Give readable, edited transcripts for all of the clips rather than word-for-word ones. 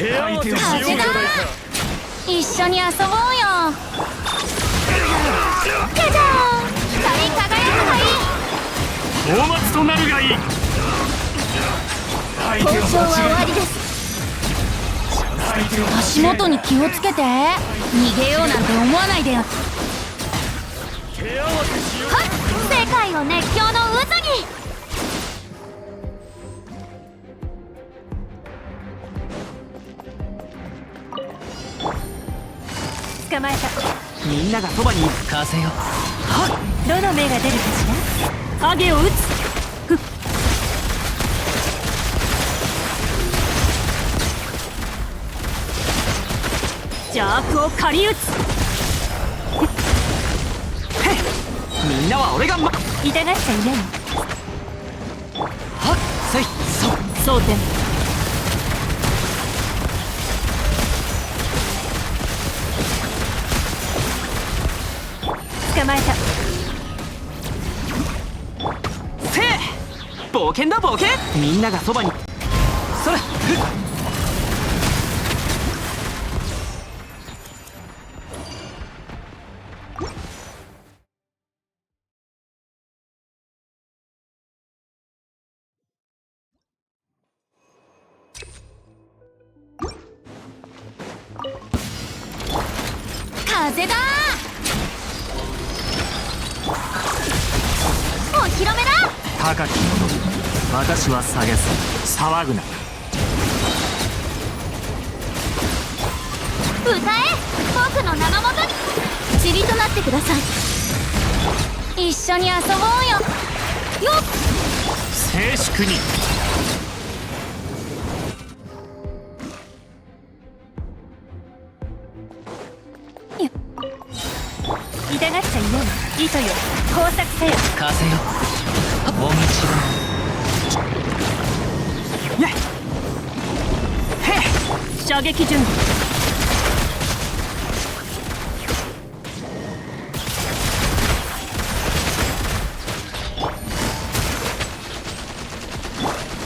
風だ。一緒に遊ぼうよ。じゃじゃーん。光り輝くがいい。大松となるがいい。交渉は終わりです。足元に気をつけて。逃げようなんて思わないでよ。はっ、世界を熱狂の渦に。捕まえた。みんながそばに風よ。はっ、どの目が出るかしら。影を打つ。ふっ。邪悪を狩り打つ。みんなは俺が痛がっちゃいない。はっ、せい、そう。争点。捕まえた。せい、冒険だ冒険。みんながそばに。それ、ふっ。風だ。お披露目だ。高き者、私は下げず騒ぐな。歌え、僕の名のもとに。塵となってください。一緒に遊ぼうよ。よっ、静粛に。痛がっちゃいない。糸よ、工作せよ。風よ、もみちろ。ねっ、へっ。射撃準備。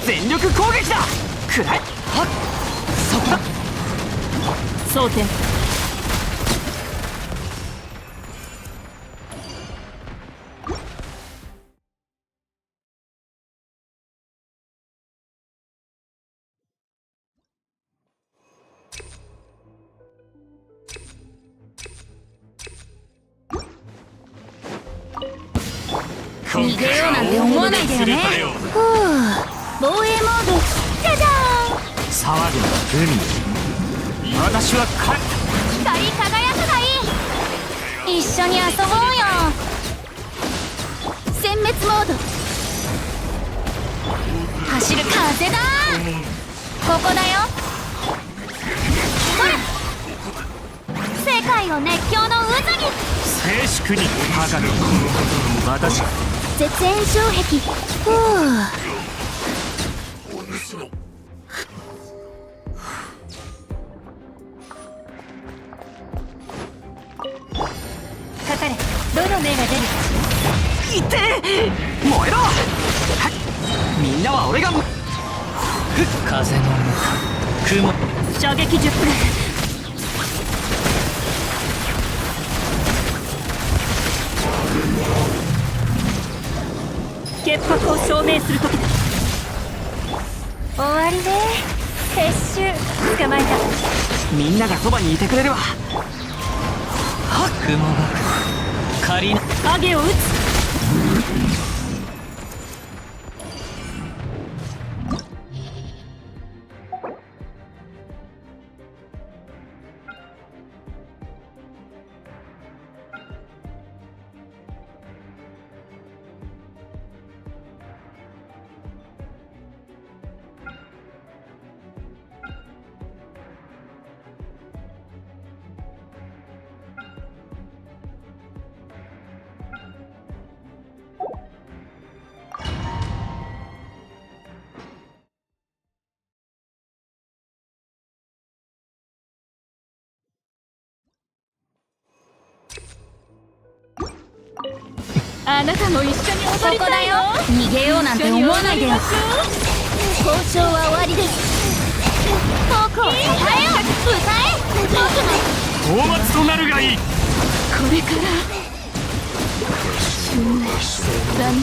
全力攻撃だ。くらい。はっ、そこだ。争点。逃げようなんて思わないでよね。ふう、防衛モード。じゃじゃーん。騒ぐな海。私は光り輝くがいい。一緒に遊ぼうよ。殲滅モード。走る風だ。ここだよ。ほら、世界を熱狂の渦に。静粛に。高き者、私。絶縁障壁。ふう。かかれ。どの目が出るかしいてえ、燃えろ。はっ、みんなは俺が。ふっ、風の雲。ら。射撃10分。潔白を証明する時だ。終わりね。撤収。捕まえた。みんながそばにいてくれるわ。はっ、雲が仮な。影を打つ。あなたも一緒に踊りたいの？逃げようなんて思わないでよ。交渉は終わりです。遠く答えよ歌え僕の討伐となるがいい。これからだね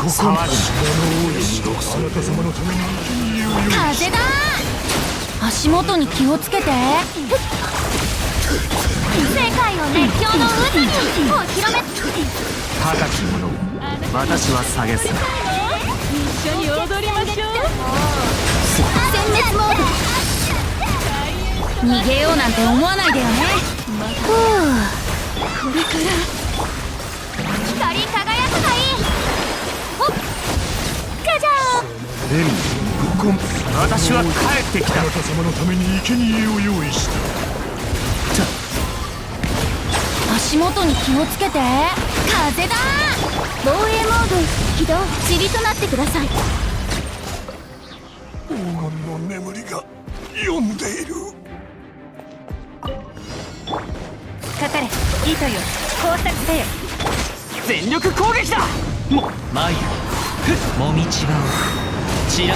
騒風だ足元に気をつけて世界を熱狂の渦にお披露目高き者を私は下げす。一緒に踊りましょう。殲滅モード逃げようなんて思わないでよねふうこれから光り輝くがいいほっガジャーレミぶっこん。私は帰ってきた。あなた様のために生贄を用意した。足元に気をつけて風だ防衛モード起動塵となってください黄金の眠りが呼んでいる。かかれ糸よ工作せよ。全力攻撃だ。マイヤもみちばをちら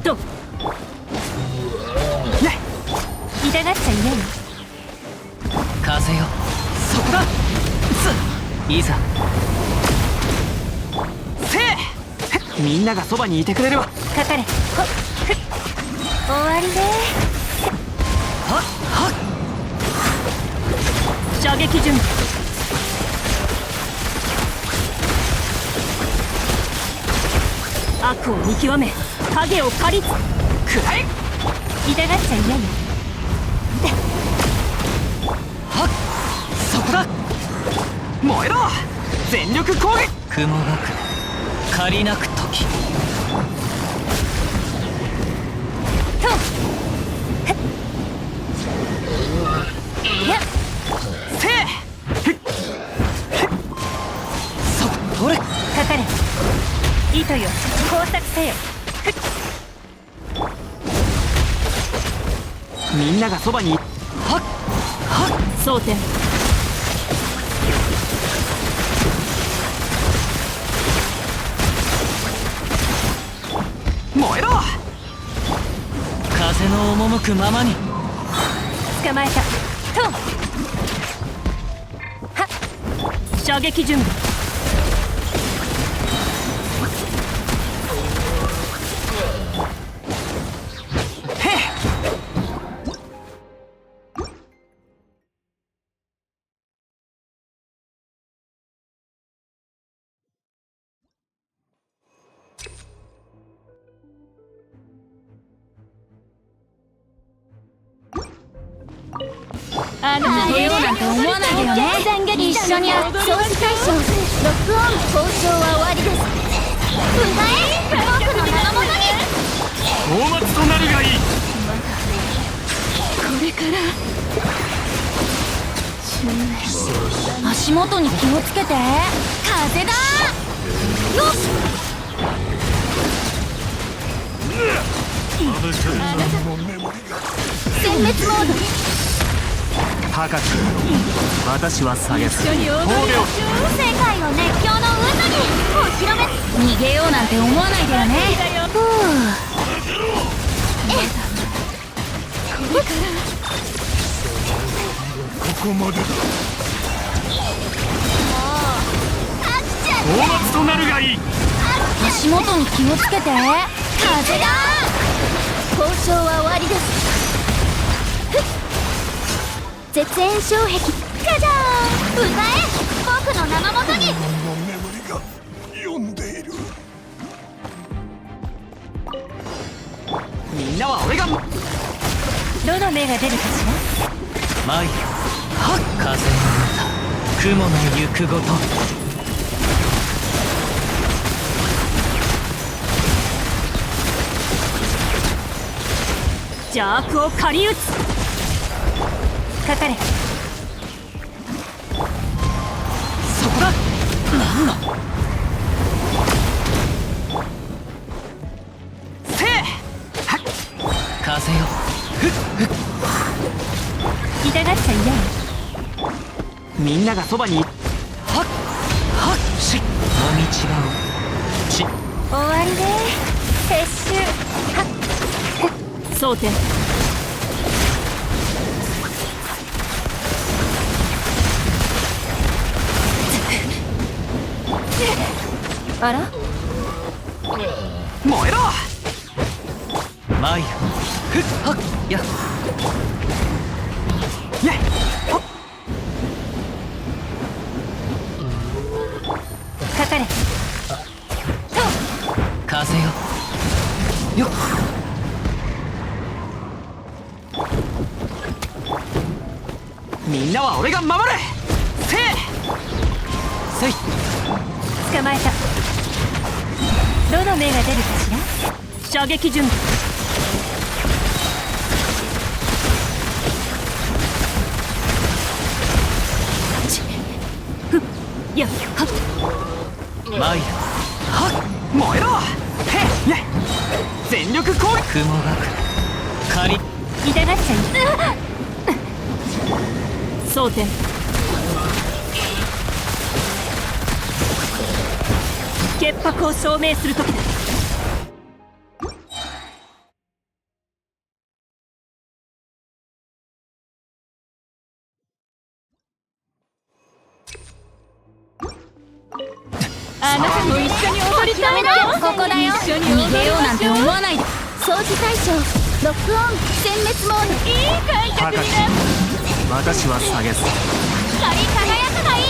とね痛がっちゃいないよ。風よそこだ。いざせい。みんながそばにいてくれるわ。かかれほっふっ終わりではっはっ射撃準備。悪を見極め影を狩りつくらえ。痛がっちゃいないよ。はっそこだ。燃えろ全力攻撃。雲がく借りなく時とやっせい。そこ取れ。かかれ糸よ工作せよ。みんながそばにはっはっ争点燃えろ風の赴くままに。捕まえたとはっ射撃準備。へっ逃げようなんて思わないでよね一緒に掃除対象ロックオン交渉は終わりです歌え僕の名のもとに討伐となるがいい。これから足元に気をつけて風だよっあなた様の眠りが殲滅モード高き者私は下げす。一緒に踊りましょう。世界を熱狂の渦にお披露目逃げようなんて思わないでよねふうこれからここまでだ。討伐となるがいい。足元に気をつけて風だ交渉は終わりです絶縁障壁ガジャーン歌え僕の名のもとに黄金の眠りが呼んでいる。みんなは俺がどの目が出るかしら。マイヤはっ風の歌雲の行くごと。邪悪を狩り撃つかかれそこだ。なんのせいはっ風よふっふっ痛がっちゃいないよ。みんながそばにはっち終わりね。撤収。はっ争点。あら燃えろマイルふっはっやっやっほっかかれ。風よよっみんなは俺が守るせいせい捕まえた。どの目が出るかしら。射撃準備。ふっやっはっマイルはっ燃えろへっね全力攻撃雲が仮痛がっちゃい。争点。潔白を証明する時だ。あなたも一緒に踊りたいな。ここだよ。逃げようなんて思わないで。掃除対象ロックオン殲滅モード。いい開脚になる。私は下げず光り輝くがいい。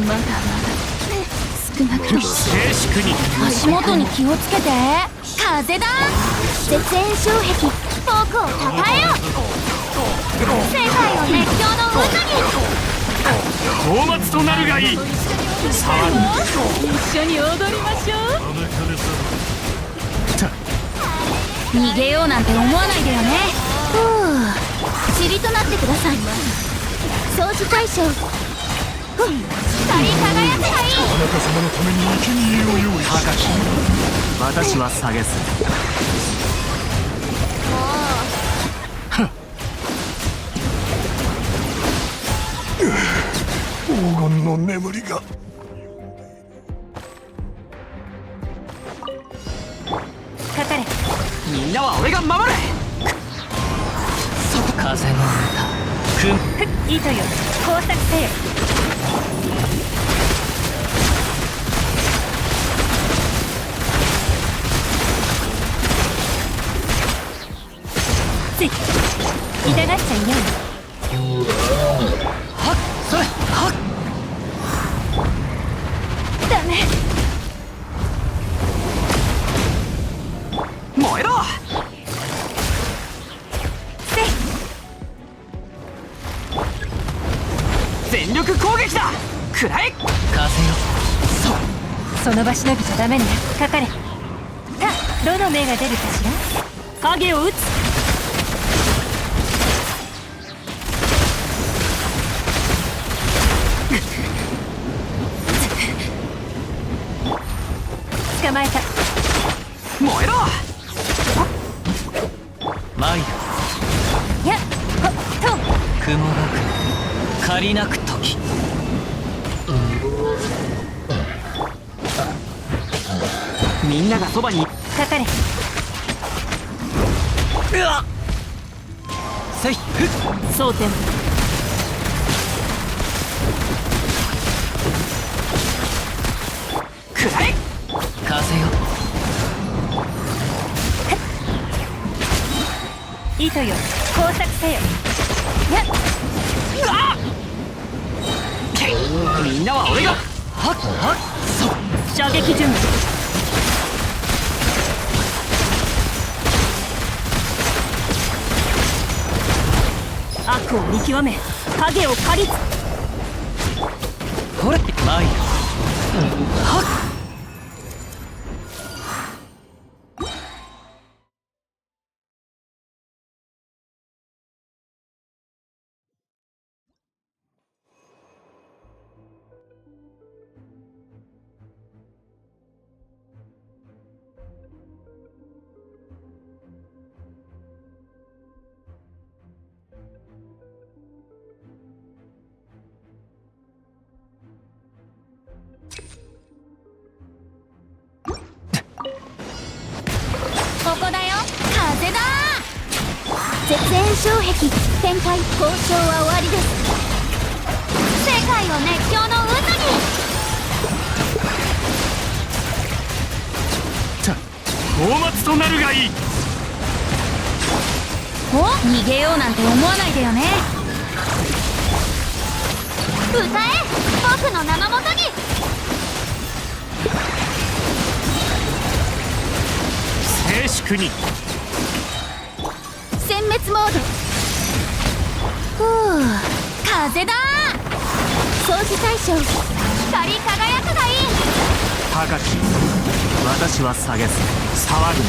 まだまだ少なくとも静粛に足元に気をつけて。風だ絶縁障壁フォークをたたえよ。世界を熱狂の渦に。討伐となるがいいさ一緒に踊りましょう。逃げようなんて思わないでよね。ふう塵となってください。掃除対象光り輝くがいい。あなた様のために生贄を用意し高き私は下げず黄金の眠りがかかれ。みんなは俺が守る風の歌くんふっ糸よ工作せよ。つい痛がっちゃいない。はっそれはっダメ。燃えろせい全力攻撃だくらえ風よその場しのぎじゃダメね。かかれ。さあどの目が出るかしら。影を打つ。捕まえた。燃えろマイルやっほっと雲がく借りなく時みんながそばにかかれ。うわセイフ争点。くらえ風よ糸よ工作せよ。やっうわみんなは俺がはっはっそ射撃準備。悪を見極め影を狩りつ。これマイルはっ絶縁障壁展開。交渉は終わりです。世界を熱狂の渦に。大末となるがいい。お、逃げようなんて思わないでよね。歌え、僕の名のもとに。静粛に。殲滅モード。ふう、風だ。掃除対象。光り輝くがいい。高き私は下げず騒ぐな。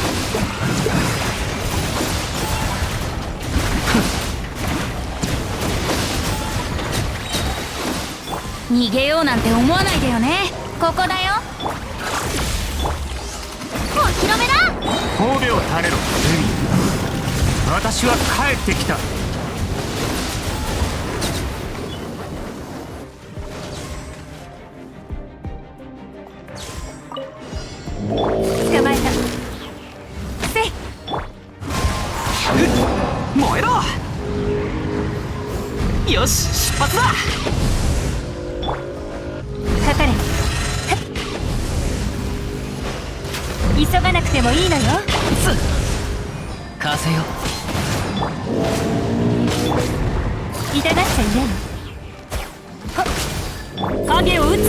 逃げようなんて思わないでよね。ここだよ。お披露目だ。神戸を垂れろ海。私は帰ってきた。捕まえた。せい。燃えろ。よし、出発だ。かかれ。急がなくてもいいのよ。風よ。痛がっちゃいない。はっ、影を打つ。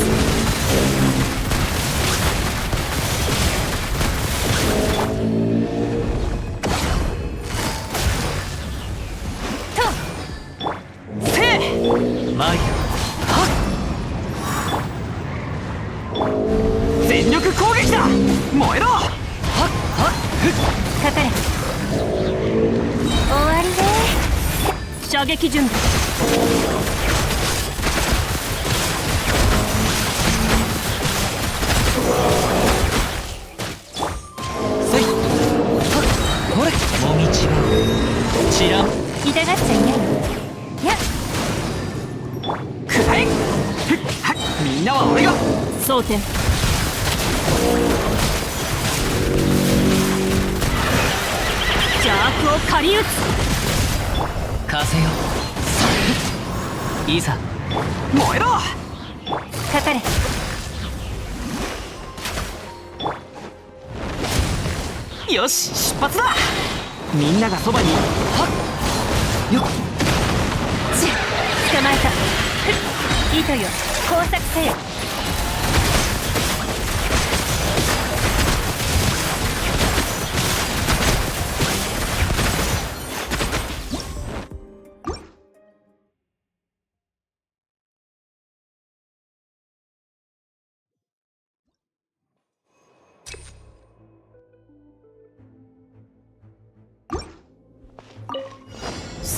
とせい。マイ全力攻撃だ。燃えろ。はっはっかかれ。終わりね。射撃準備。せい。はっ、ほれもみちがちらん。痛がっちゃいない。やっ、くらえ。ふっはっ、みんなは俺が。争点。邪悪を狩り撃つ。風よ。いざ燃えろ。かかれ。よし、出発だ。みんながそばに。はっよっ。捕まえた。ふっ、糸よ、工作せよ。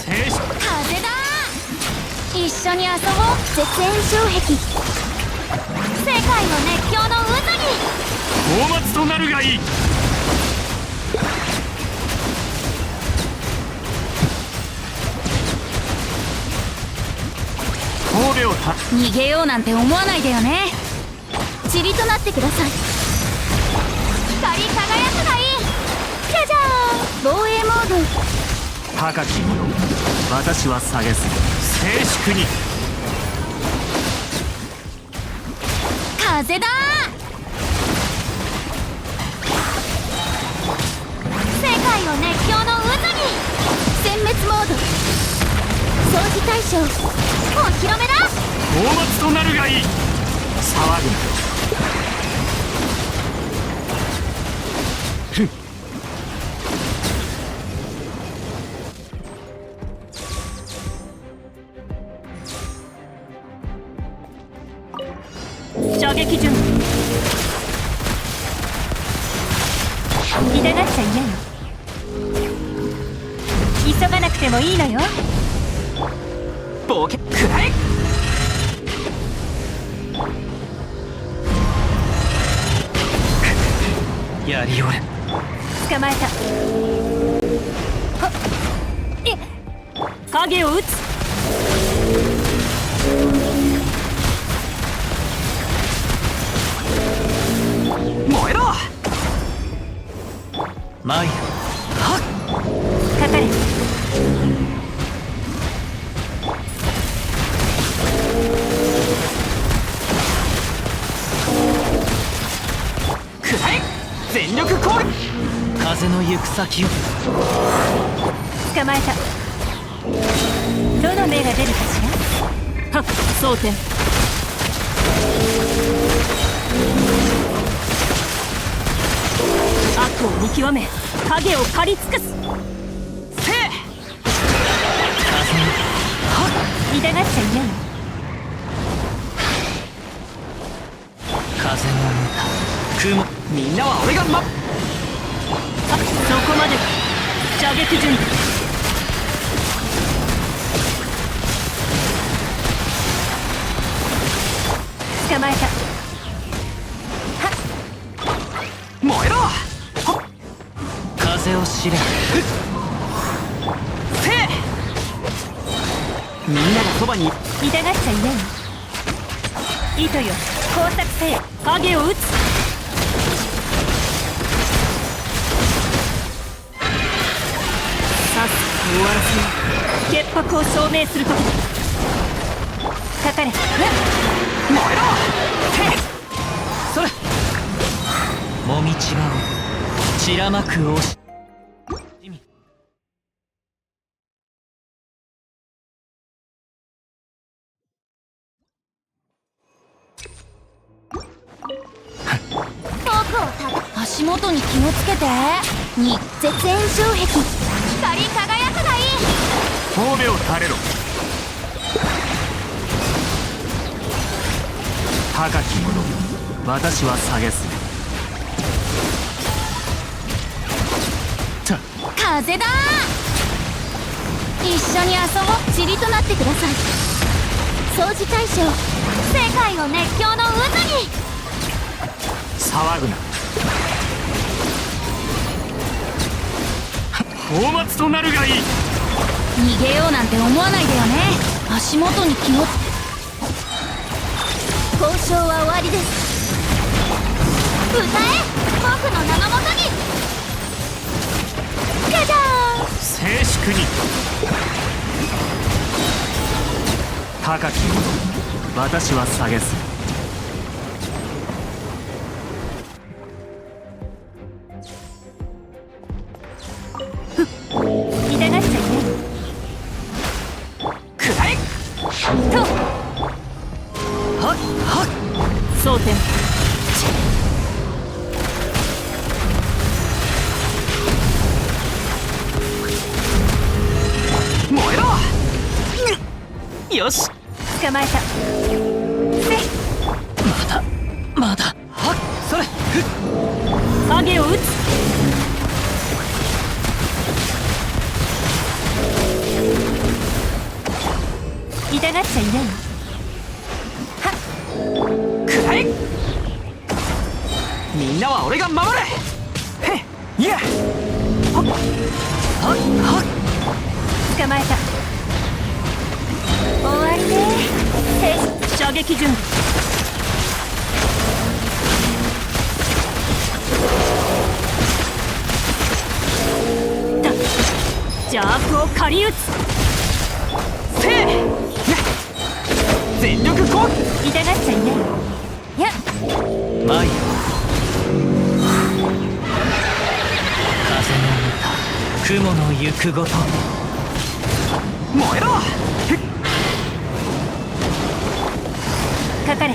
風だ。一緒に遊ぼう。絶縁障壁。世界の熱狂の渦に。大末となるがいい。神戸をた。逃げようなんて思わないでよね。塵となってください。光り輝くがいい。じゃじゃーん。防衛モード。高き者、私は下げず静粛に。風だ。世界を熱狂の渦に。殲滅モード。掃除対象。お披露目だ。大末となるがいい。騒ぐな。ふん。射撃準備。痛がっちゃいないよ。急がなくてもいいのよ。冒険くらえ。やりおれ。捕まえた。はっ、い影を撃つ。燃えろ。マイヤ。はっ。かかれ。全力攻撃。風の行く先を捕まえた。どの目が出るかしら。はっ、蒼天。悪を見極め影を刈り尽くす。せい。痛がっちゃいない。風の歌雲。みんなは俺があ、そこまでか。射撃準備。捕まえた。燃えろ。風を知れ。せい。みんながそばに。痛がっちゃいない。糸よ、工作せよ。影を打つ。さっさと終わらせよ。潔白を証明するときだ。かかれ。燃えろ。せい。それ。もみちばを散らまく押し。足元に気をつけて。に絶縁障壁。光り輝くがいい。神戸を垂れろ。高き者、私は下げす。風だ。一緒に遊ぼう。塵となってください。掃除対象。世界を熱狂の渦に。騒ぐな。放末となるがいい。逃げようなんて思わないでよね。足元に気をつけ。交渉は終わりです。歌え、僕の名のもとに。ガジャーン。静粛に。高き者、私は下げす。痛がっちゃいない。くらえ。とはっはっ。蒼天。燃えろ。よし。捕まえた。まだはっ。それ。影を打つ。痛がっちゃいない。はっ。くらえ。みんなは俺が守れ。へっ。いや。はっはっはっ。捕まえた。終わりね。射撃準備。邪悪を狩り撃つ。せい。全力攻撃。痛がっちゃいない。やっ。マイ風の歌雲の行くごと。燃えろ。かかれ。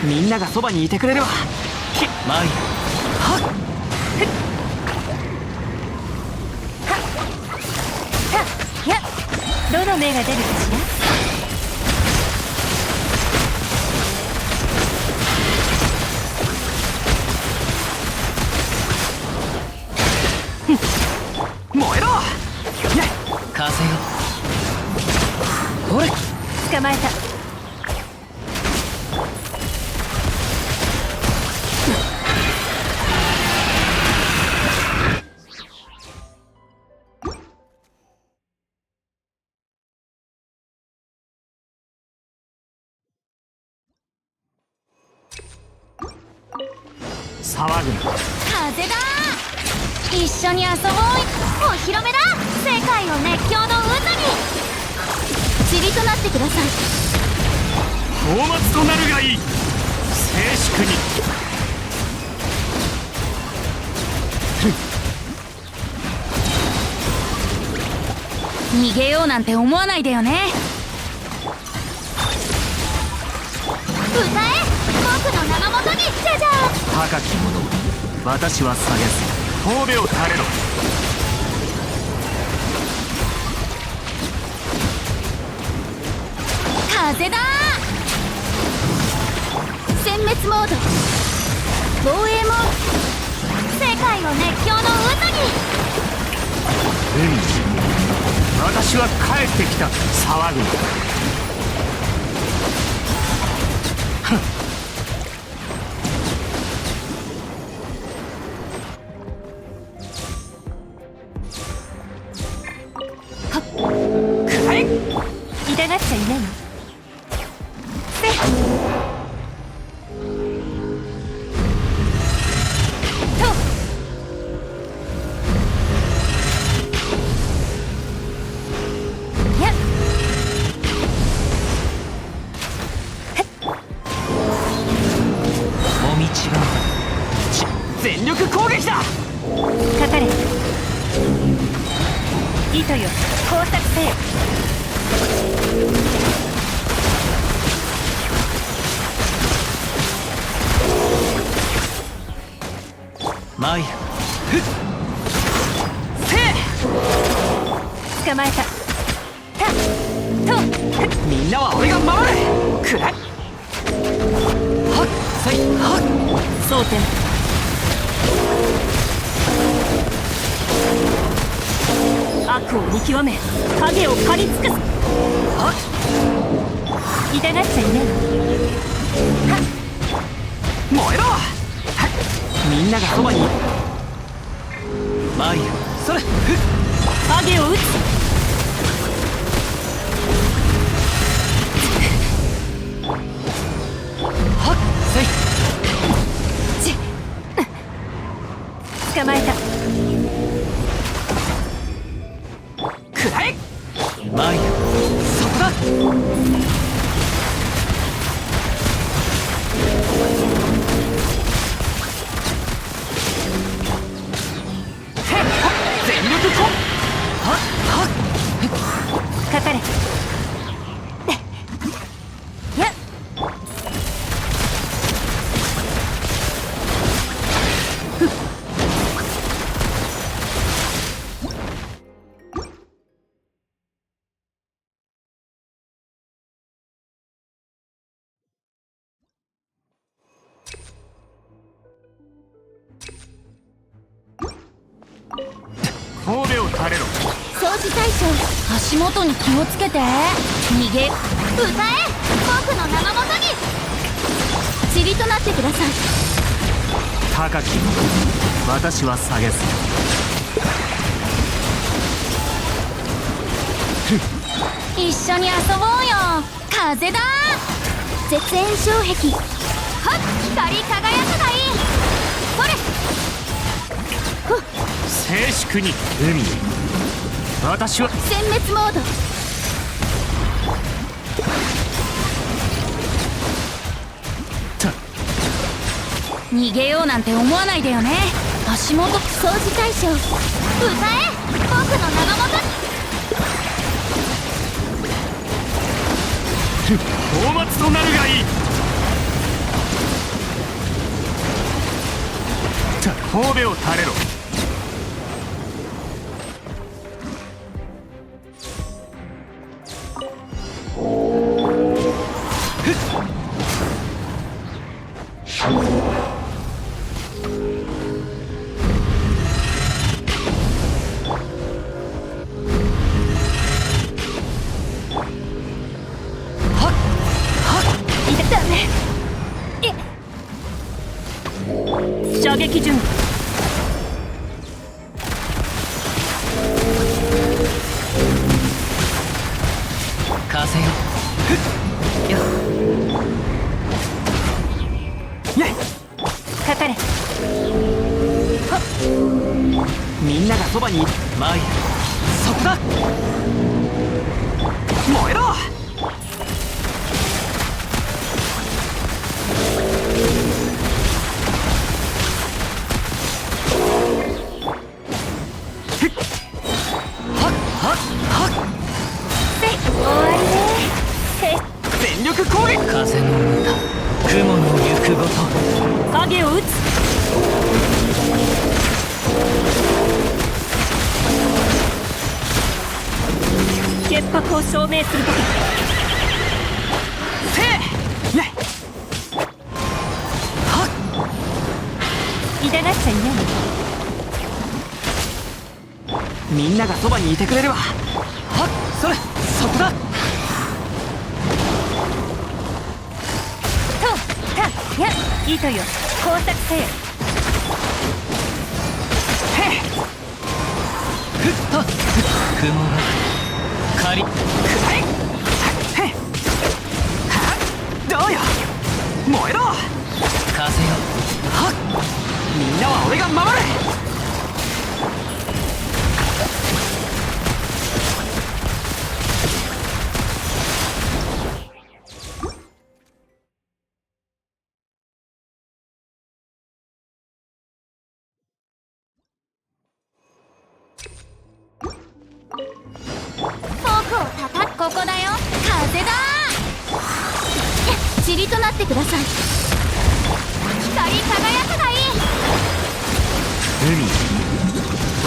みんながそばにいてくれるわ。マイはっ。やっ。どの目が出るかし燃えろ。風よ。ほれ。ら。捕まえた。騒ぐな。風だ。一緒に遊ぼう。お披露目だ。世界を熱狂の渦に。塵となってください。放末となるがいい。静粛に。逃げようなんて思わないでよね。歌え、僕の名のもとに。じゃじゃーん。高き者私は下げず神戸を垂れろ。風だー。殲滅モード、防衛モード、世界を熱狂の渦に。海、私は帰ってきた。騒ぐな。くらえ。痛がっちゃいないの。全力攻撃だ。かかれ。糸よ、工作せよ。マイルふっせい。捕まえた。みんなは俺が守る。くらえ。はっさいはっ。蒼天。悪を見極め、影を狩り尽くす。はっ。痛がっちゃいないの。燃えろ。はっ。みんながそばに。マイルそれふっ。影を撃つ。はっせい。捕まえた。くらえ。マイルそこだ。全力こはっはっ。かかれ。やっ。神戸を垂れろ。掃除対象、足元に気をつけて。逃げ歌え、僕の名のもとに。塵となってください。高き者私は下げず。一緒に遊ぼうよ。風だー。絶縁障壁、はっ、光り輝くがいい。それふっ。静粛に。海、私は殲滅モード、逃げようなんて思わないでよね。足元掃除対象、歌え、僕の名のもとに。放末となるがいい。神戸を垂れろ。射撃準備。風よふっよっねっ。かかれ。はっ。みんながそばにいる。マイルそこだ。燃えろ。全力攻撃。風の歌、雲の行くごと。影を打つ。潔白を証明する時。せいね。はっ、痛がっちゃいない。みんながそばにいてくれるわ。はっ、それ、そこだ。とたや糸よ、工作せよ。へっ、ふっと雲が仮くらい。へっ、はっ、どうよ、燃えろ風よ。はっ、みんなは俺が守る。ここだよ、風だ。塵となってください。光り輝くがいい。海、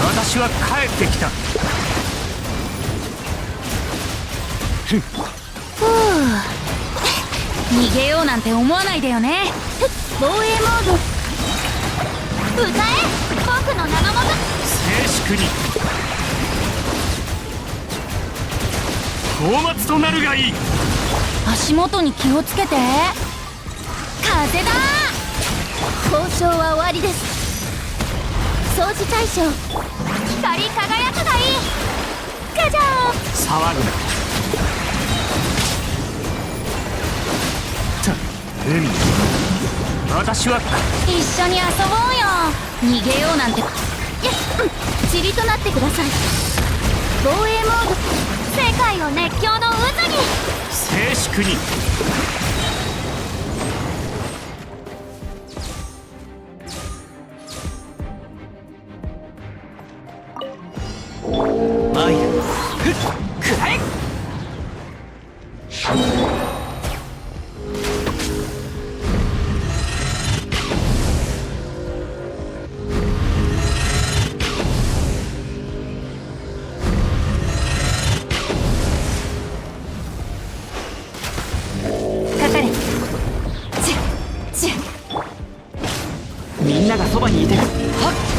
私は帰ってきた。ふう、逃げようなんて思わないでよね。防衛モード。歌え、僕の名のもと。静粛に高末となるがいい。足元に気をつけて。風だ。交渉は終わりです。掃除対象、光り輝くがいい。ガジャー。騒ぐな。海、私は一緒に遊ぼうよ。逃げようなんて。塵となってください。防衛モード。世界を熱狂の渦に。静粛に参る。ふっ、くらえ。みんながそばにいてく。はっ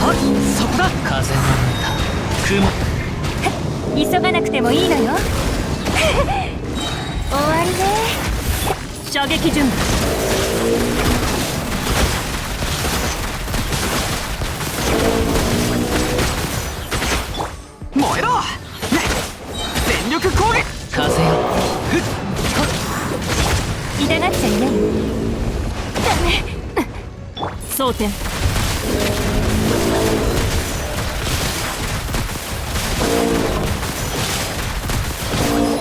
はっ、そこだ。風の歌、雲。急がなくてもいいのよ。終わりね。射撃準備。燃えろ、ね、全力攻撃。風よ。ふっ、痛がっちゃいない。争点。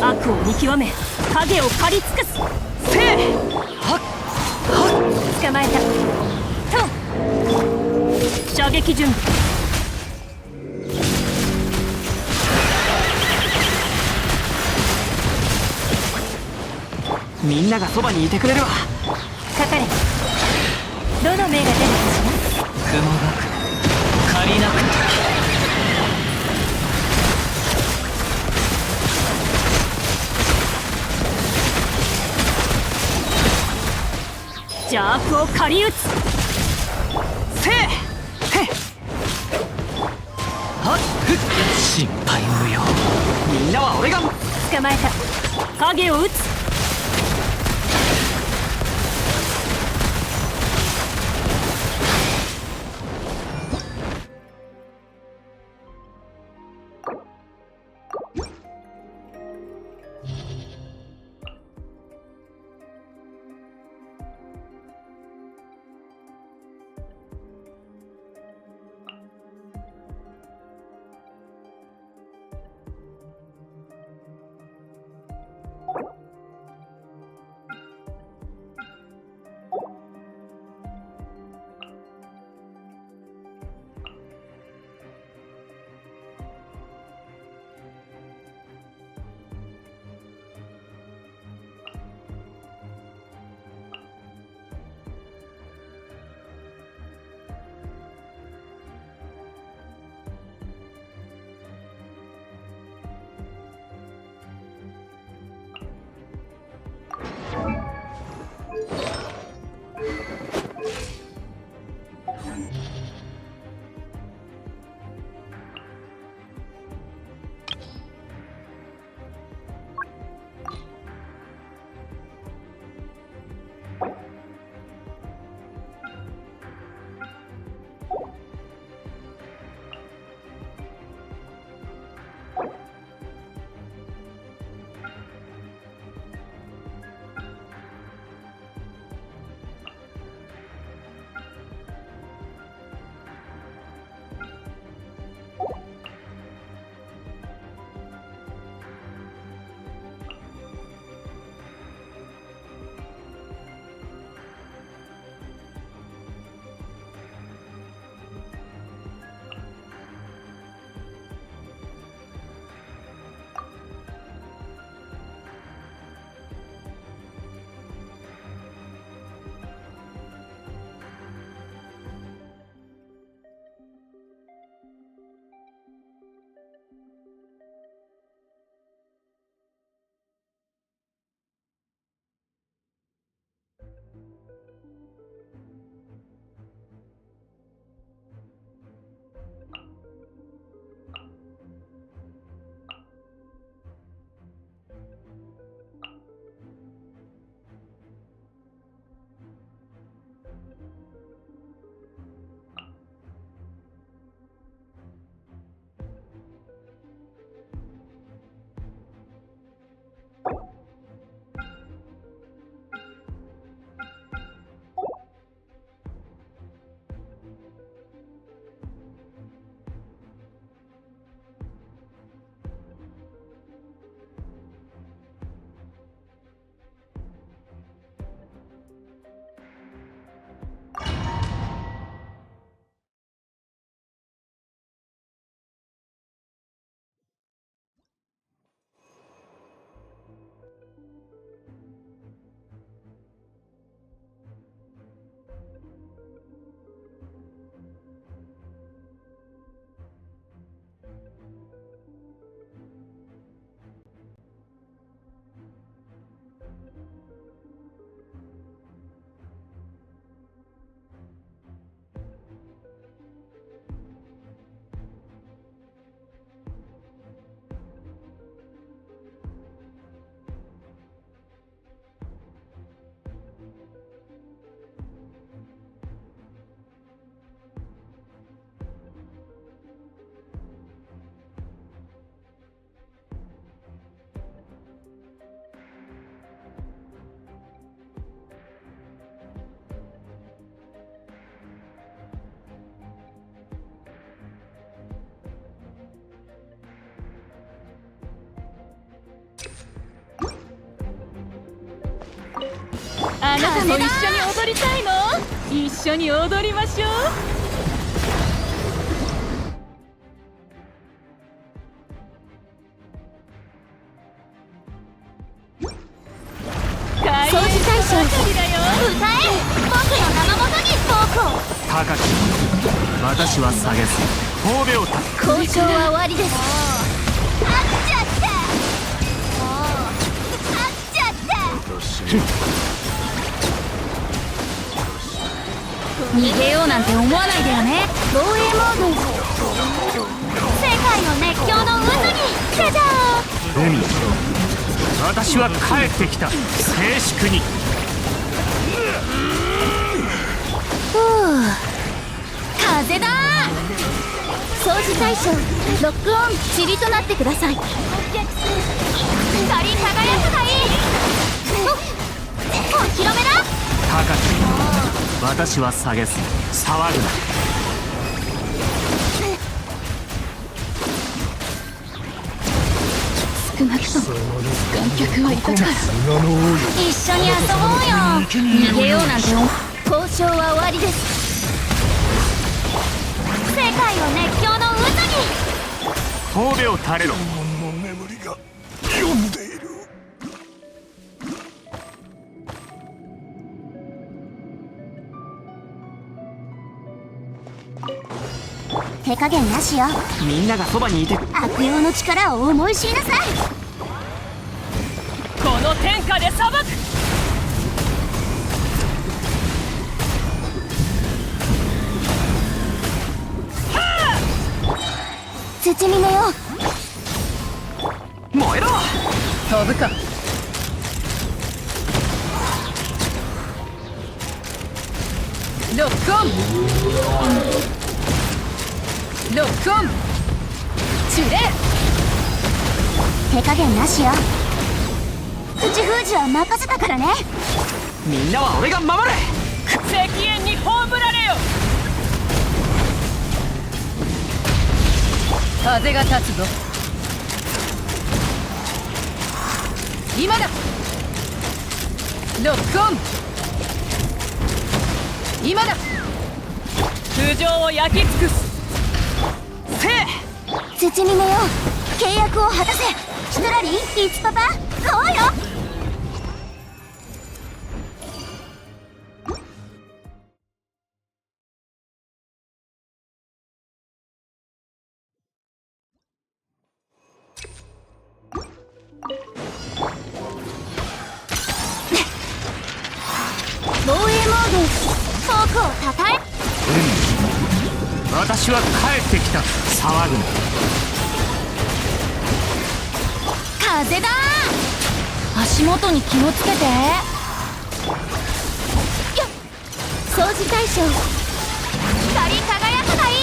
悪を見極め、影を狩り尽くす。せい、はっはっ、捕まえた。と射撃準備。みんながそばにいてくれるわ。かかれ。どの目が出るかしら。雲が来る、借りなく時。邪悪を狩り撃つ。せい、へっ、はっ、ふっ、心配無用。みんなは俺が。捕まえた。影を撃つ。あなたも一緒に踊りたいの？一緒に踊りましょう。掃除対象歌え、僕の名のもとにフォークを。高き者私は下げず神戸をた交渉は終わりです。あっちゃったあっちゃった逃げようなんて思わないでよね。防衛モード、世界の熱狂の渦にセジャー。海私は帰ってきた静粛に。ふう、風だ。掃除対象ロックオン、塵となってください。光り輝くがいい。お披露目だ。高き者私は下げず騒ぐな。少なくとも観客はいたから。一緒に遊ぼうよ。逃げようなんて交渉は終わりです。世界を熱狂の渦に。神戸を垂れろ。の眠りが呼んでいる。手加減なしよ。みんながそばにいて。悪用の力を思い知りなさい。この天下で裁く。土峰よ、燃えろ。飛ぶか。ロックオン、ロックオン、チュレ。手加減なしよ。口封じは任せたからね。みんなは俺が守る。石煙に葬られよ。風が立つぞ。今だ。ロックオン、今だ。空上を焼き尽くす。せえ。土峰よ、契約を果たせ。シトラリン、イチパパ、ゴーよ。防衛モード、フォークをたたえ。私は帰ってきた騒ぐな。風だ。足元に気をつけて。よっ、掃除対象光り輝くがいい。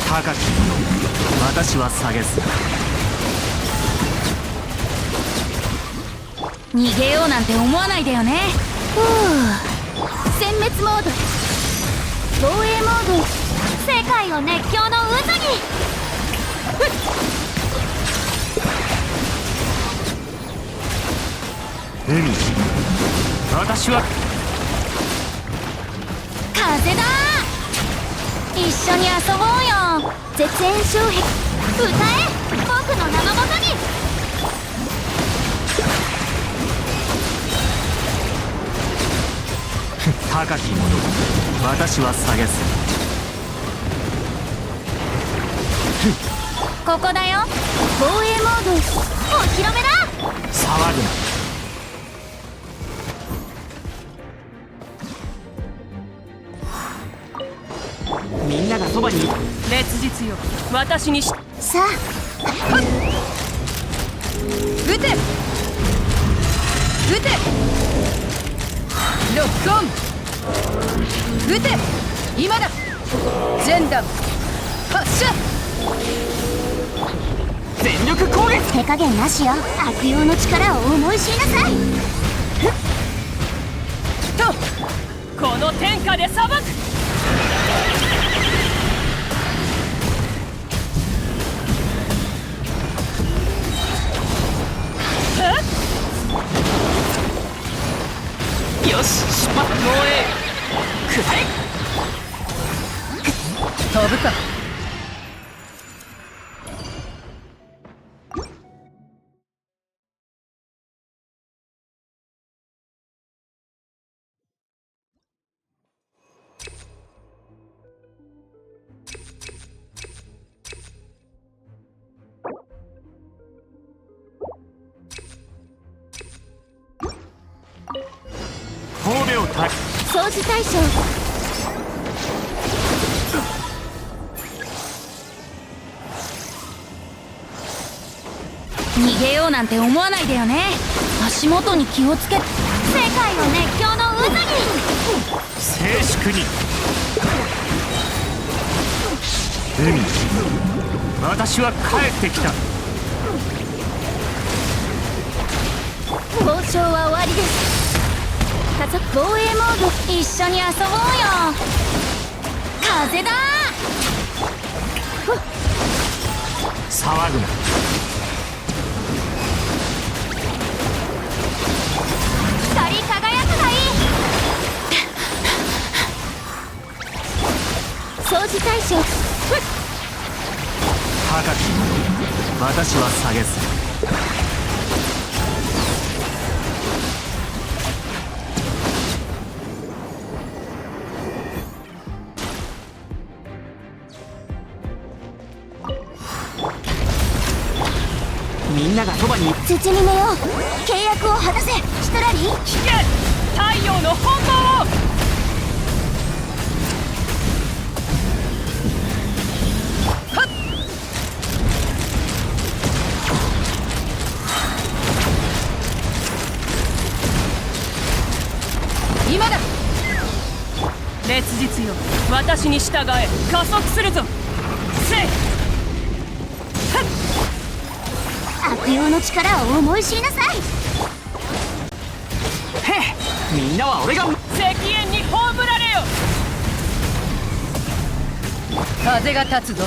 高き者私は下げず逃げようなんて思わないでよね。ふう、殲滅モード、防衛モード、世界を熱狂の渦に。海私は風だ。一緒に遊ぼうよ。絶縁障壁、歌え、僕の名のもとに。高き者私は下げずここだよ。防衛モード、お披露目だ。騒ぐな。みんながそばにいる。烈日よ、私にし。さあ、撃て、撃て。ロックオン、撃て。今だ。ジェンダム発射。全力攻撃。手加減なしよ。悪用の力を思い知りなさい。とこの天下で裁く。よし出発防衛くらえ飛ぶか。神戸をた掃除対象。逃げようなんて思わないでよね。足元に気をつけ。世界の熱狂の渦に。静粛に。海、私は帰ってきた。交渉は終わりです。家族防衛モード、一緒に遊ぼうよ。風だ。騒ぐな。光り輝くがいい。掃除対象。高き私は下げず。みんながそばに。土に寝よう。契約を果たせ。シトラリー。聞け太陽の本能を。今だ。烈日よ私に従え。加速するぞ。せい。悪用の力を思い知りなさい。へっみんなは俺が。石煙に葬られよ。風が立つぞ。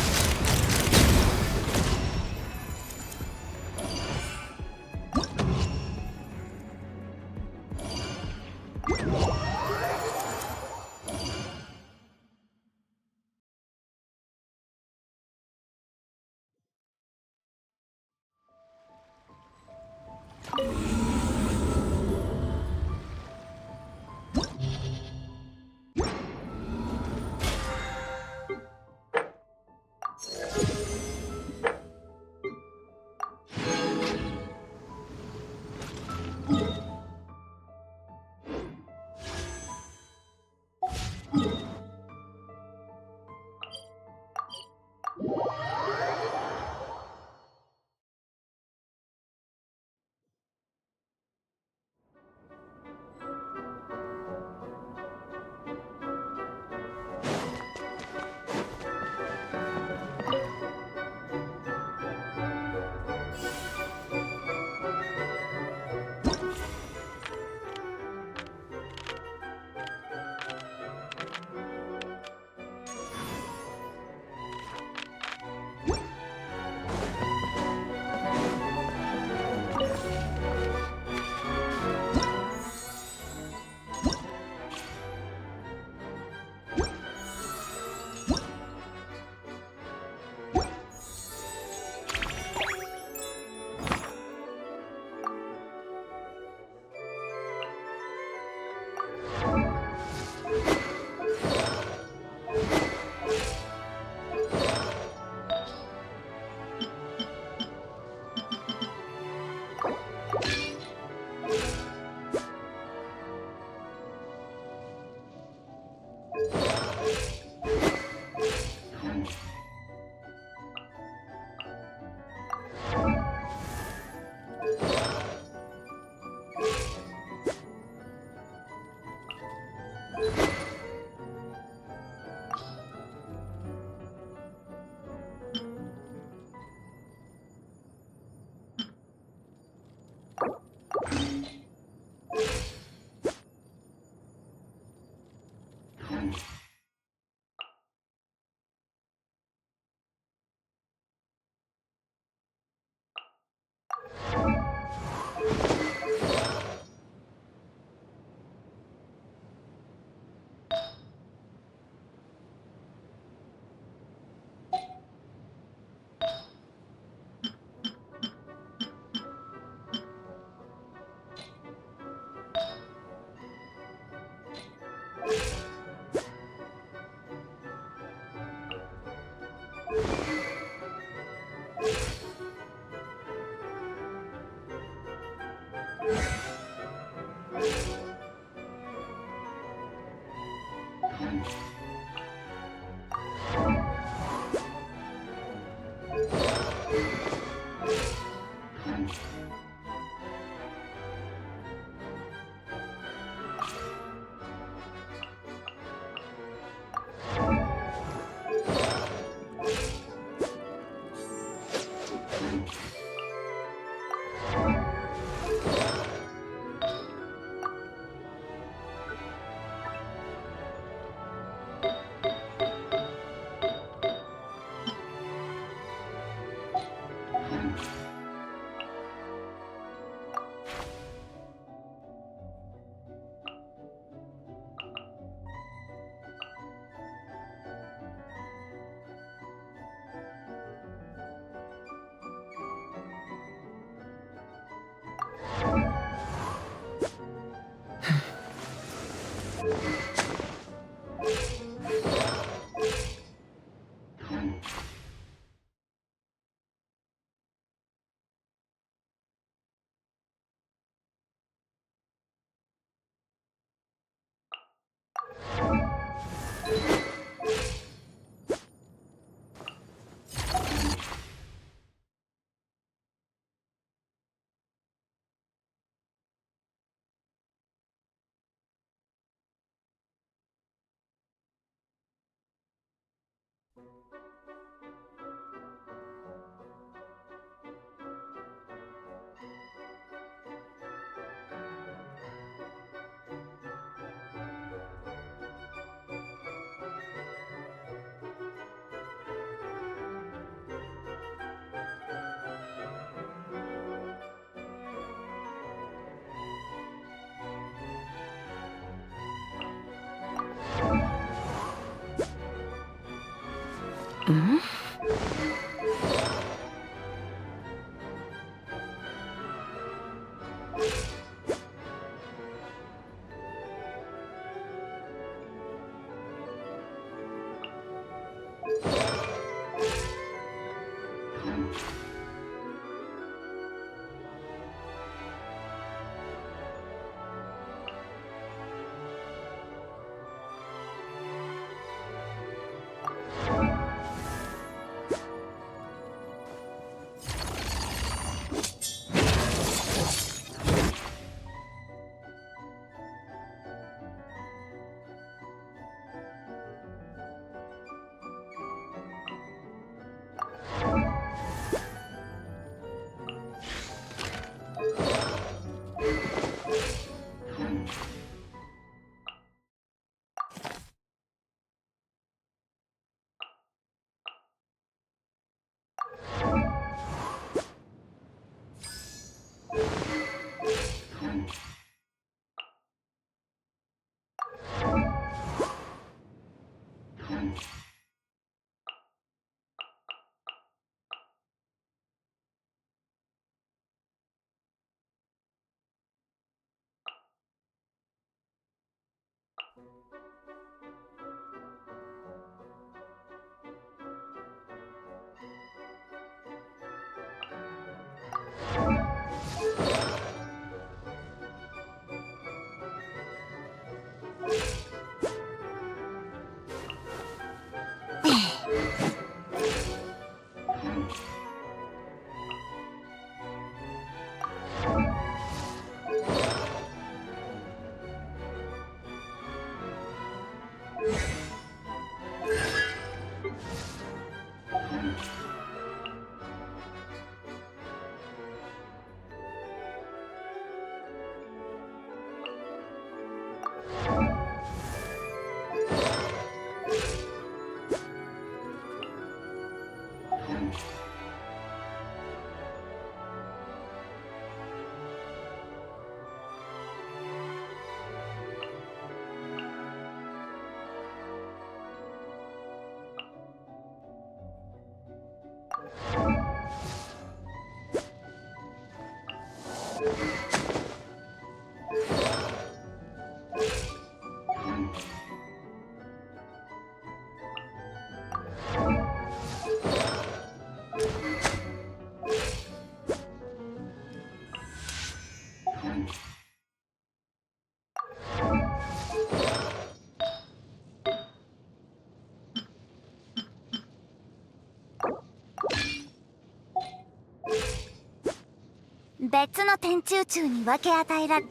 別の天地宇宙に分け与えられ。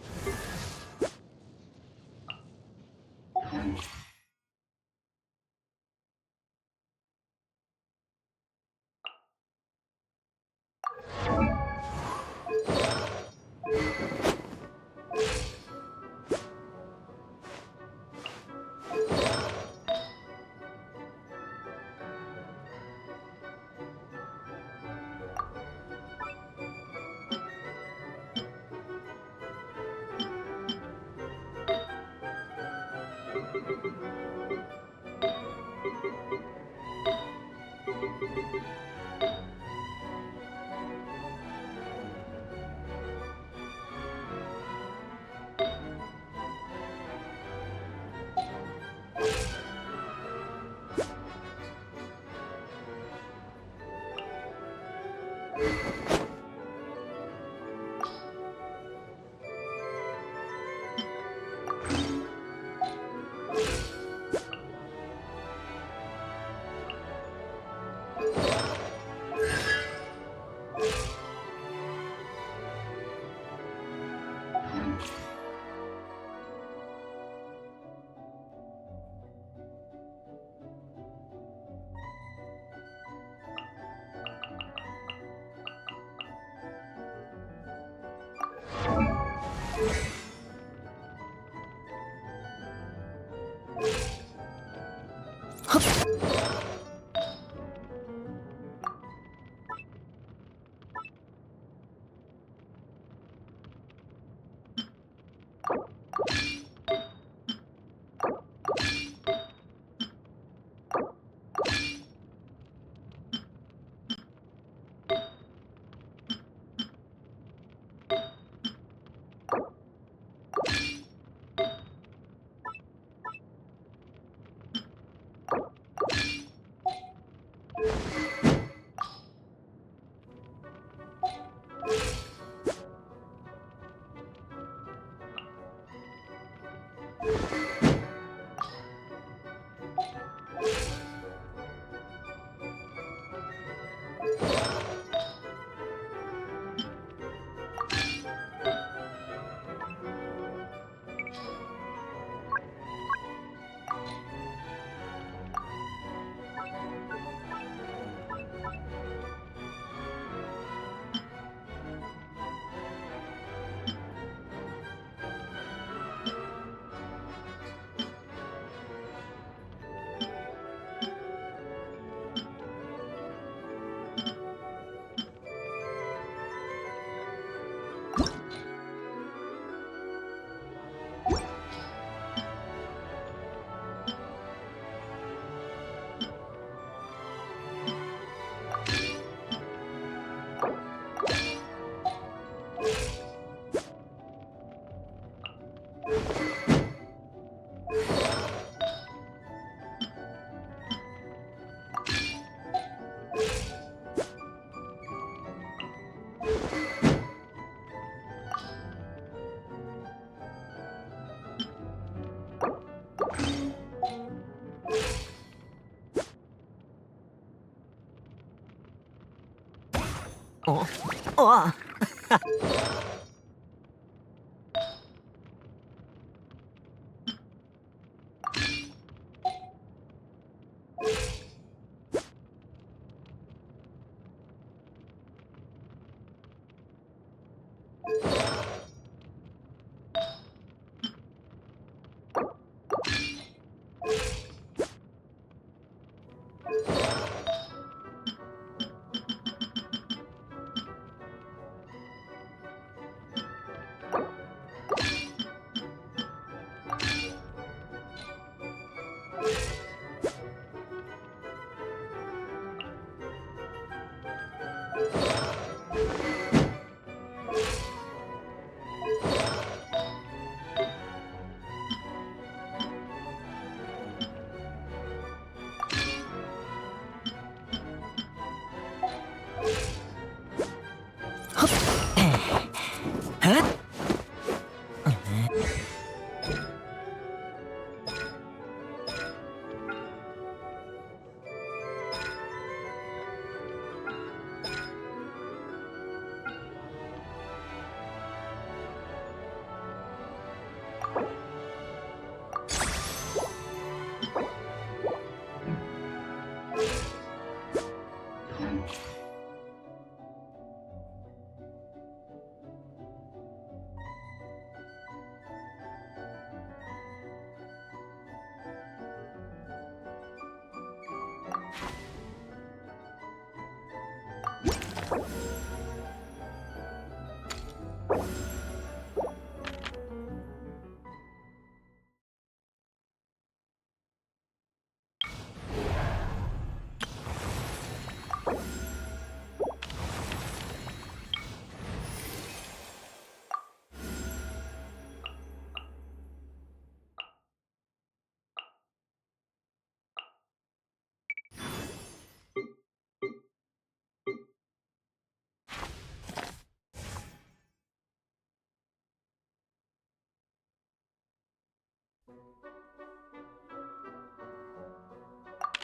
あ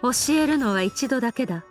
教えるのは一度だけだ。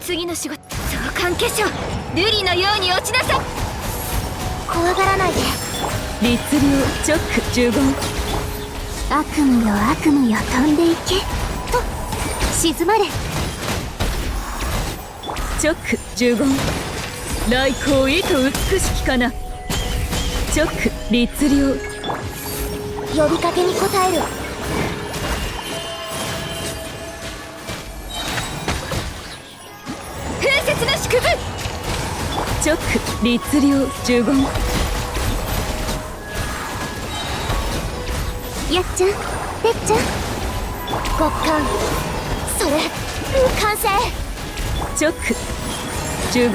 次の仕事、相関化粧瑠璃のように落ちなさい。怖がらないで。律令チョック15。悪夢よ悪夢よ飛んでいけと静まれ。チョック15。来光意と美しきかな。チョック律令。呼びかけに応える。風雪の縮図。チョック律令15。やっちゃんてっちゃん極寒それ完成。チョック15。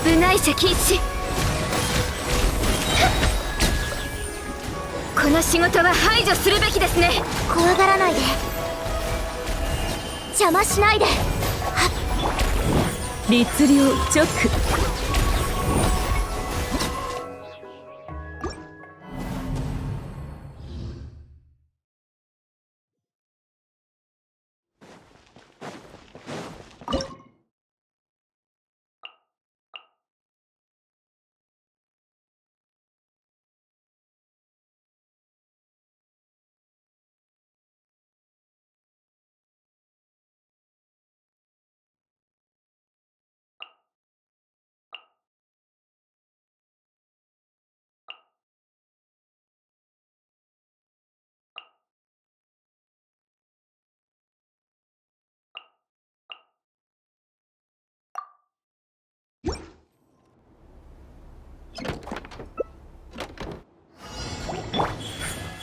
部内者禁止。この仕事は排除するべきですね。怖がらないで。邪魔しないで。律令チョック。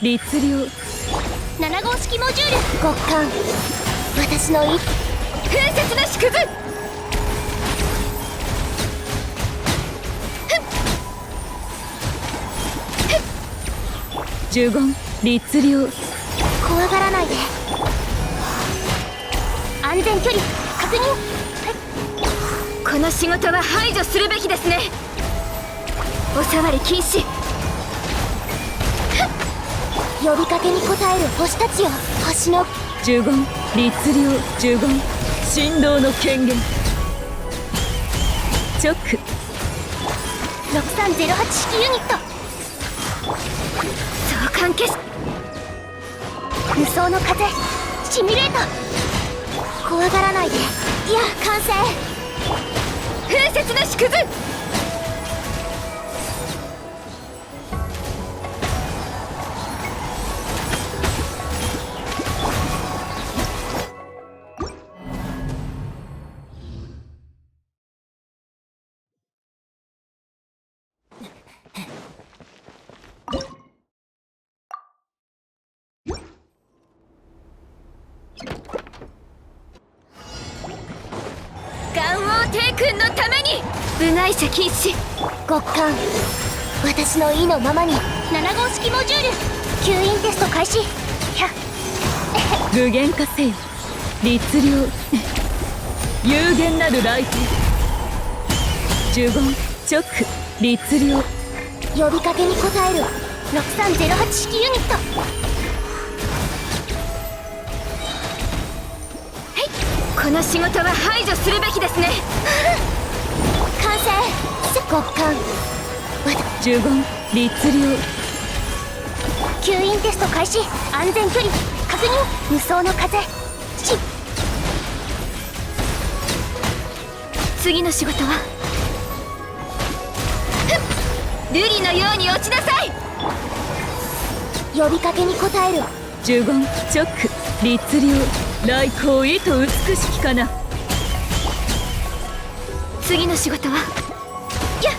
律令7号式モジュール。極寒私の意。風雪の縮図。15。律令。怖がらないで。安全距離確認。この仕事は排除するべきですね。お触り禁止。呼びかけに応える星たちよ。星の15。律令15。振動の権限。チョック6308式ユニット。相関消し無双の風シミュレート。怖がらないで。いや完成。風雪の縮図。元王帝君のために。部外者禁止。極寒私の意のままに。7号式モジュール吸引テスト開始。具現化せよ。律令有限なる来店。15。チョック律令。呼びかけに応える6308式ユニット。この仕事は排除するべきですね。完成。極寒。呪言律令。吸引テスト開始。安全距離確認。無双の風。次の仕事は瑠璃のように落ちなさい。呼びかけに応える。呪言直律令。来光意と美しきかな。次の仕事はやっ。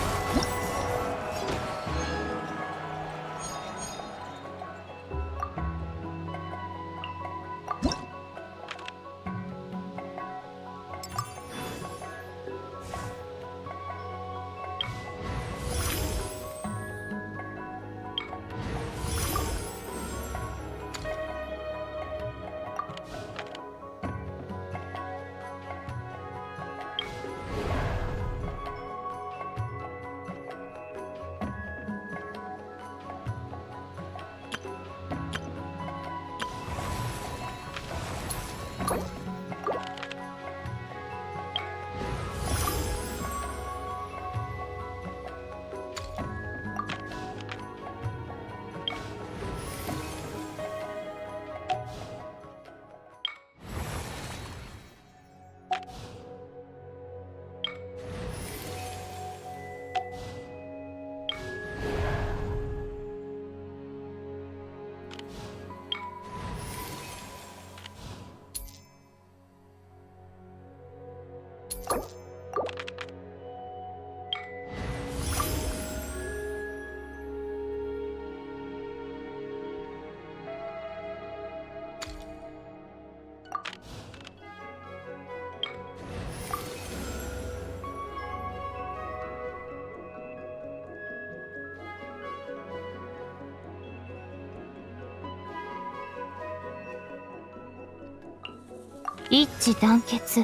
一致団結。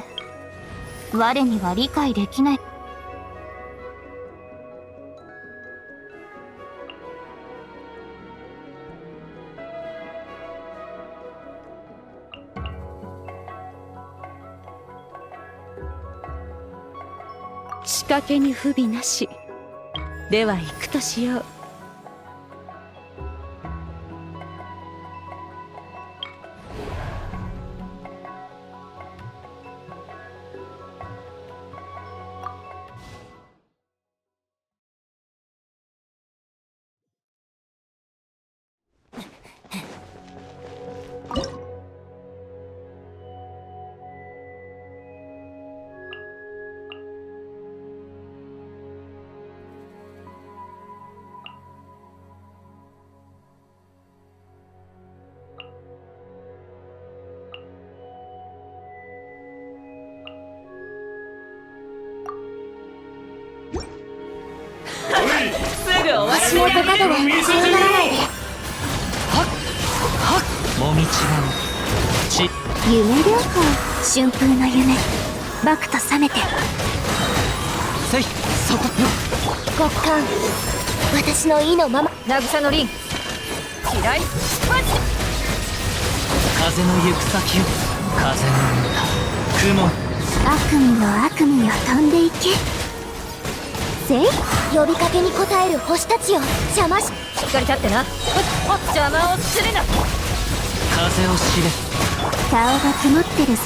我には理解できない。仕掛けに不備なし。では行くとしよう。すぐ終わ足元角は強がらないで。もみちが夢療法。春風の夢。バクと覚めて。せいそこ極寒。私の意のまま。渚の凛。嫌い。風の行く先を風の雲。悪夢の悪夢よ飛んでいけ。せい。呼びかけに応える星たちよ。邪魔し。しっかり立ってな。邪魔をするな。風を知れ。顔が曇ってるぞ。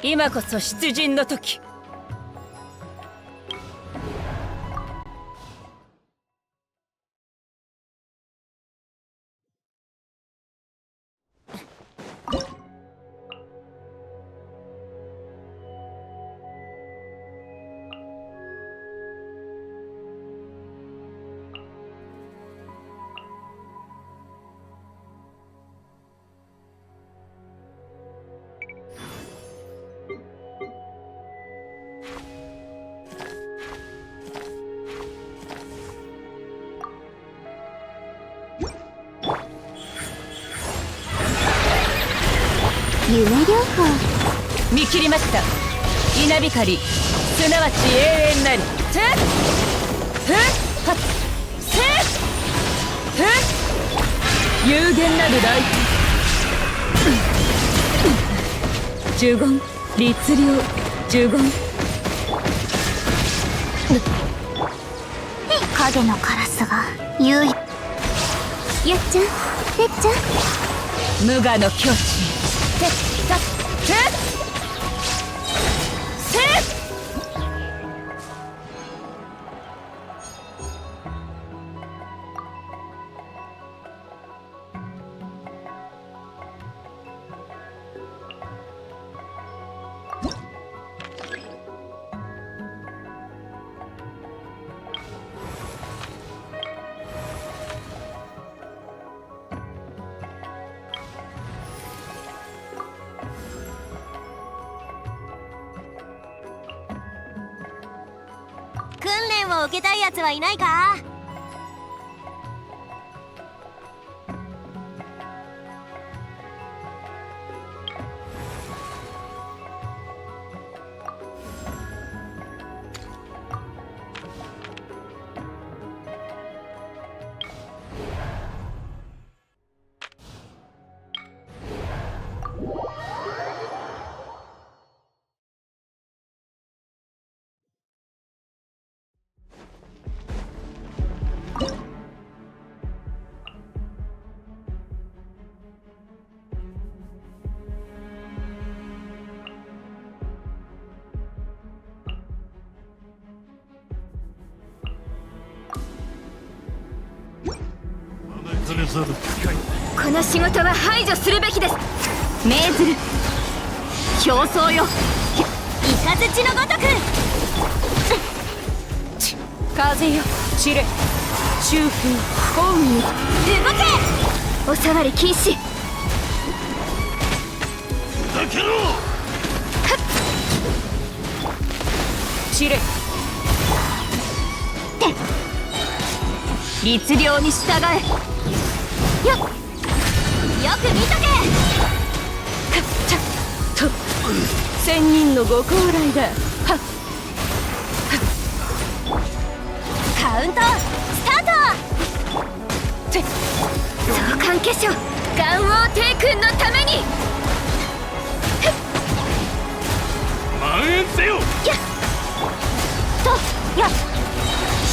今こそ出陣の時。夢療法。見切りました。稲光すなわち永遠なり。ふっふっはっせっふっ有限なるライト。呪言律令呪言。影のカラスが言う。ゆっちゃん、てっちゃん、無我の境地。てったてっせっ。訓練を受けたいやつはいないか？この仕事は排除するべきです。命ずる競争よ。イカズチのごとく。風よ散れ秋風幸運。動け。お触り禁止。だけろ。散れ律令に従え。よく見とけ。と千人のご高来だ。はっカウントスタート。て召喚化粧元王帝君のために。蔓延せよ。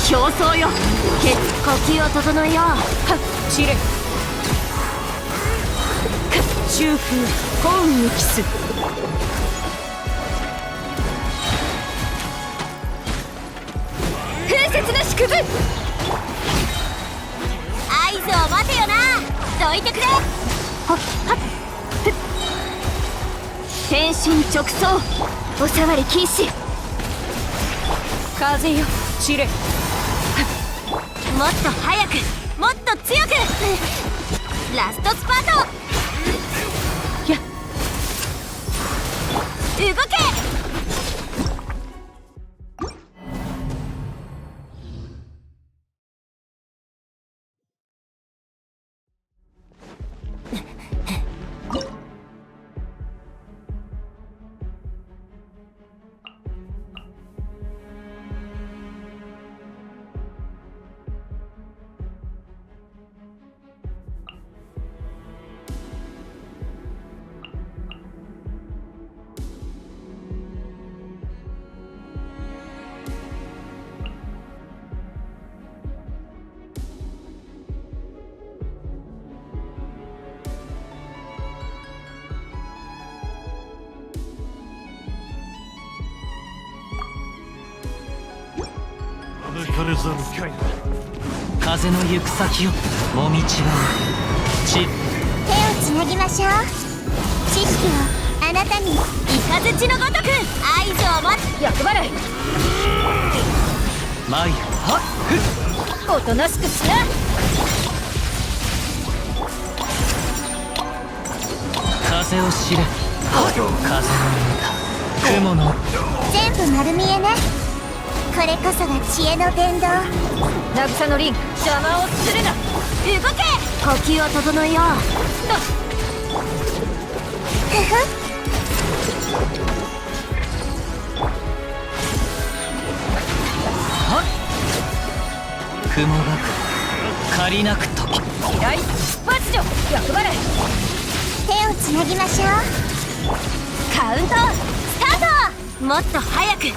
競争よ。呼吸を整えよう。はっ散れ秋風幸運に帰す。風雪の祝福。合図を待てよな。どいてくれ。はっはっ天心直送お触り禁止。風よ散れ。もっと早く、もっと強く。ラストスパート。や動け。風の行く先をもみちは手をつなぎましょう。知識をあなたに。イカズチのごとく合図を待つ。役払いマイはっおとなしくしな。風を知れ。風の歌雲の全部丸見えね。これこそが知恵の伝道。渚の凛邪魔をするな。動け。呼吸を整えよう。雲がく借りなく時左発女役払い。手をつなぎましょう。カウントスタート。もっと早く。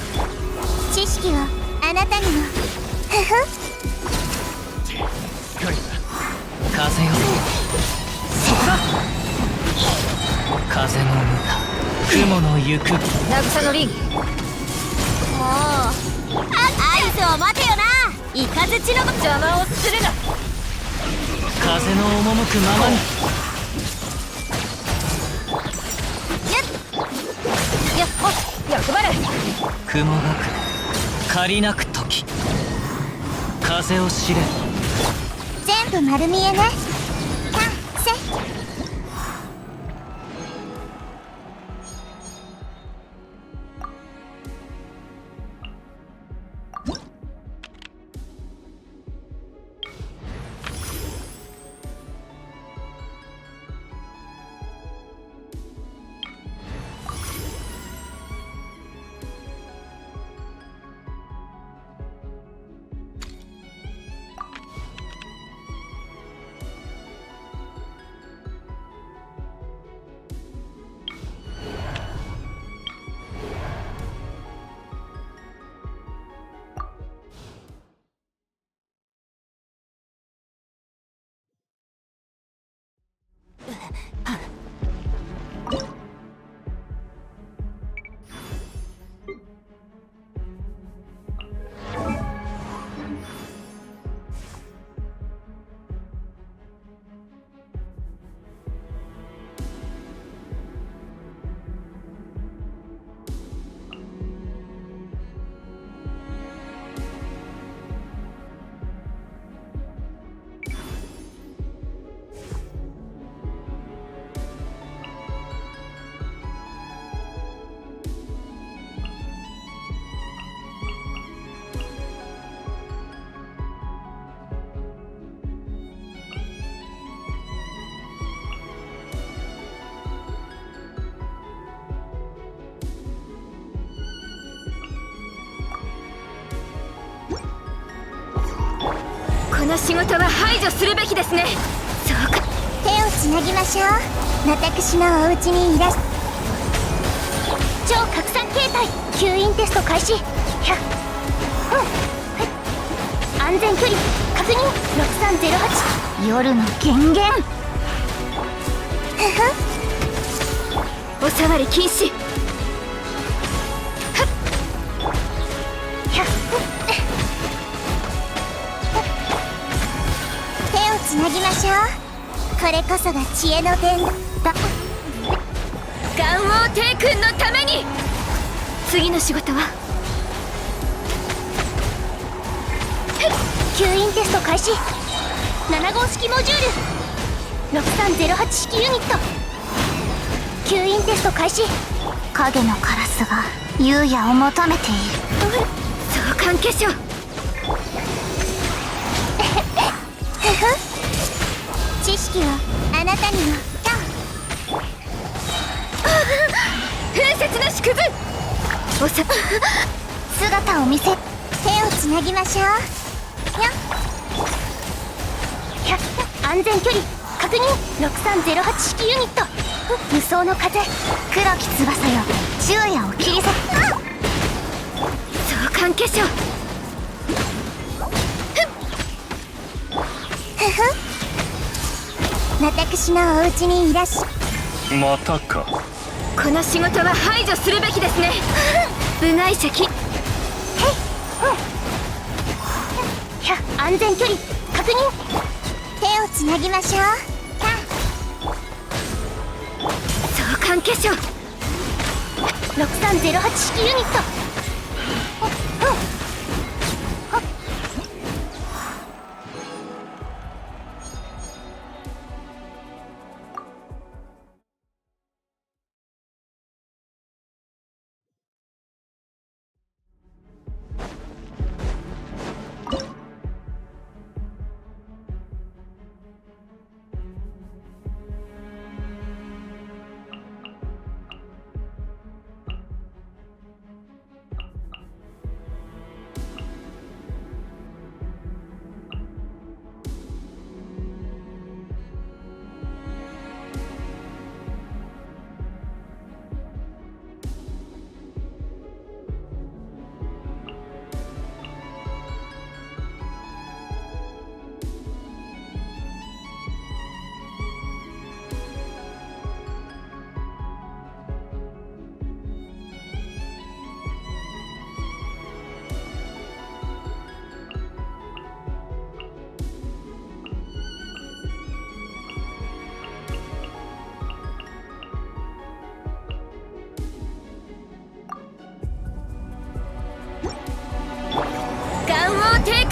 知識をあなたにも。風よそこだ。風の歌雲の行く慰の凛。もう合図を待てよな。イカズチの邪魔をするな。風の赴くままに。やっほ役払い。雲がく借りなく時風を知れ。全部丸見えね。させこの仕事は排除するべきですね。そうか。手をつなぎましょう。私のお家にいらっ超拡散形態吸引テスト開始。安全距離確認。6308夜の権限。お触り禁止。つなぎましょう。これこそが知恵の伝だ。元王帝君のために。次の仕事は吸引テスト開始。7号式モジュール6308式ユニット。吸引テスト開始。影のカラスが優也を求めている。相関化粧。知識をあなたにも。風雪の縮図。おさ姿を見せ。手をつなぎましょう。安全距離確認。6308式ユニット。無双の風黒き翼よ昼夜を切り裂く。相関化粧。私のお家にいらっしゃ。またか。この仕事は排除するべきですね。部外者き。安全距離確認。手をつなぎましょう。相関化粧。6308式ユニット。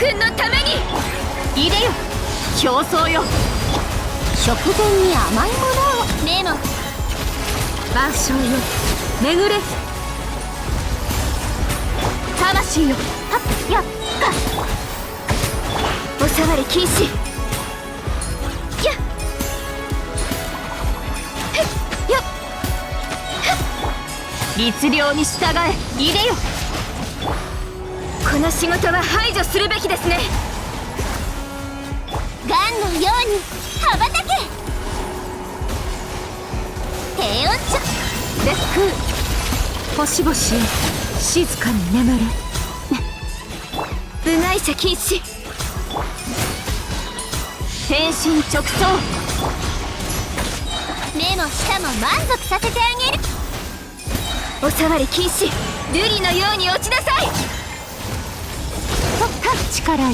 君のために入れよ競争よ食前に甘いものを。メモ。万象よ巡れ魂よはっやっお触り禁止やっへっやっ律令に従え入れよこの仕事は排除するべきですねガンのように羽ばたけ。低温調烈風星々よ静かに眠れ部外者禁止天身直送目も舌も満足させてあげる。お触り禁止瑠璃のように落ちなさいはっ力よ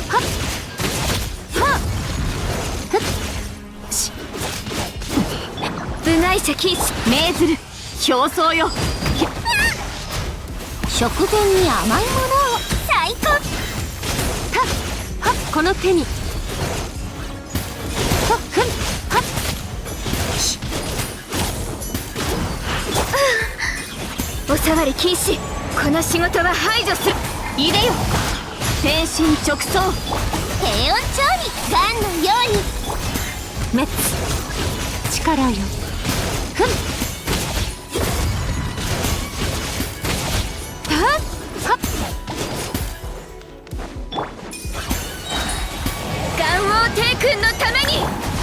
はっはっふっし部外者禁止命ずる表層よ食前に甘いものを。最高。はっはっこの手にはっふんはっしお触り禁止この仕事は排除する入れよ天身直送低温調理。ガンのように。滅力よふんはっはっ元王帝君のために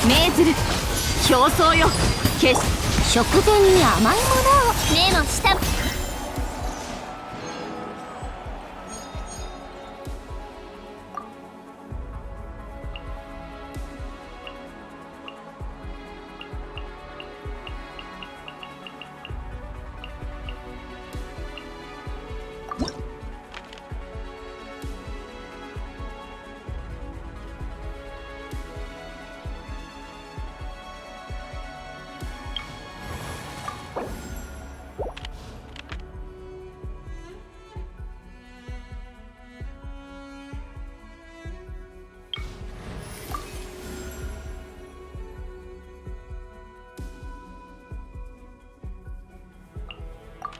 命ずる競争よ決し食前に甘いものを。目も舌も。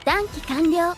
断機完了。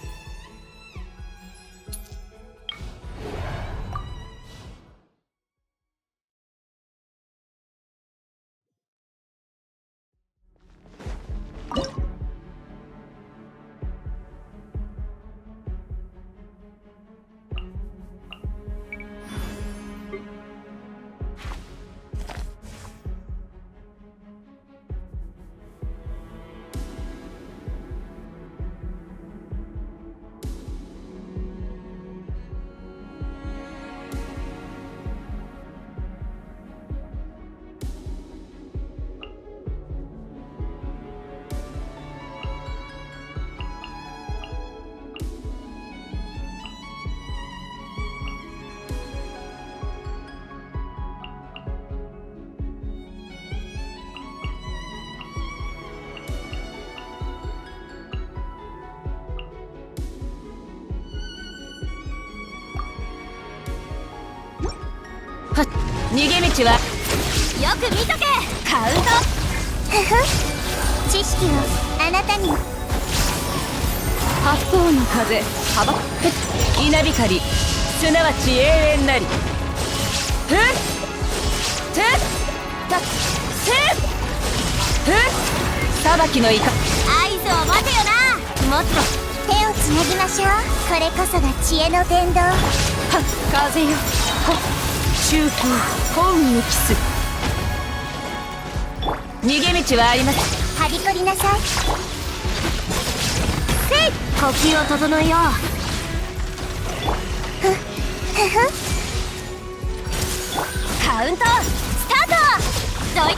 はっ逃げ道はよく見とけ。カウント。ふふ。知識をあなたに。八方の風幅稲光すなわち永遠なりふっふったせっふっ裁きのイカ合図を待てよな。もっと手をつなぎましょう。これこそが知恵の伝道。はっ風よはっ中風幸運を期す逃げ道はあります。はびこりなさい。せい。呼吸を整えよう。ふふ。カウントスタート。どい。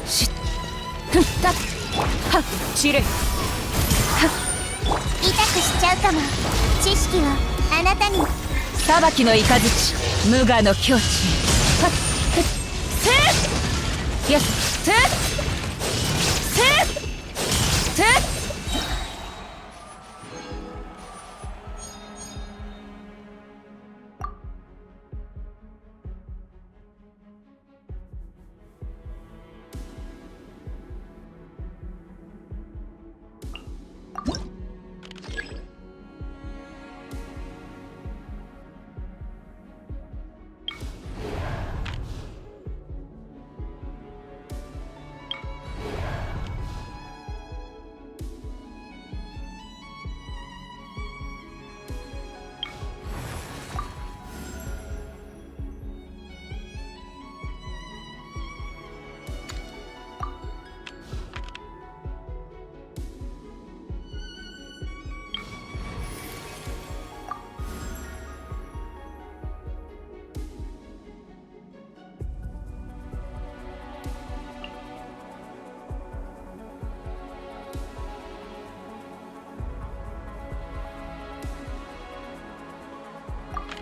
しふったはっちれはっ痛くしちゃうかも。知識をあなたに。裁きの雷無我の境地はっふっせっよしせっせっせっ。 ふ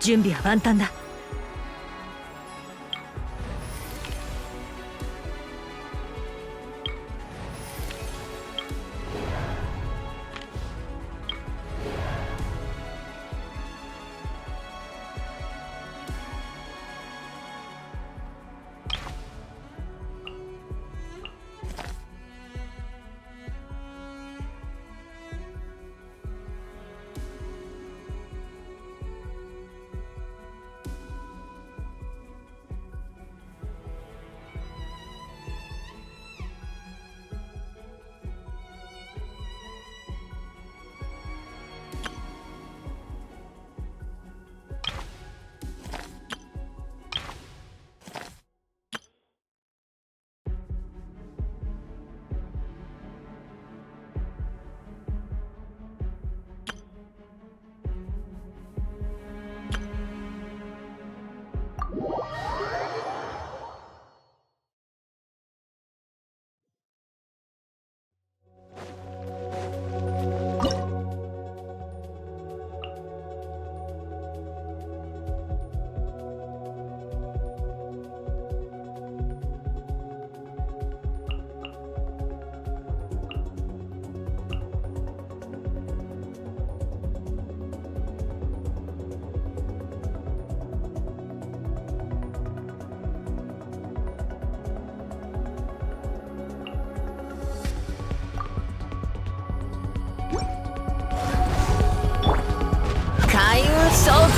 準備は万端だ。開運召喚。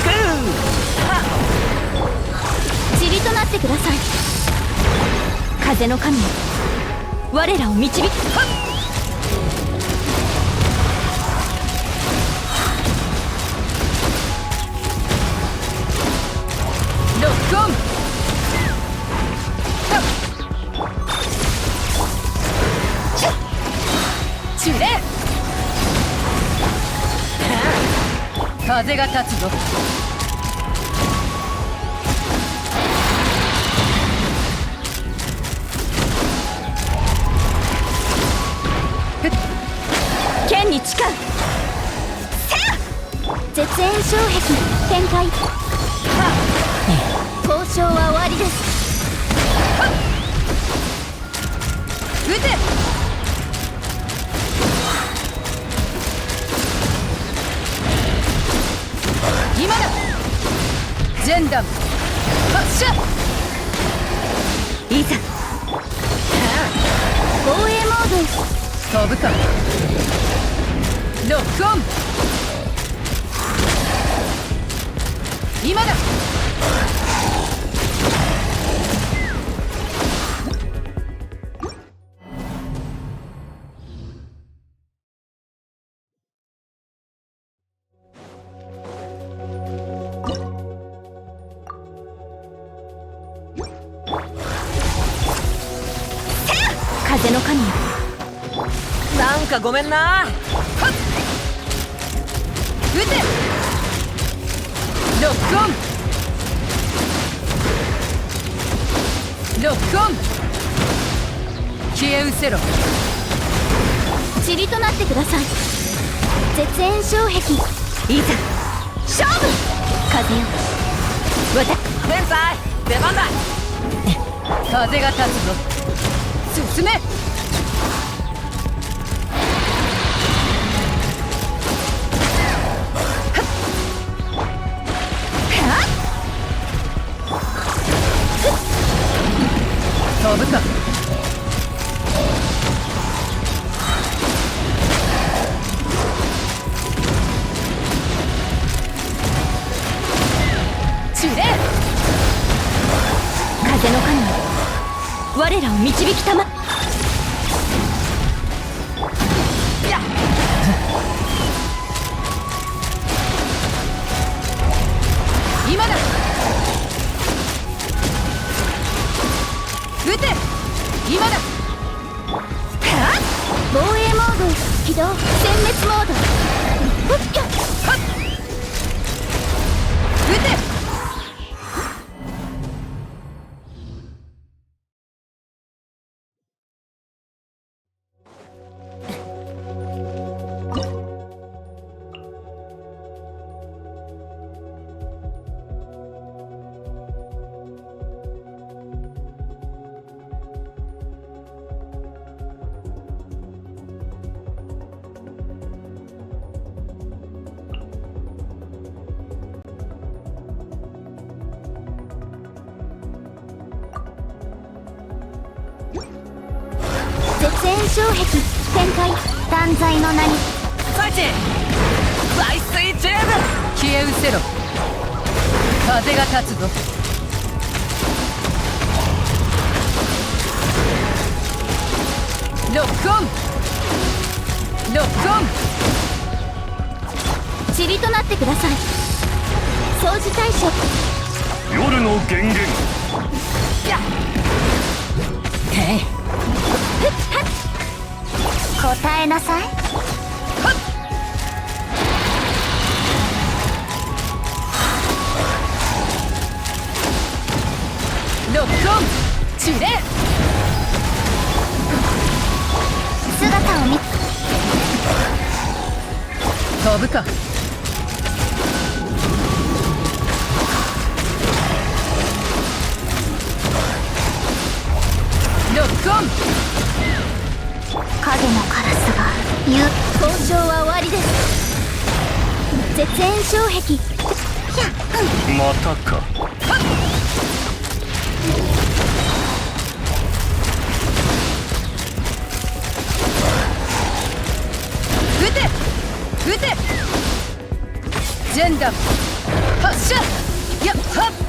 塵となってください。風の神よ、我らを導き。ロックオン。チュレ。風が立つぞ。剣に誓う。絶縁障壁展開。交渉は終わりです。撃て。今だ。前段発射。いざ防衛モード。飛ぶか。ロックオン。今だ。風の神よ、なんかごめんな。はっ。撃て。ロックオン。ロックオン。消え失せろ。塵となってください。絶縁障壁。いざ勝負。風よ、天才出番だ。風が立つぞ。進め。飛ぶか。チュレ。風の神よ、我らを導きたま。今だ。撃て。今だ。防衛モード起動。殲滅モード。撃て。絶縁障壁展開断罪の名にファイチ倍水ジェーム消え失せろ風が立つぞロックオンロックオン塵となってください掃除対処夜の源源へい答えなさいロックオンチレ姿を見飛ぶかロックオン影のカラスが言う交渉は終わりです絶縁障壁ひゃっまたか撃て撃てジェンダー発射やっはっ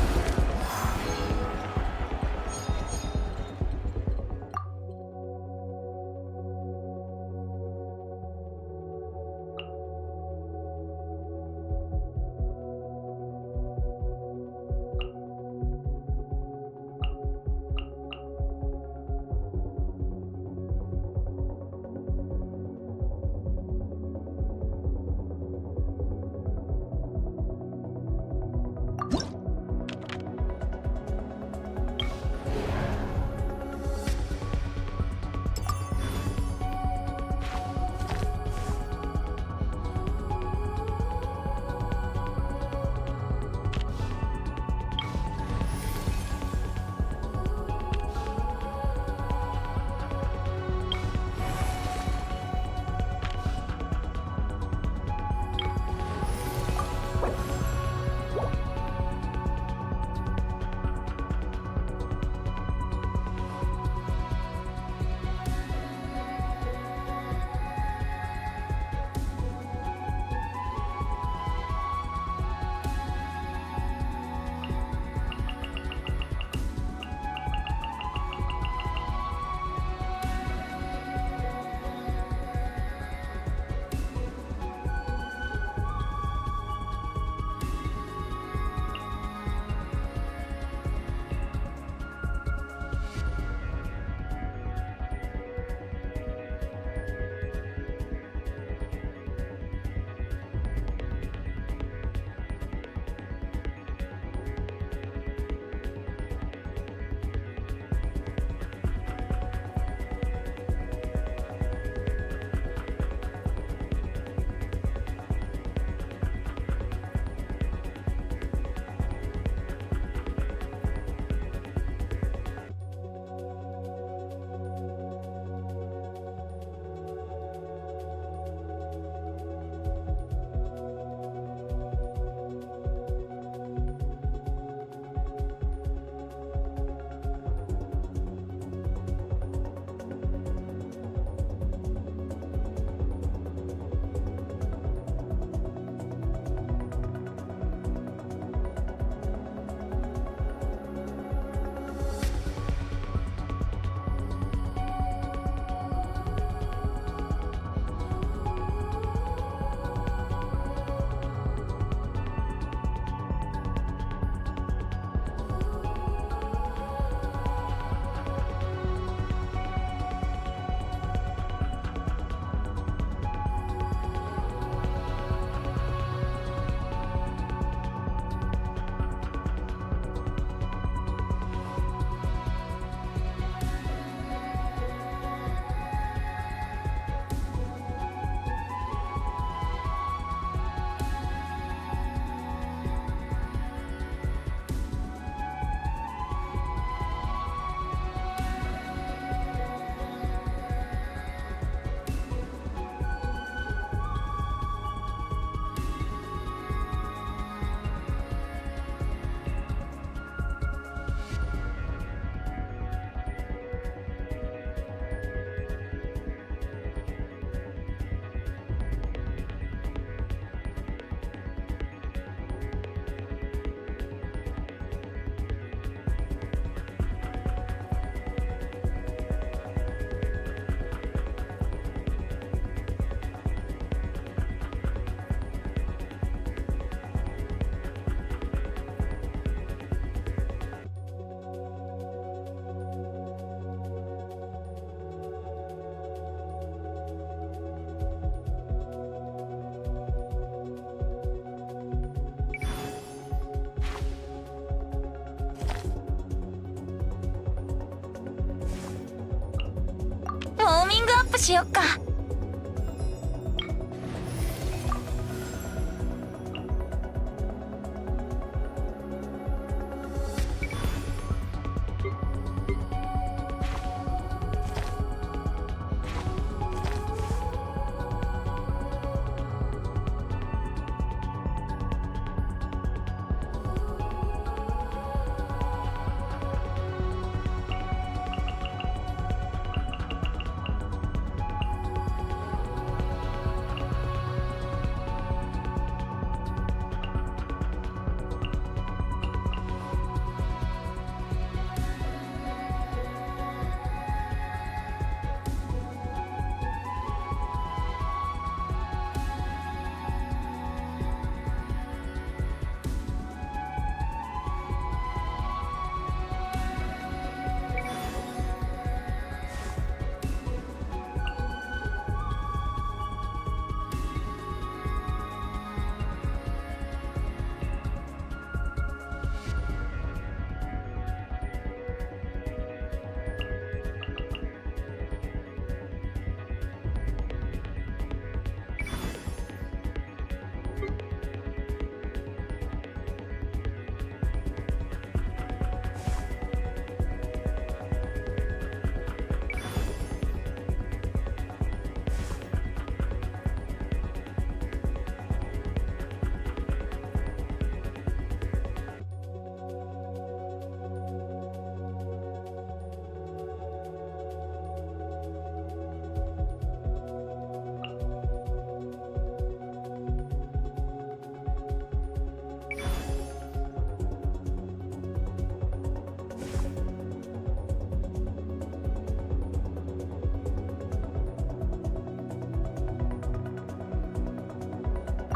しよっか。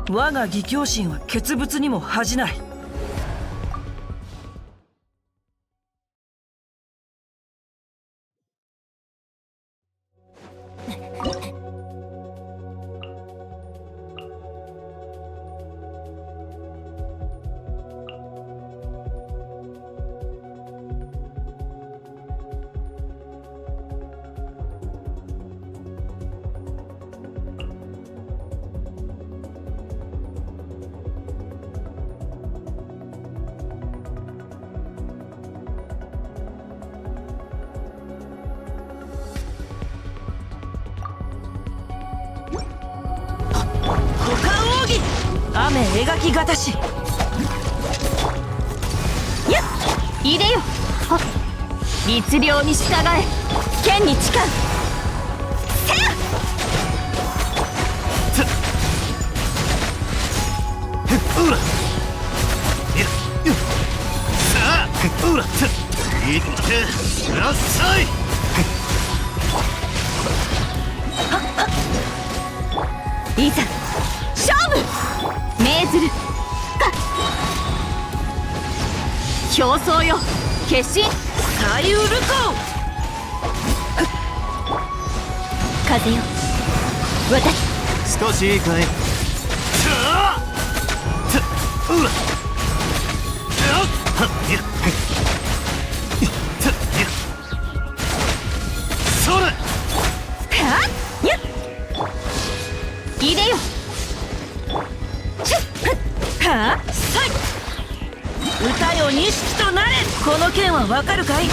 我が義兄心は傑物にも恥じない。雨描きがたし。やっ入れよ。はっ律令に従え。剣に誓う。せやうらさあうらいってください。いざ勝負。命ずるか競争よ。決心サイウルコ風よ。私少しいいかい。うらそれはっやっ入れよ。はあ、さい歌よ錦となれ。この剣はわかるかい。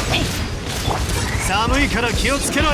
寒いから気をつけろよ。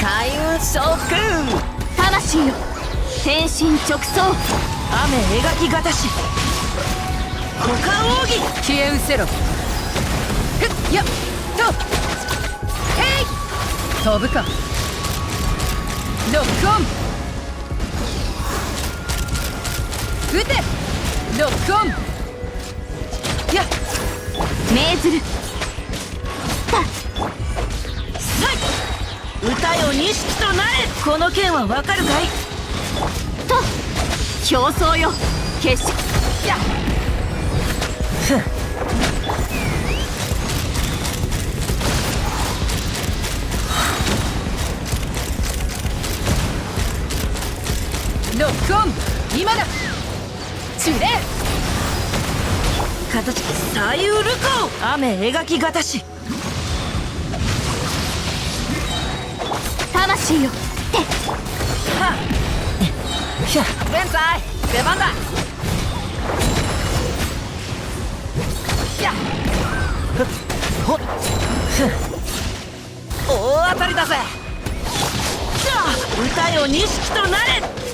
開運召喚魂よ天身直送雨描きがたし股間奥義消え失せろふっやっとへい飛ぶかロックオン撃てロックオンやっ命ずる歌よ錦となれこの剣はわかるかいと競争よ決しやっふんロックオン今だ散れ形左右ルコー雨描きがたし魂よてはっひゃ現在出番だやっふっほっふん大当たりだぜ歌よ錦となれ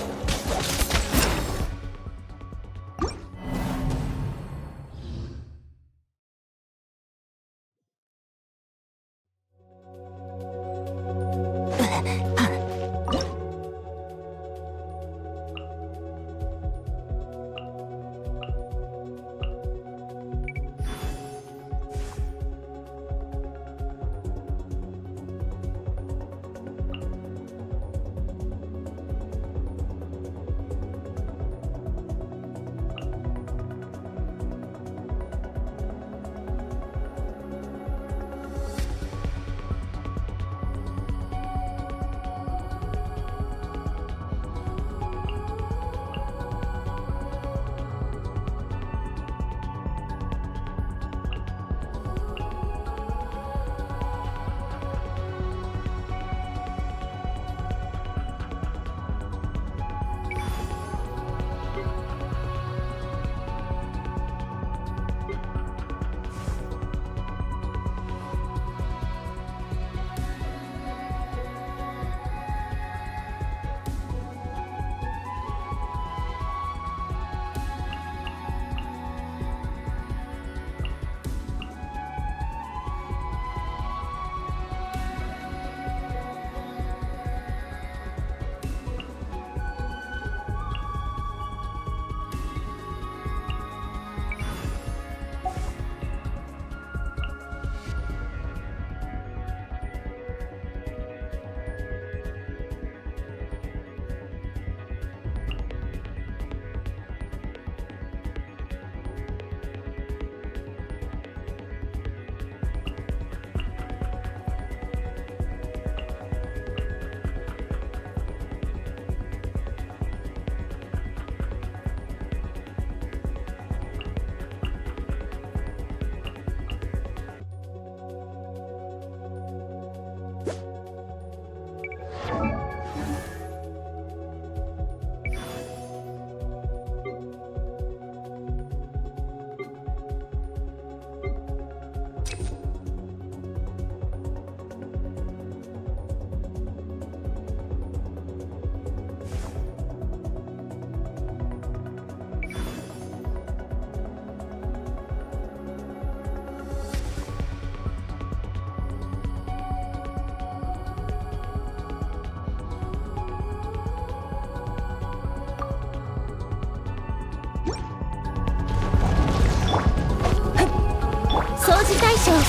大将股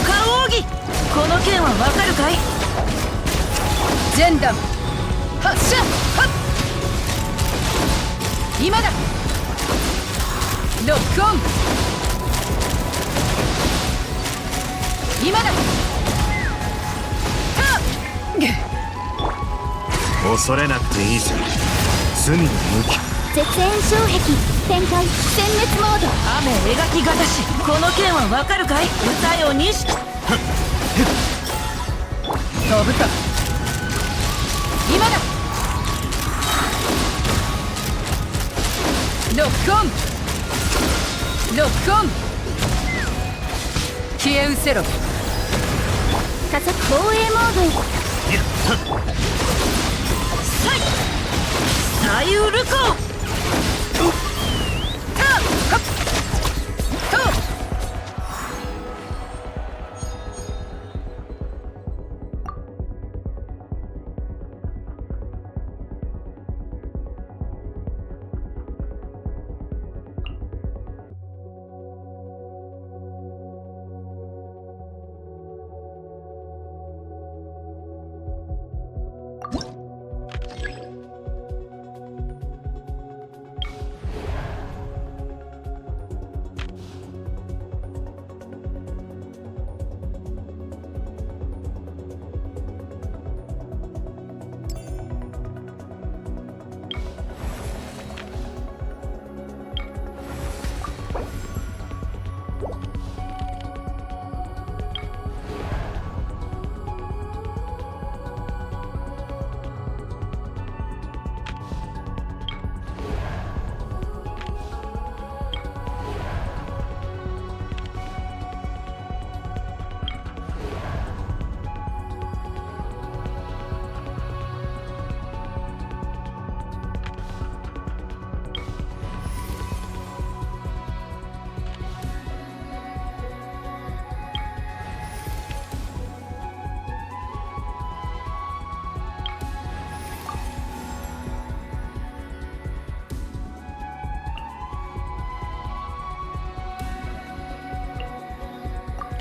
間奥義この剣はわかるかいジェンダン発射はっ今だロックオン今だ恐れなくていいぜ罪の向き絶縁障壁展開殲滅モード雨描きがたしこの剣はわかるかい歌よ錦飛ぶか今だロックオンロックオン消え失せろ加速防衛モードへ。やったサイウルコ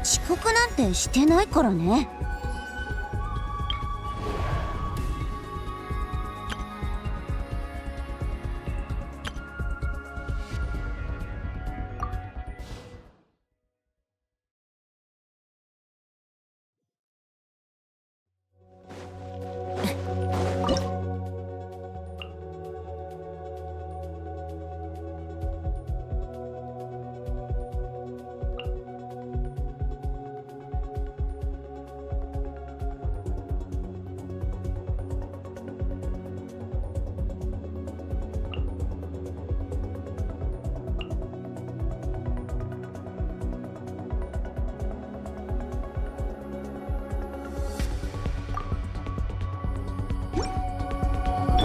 遅刻なんてしてないからね。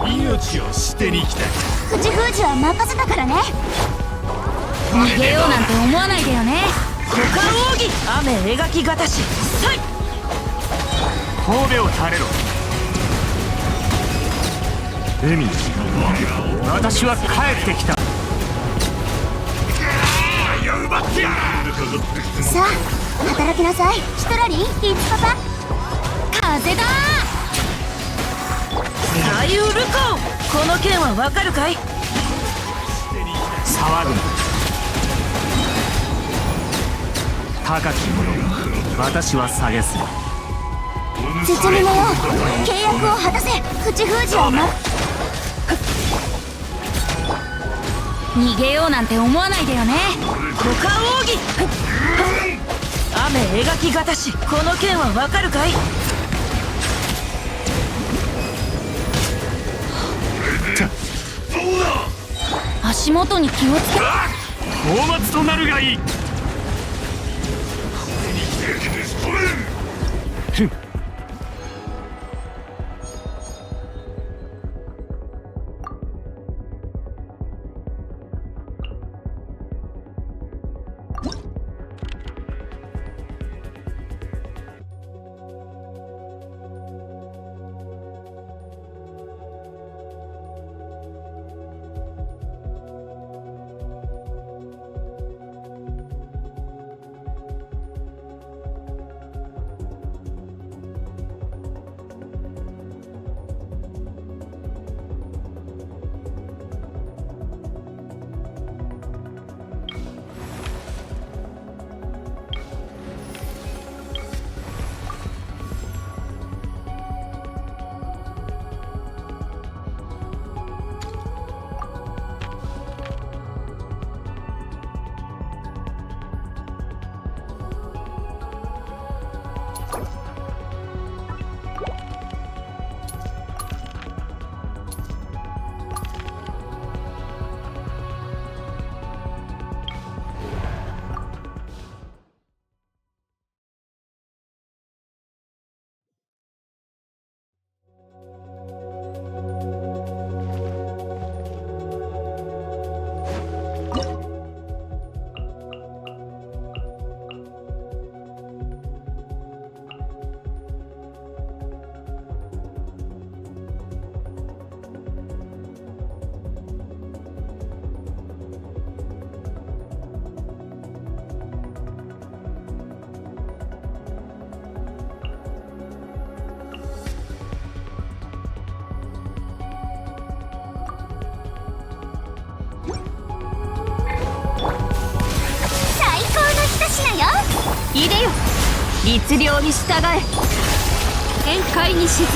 命を捨てに来た。口封じは任せたからね。逃げようなんて思わないでよね。股間奥義雨描きがたしさい神戸を垂れろ。海、私は帰ってきた。さあ働きなさい。シトラリン、リッツパパ。風だサイウルコこの件はわかるかい。騒ぐな。高き者が私は下げする。絶妙よ。契約を果たせ。口封じは逃げようなんて思わないでよね。股間奥義雨描きがたしこの件はわかるかい。足元に気をつけ。大末となるがいい。ふん。いでよ、律令に従え。宴会に沈む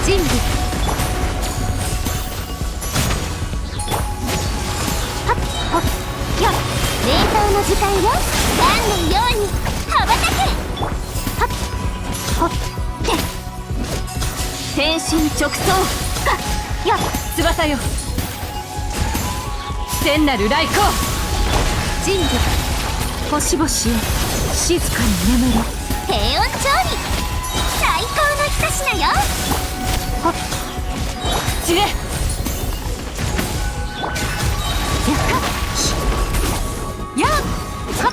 人物。はっほっよっ、冷凍の時間よ。何のように羽ばたけ。はっほって天心直送かよっ、翼よ、聖なる来光。人物。星々よ、静かに眠れ。低温調理、最高の一品よ。ほっ散れ。やっやっはっ。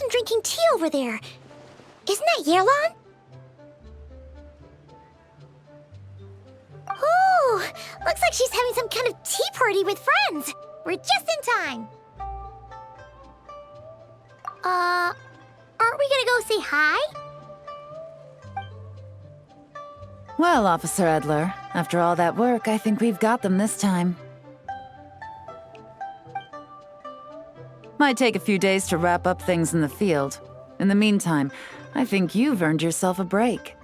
person drinking tea over there. Isn't that Yerlon? Ooh, looks like she's having some kind of tea party with friends. We're just in time. Aren't we gonna go say hi? Well, Officer Edler, after all that work, I think we've got them this time. Might take a few days to wrap up things in the field. In the meantime, I think you've earned yourself a break.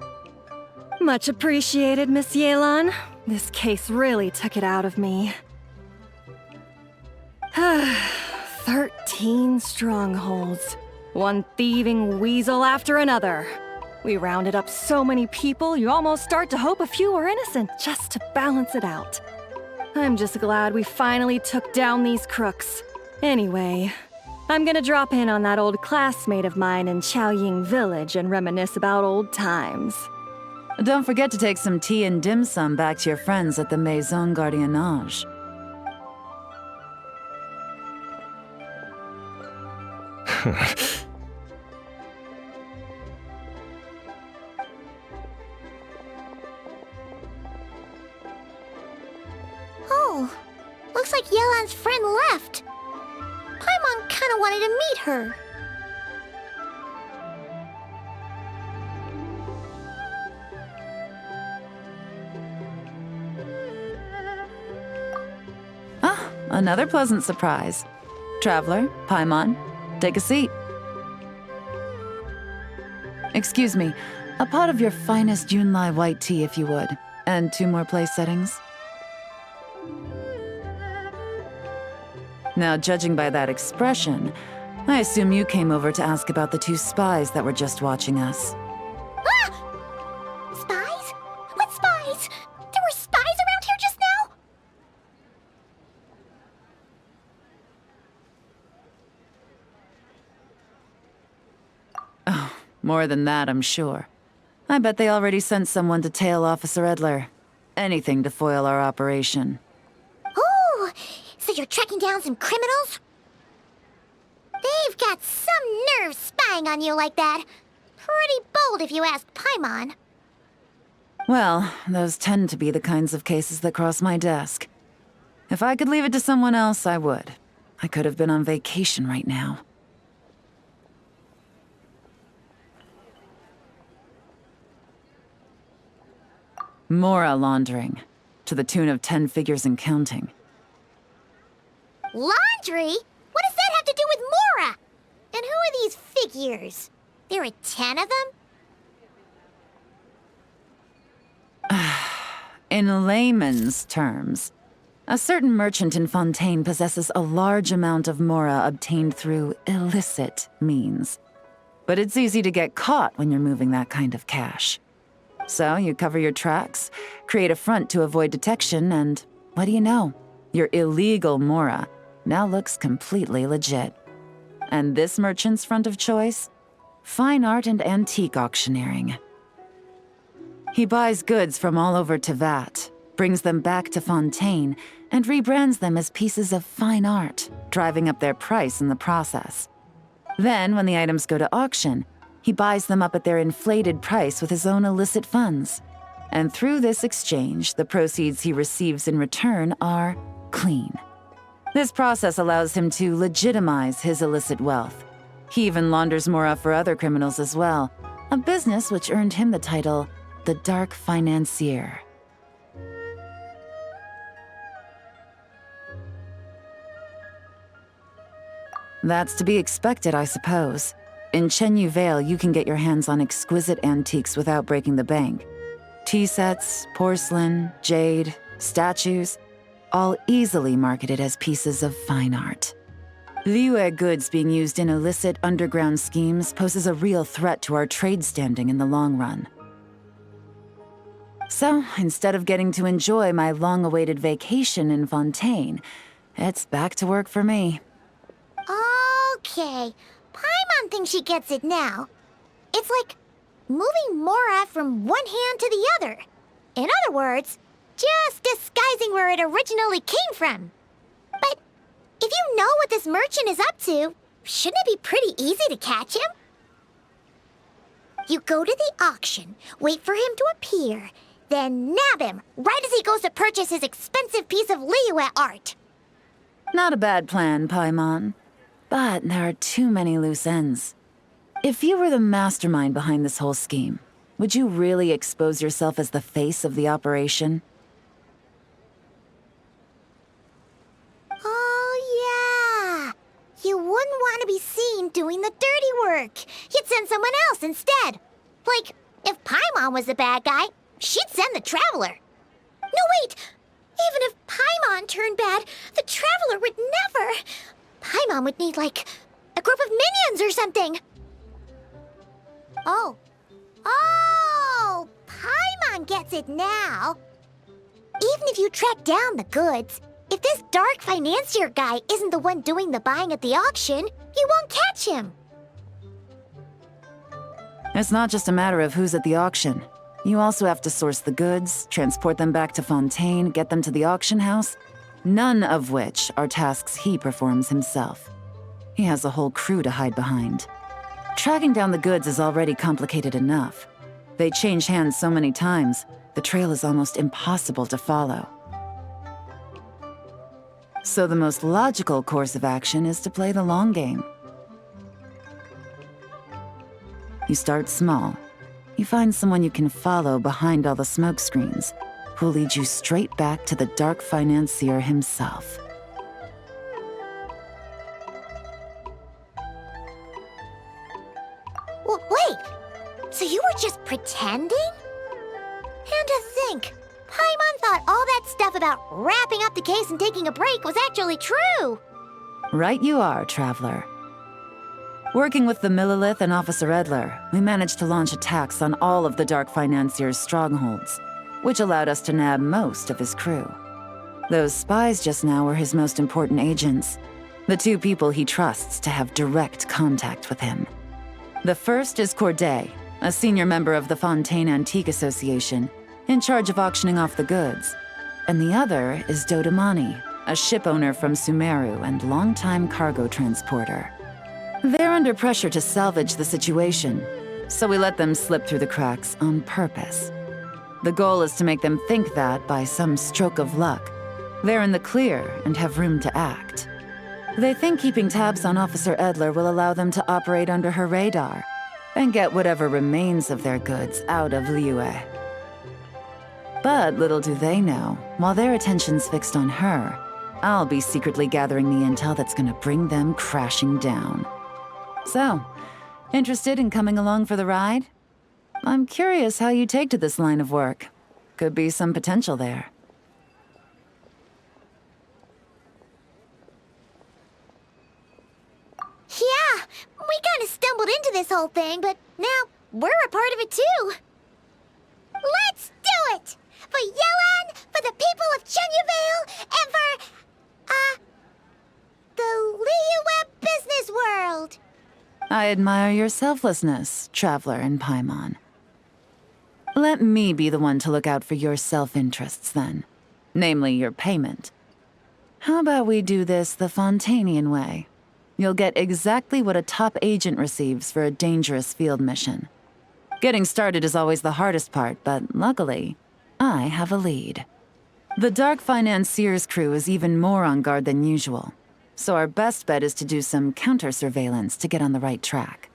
Much appreciated, Miss Yelan. This case really took it out of me. 13 strongholds. One thieving weasel after another. We rounded up so many people, you almost start to hope a few were innocent, just to balance it out. I'm just glad we finally took down these crooks. Anyway, I'm gonna drop in on that old classmate of mine in Chaoying Village and reminisce about old times. Don't forget to take some tea and dim sum back to your friends at the Maison Gardiennage. Oh, looks like Yelan's friend left. Paimon kinda wanted to meet her. Ah, another pleasant surprise. Traveler, Paimon, take a seat. Excuse me, a pot of your finest Yunlai white tea if you would, and 2 more place settings. Now, judging by that expression, I assume you came over to ask about the 2 spies that were just watching us. Ah! Spies? What spies? There were spies around here just now? Oh, more than that, I'm sure. I bet they already sent someone to tail Officer Edler. Anything to foil our operation. Oh, so you're tracking down some criminals? They've got some nerve spying on you like that. Pretty bold if you ask Paimon. Well, those tend to be the kinds of cases that cross my desk. If I could leave it to someone else, I would. I could have been on vacation right now. Mora laundering, to the tune of 10 figures and counting. Laundry? What does that have to do with Mora? And who are these figures? There are 10 of them? In layman's terms, a certain merchant in Fontaine possesses a large amount of Mora obtained through illicit means. But it's easy to get caught when you're moving that kind of cash. So you cover your tracks, create a front to avoid detection, and what do you know? Your illegal Mora now looks completely legit. And this merchant's front of choice? Fine art and antique auctioneering. He buys goods from all over Tevat, brings them back to Fontaine, and rebrands them as pieces of fine art, driving up their price in the process. Then, when the items go to auction, he buys them up at their inflated price with his own illicit funds. And through this exchange, the proceeds he receives in return are clean. This process allows him to legitimize his illicit wealth. He even launders Mora for other criminals as well, a business which earned him the title the Dark Financier. That's to be expected, I suppose. In Chenyu Vale, you can get your hands on exquisite antiques without breaking the bank. Tea sets, porcelain, jade, statues, all easily marketed as pieces of fine art. Liyue goods being used in illicit underground schemes poses a real threat to our trade standing in the long run. So, instead of getting to enjoy my long-awaited vacation in Fontaine, it's back to work for me. Okay, Paimon thinks she gets it now. It's like moving Mora from one hand to the other. In other words, just disguising where it originally came from. But if you know what this merchant is up to, shouldn't it be pretty easy to catch him? You go to the auction, wait for him to appear, then nab him right as he goes to purchase his expensive piece of Liyue art. Not a bad plan, Paimon. But there are too many loose ends. If you were the mastermind behind this whole scheme, would you really expose yourself as the face of the operation? Oh, yeah. You wouldn't want to be seen doing the dirty work. You'd send someone else instead. Like, if Paimon was the bad guy, she'd send the Traveler. No, wait! Even if Paimon turned bad, the Traveler would never. Paimon would need, like, a group of minions or something. Oh. Oh! Paimon gets it now. Even if you track down the goods, if this dark financier guy isn't the one doing the buying at the auction, you won't catch him. It's not just a matter of who's at the auction. You also have to source the goods, transport them back to Fontaine, get them to the auction house, none of which are tasks he performs himself. He has a whole crew to hide behind. Tracking down the goods is already complicated enough. They change hands so many times, the trail is almost impossible to follow. So the most logical course of action is to play the long game. You start small. You find someone you can follow behind all the smoke screens, who'll lead you straight back to the dark financier himself. Wait! So you were just pretending? And to think, Paimon thought all that stuff about wrapping up the case and taking a break was actually true! Right you are, Traveler. Working with the Millilith and Officer Edler, we managed to launch attacks on all of the Dark Financier's strongholds, which allowed us to nab most of his crew. Those spies just now were his most important agents, the two people he trusts to have direct contact with him. The first is Corday, a senior member of the Fontaine Antique Association, in charge of auctioning off the goods. And the other is Dodamani, a ship owner from Sumeru and longtime cargo transporter. They're under pressure to salvage the situation, so we let them slip through the cracks on purpose. The goal is to make them think that, by some stroke of luck, they're in the clear and have room to act. They think keeping tabs on Officer Edler will allow them to operate under her radar and get whatever remains of their goods out of Liyue. But little do they know, while their attention's fixed on her, I'll be secretly gathering the intel that's gonna bring them crashing down. So, interested in coming along for the ride? I'm curious how you take to this line of work. Could be some potential there. Yeah, we kinda stumbled into this whole thing, but now we're a part of it too. Let's do it! For Yelan, for the people of Chenyavale, and for, the Liyue business world! I admire your selflessness, Traveler and Paimon. Let me be the one to look out for your self-interests, then. Namely, your payment. How about we do this the Fontainian way? You'll get exactly what a top agent receives for a dangerous field mission. Getting started is always the hardest part, but luckily, I have a lead. The Dark Financier's crew is even more on guard than usual, so our best bet is to do some counter-surveillance to get on the right track.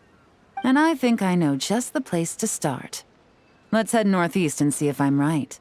And I think I know just the place to start. Let's head northeast and see if I'm right.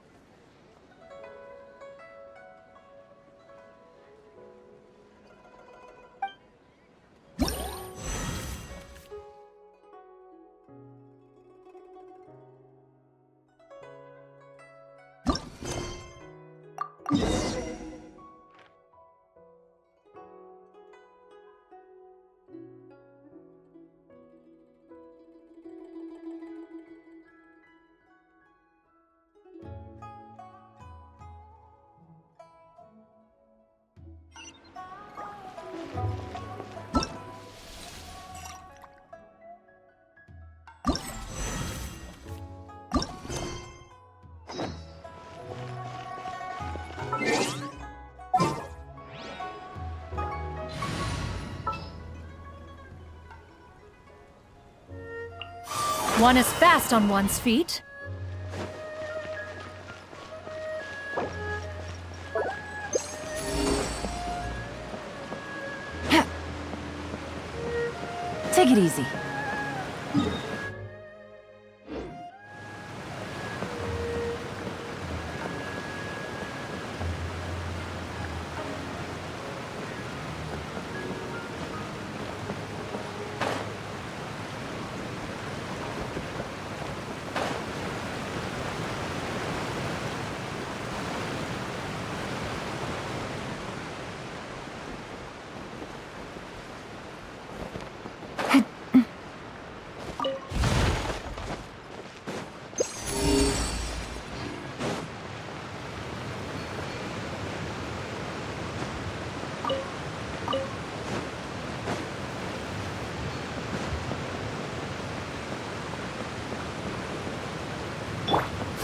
One is fast on one's feet. Take it easy.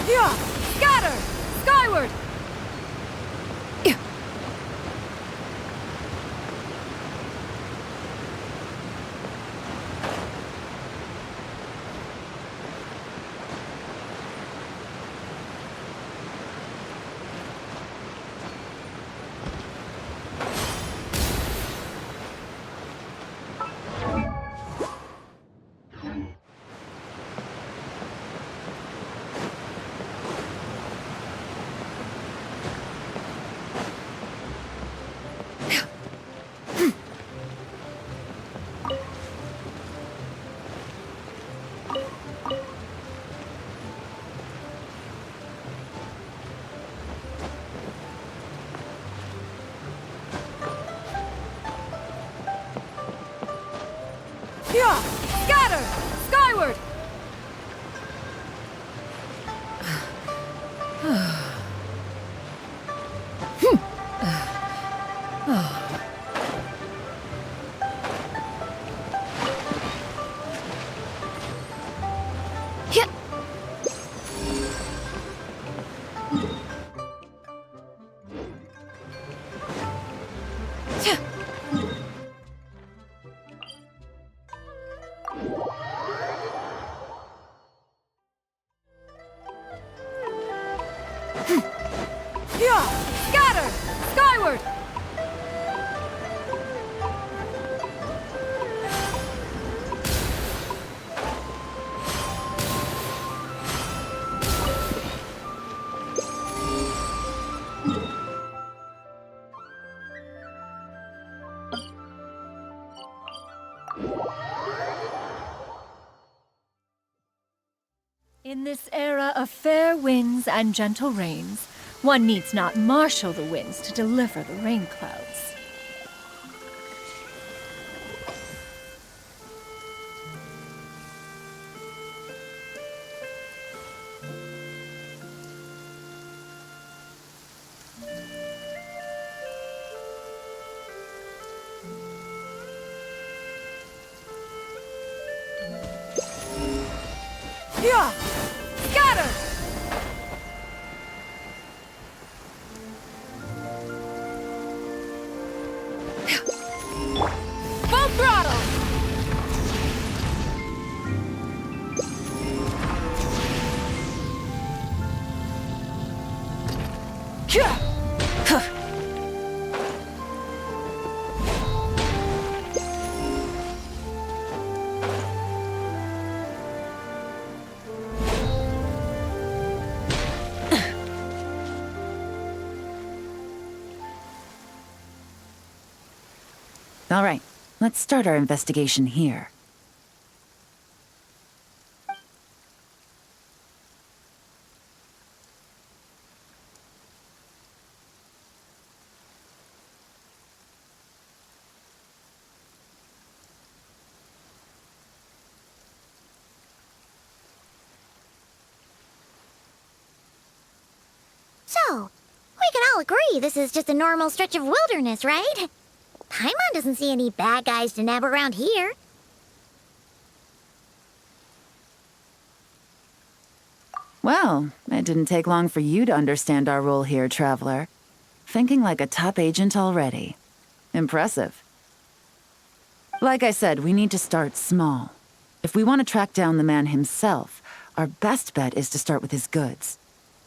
Yeah! Scatter! Skyward! Yeah! Scatter! Skyward! Yeah! Scatter! Skyward! In this era of fair winds and gentle rains, one needs not marshal the winds to deliver the rain clouds. Yeah! Scatter! Full throttle! Yeah! All right, let's start our investigation here. So, we can all agree this is just a normal stretch of wilderness, right? Paimon doesn't see any bad guys to nab around here. Well, it didn't take long for you to understand our role here, Traveler. Thinking like a top agent already. Impressive. Like I said, we need to start small. If we want to track down the man himself, our best bet is to start with his goods.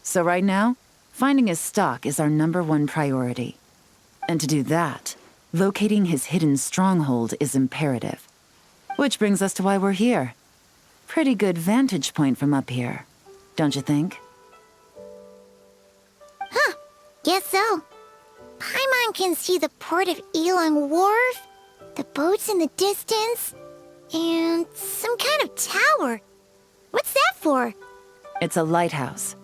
So right now, finding his stock is our #1 priority. And to do that, locating his hidden stronghold is imperative. Which brings us to why we're here. Pretty good vantage point from up here, don't you think? Huh, guess so. Paimon can see the port of Elang Wharf, the boats in the distance, and some kind of tower. What's that for? It's a lighthouse.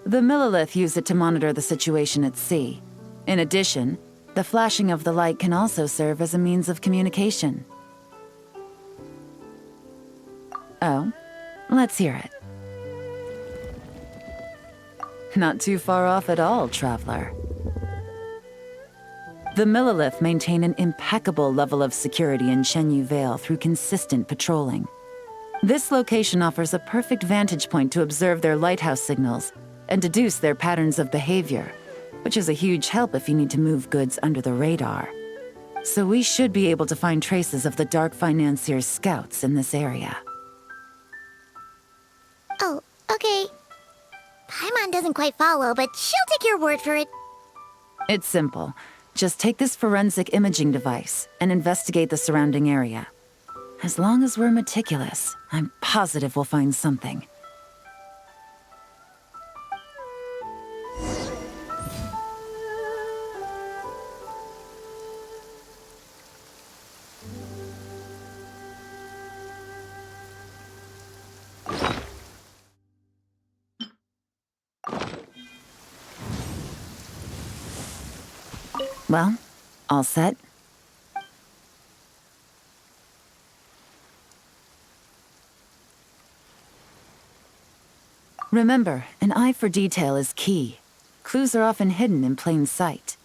The Millilith use it to monitor the situation at sea. In addition, the flashing of the light can also serve as a means of communication. Oh, let's hear it. Not too far off at all, traveler. The Millilith maintain an impeccable level of security in Shenyu Vale through consistent patrolling. This location offers a perfect vantage point to observe their lighthouse signals and deduce their patterns of behavior, which is a huge help if you need to move goods under the radar. So we should be able to find traces of the Dark Financier's scouts in this area. Oh, okay. Paimon doesn't quite follow, but she'll take your word for it. It's simple. Just take this forensic imaging device and investigate the surrounding area. As long as we're meticulous, I'm positive we'll find something. Well, all set? Remember, an eye for detail is key. Clues are often hidden in plain sight.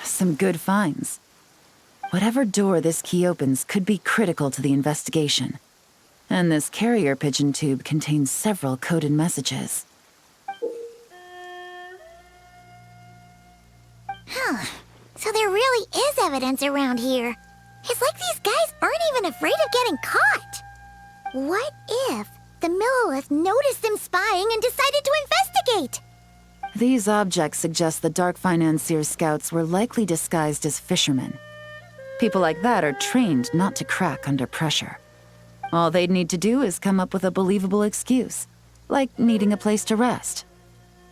Some good finds. Whatever door this key opens could be critical to the investigation. And this carrier pigeon tube contains several coded messages. Huh. So there really is evidence around here. It's like these guys aren't even afraid of getting caught. What if the Millilith noticed them spying and decided to investigate? These objects suggest the Dark Financier scouts were likely disguised as fishermen. People like that are trained not to crack under pressure. All they'd need to do is come up with a believable excuse, like needing a place to rest.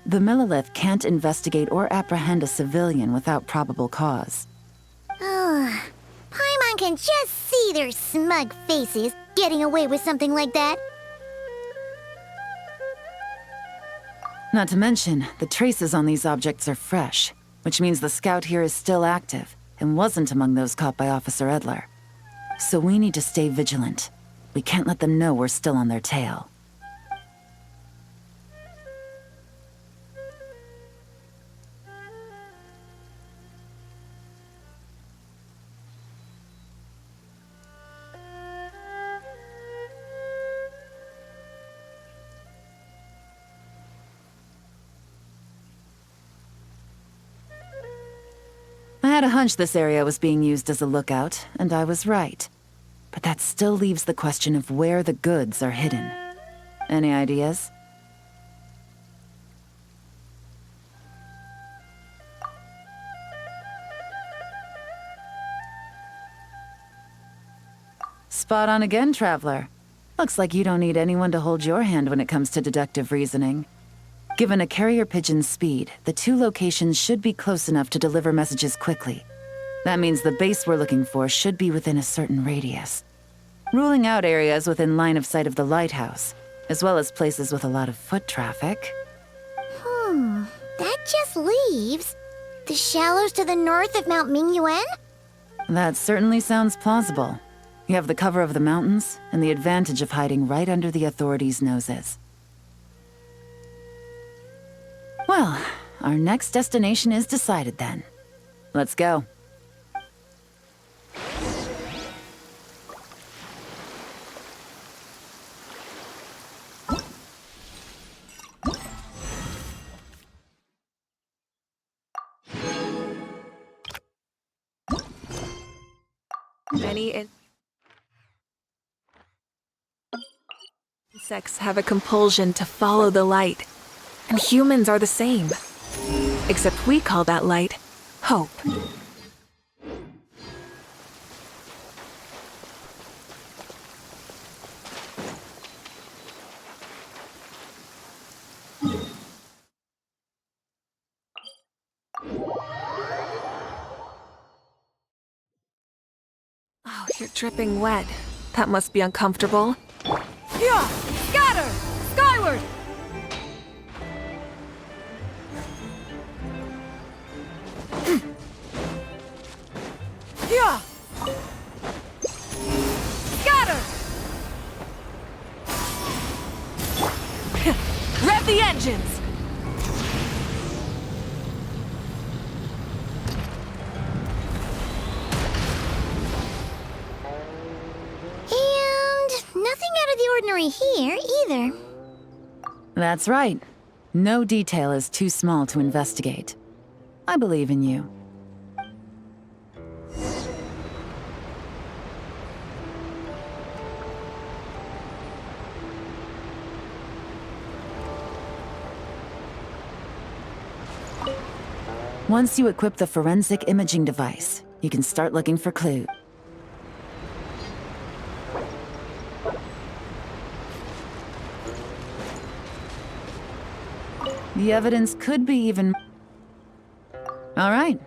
The Millilith can't investigate or apprehend a civilian without probable cause. Ugh. Paimon can just see their smug faces getting away with something like that. Not to mention, the traces on these objects are fresh, which means the scout here is still active and wasn't among those caught by Officer Edler. So we need to stay vigilant. We can't let them know we're still on their tail. had a hunch this area was being used as a lookout, and I was right. But that still leaves the question of where the goods are hidden. Any ideas? Spot on again, Traveler. Looks like you don't need anyone to hold your hand when it comes to deductive reasoning. Given a carrier pigeon's speed, the two locations should be close enough to deliver messages quickly. That means the base we're looking for should be within a certain radius. Ruling out areas within line of sight of the lighthouse, as well as places with a lot of foot traffic. That just leaves the shallows to the north of Mount Mingyuan? That certainly sounds plausible. You have the cover of the mountains, and the advantage of hiding right under the authorities' noses. Well, our next destination is decided then. Let's go. Many insects have a compulsion to follow the light, and humans are the same. Except we call that light hope. Oh, you're dripping wet. That must be uncomfortable. Yeah! Scatter! Skyward! Yeah! Scatter! Rev the engines! Nothing out of the ordinary here, either. That's right. No detail is too small to investigate. I believe in you. Once you equip the forensic imaging device, you can start looking for clues. The evidence could be even... All right.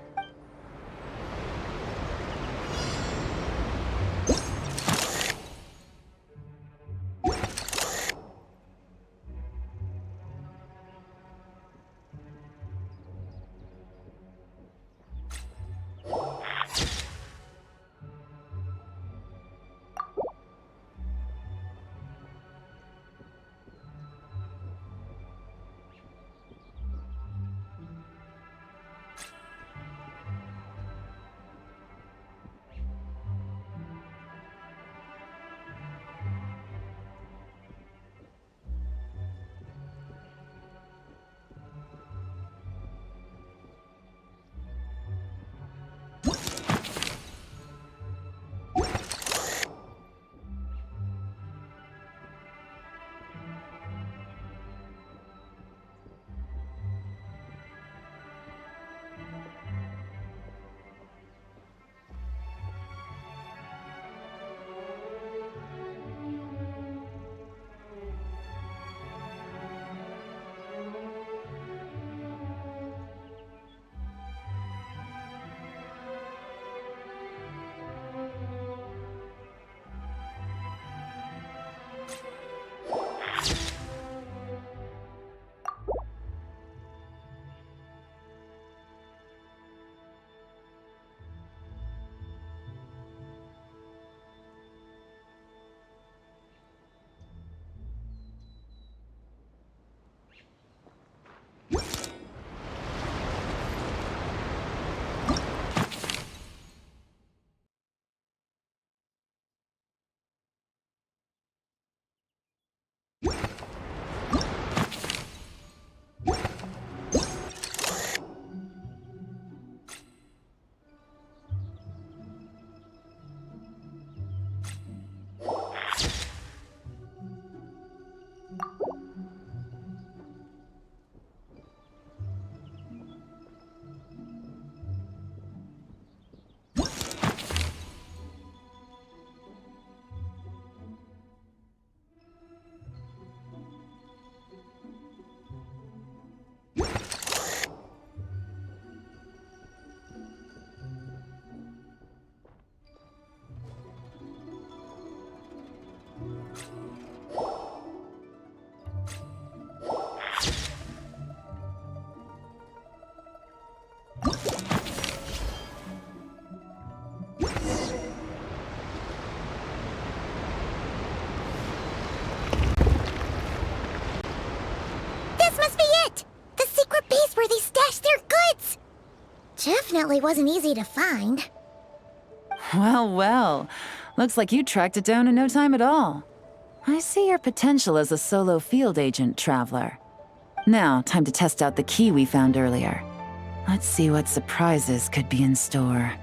definitely wasn't easy to find. Well, well. Looks like you tracked it down in no time at all. I see your potential as a solo field agent, Traveler. Now, time to test out the key we found earlier. Let's see what surprises could be in store.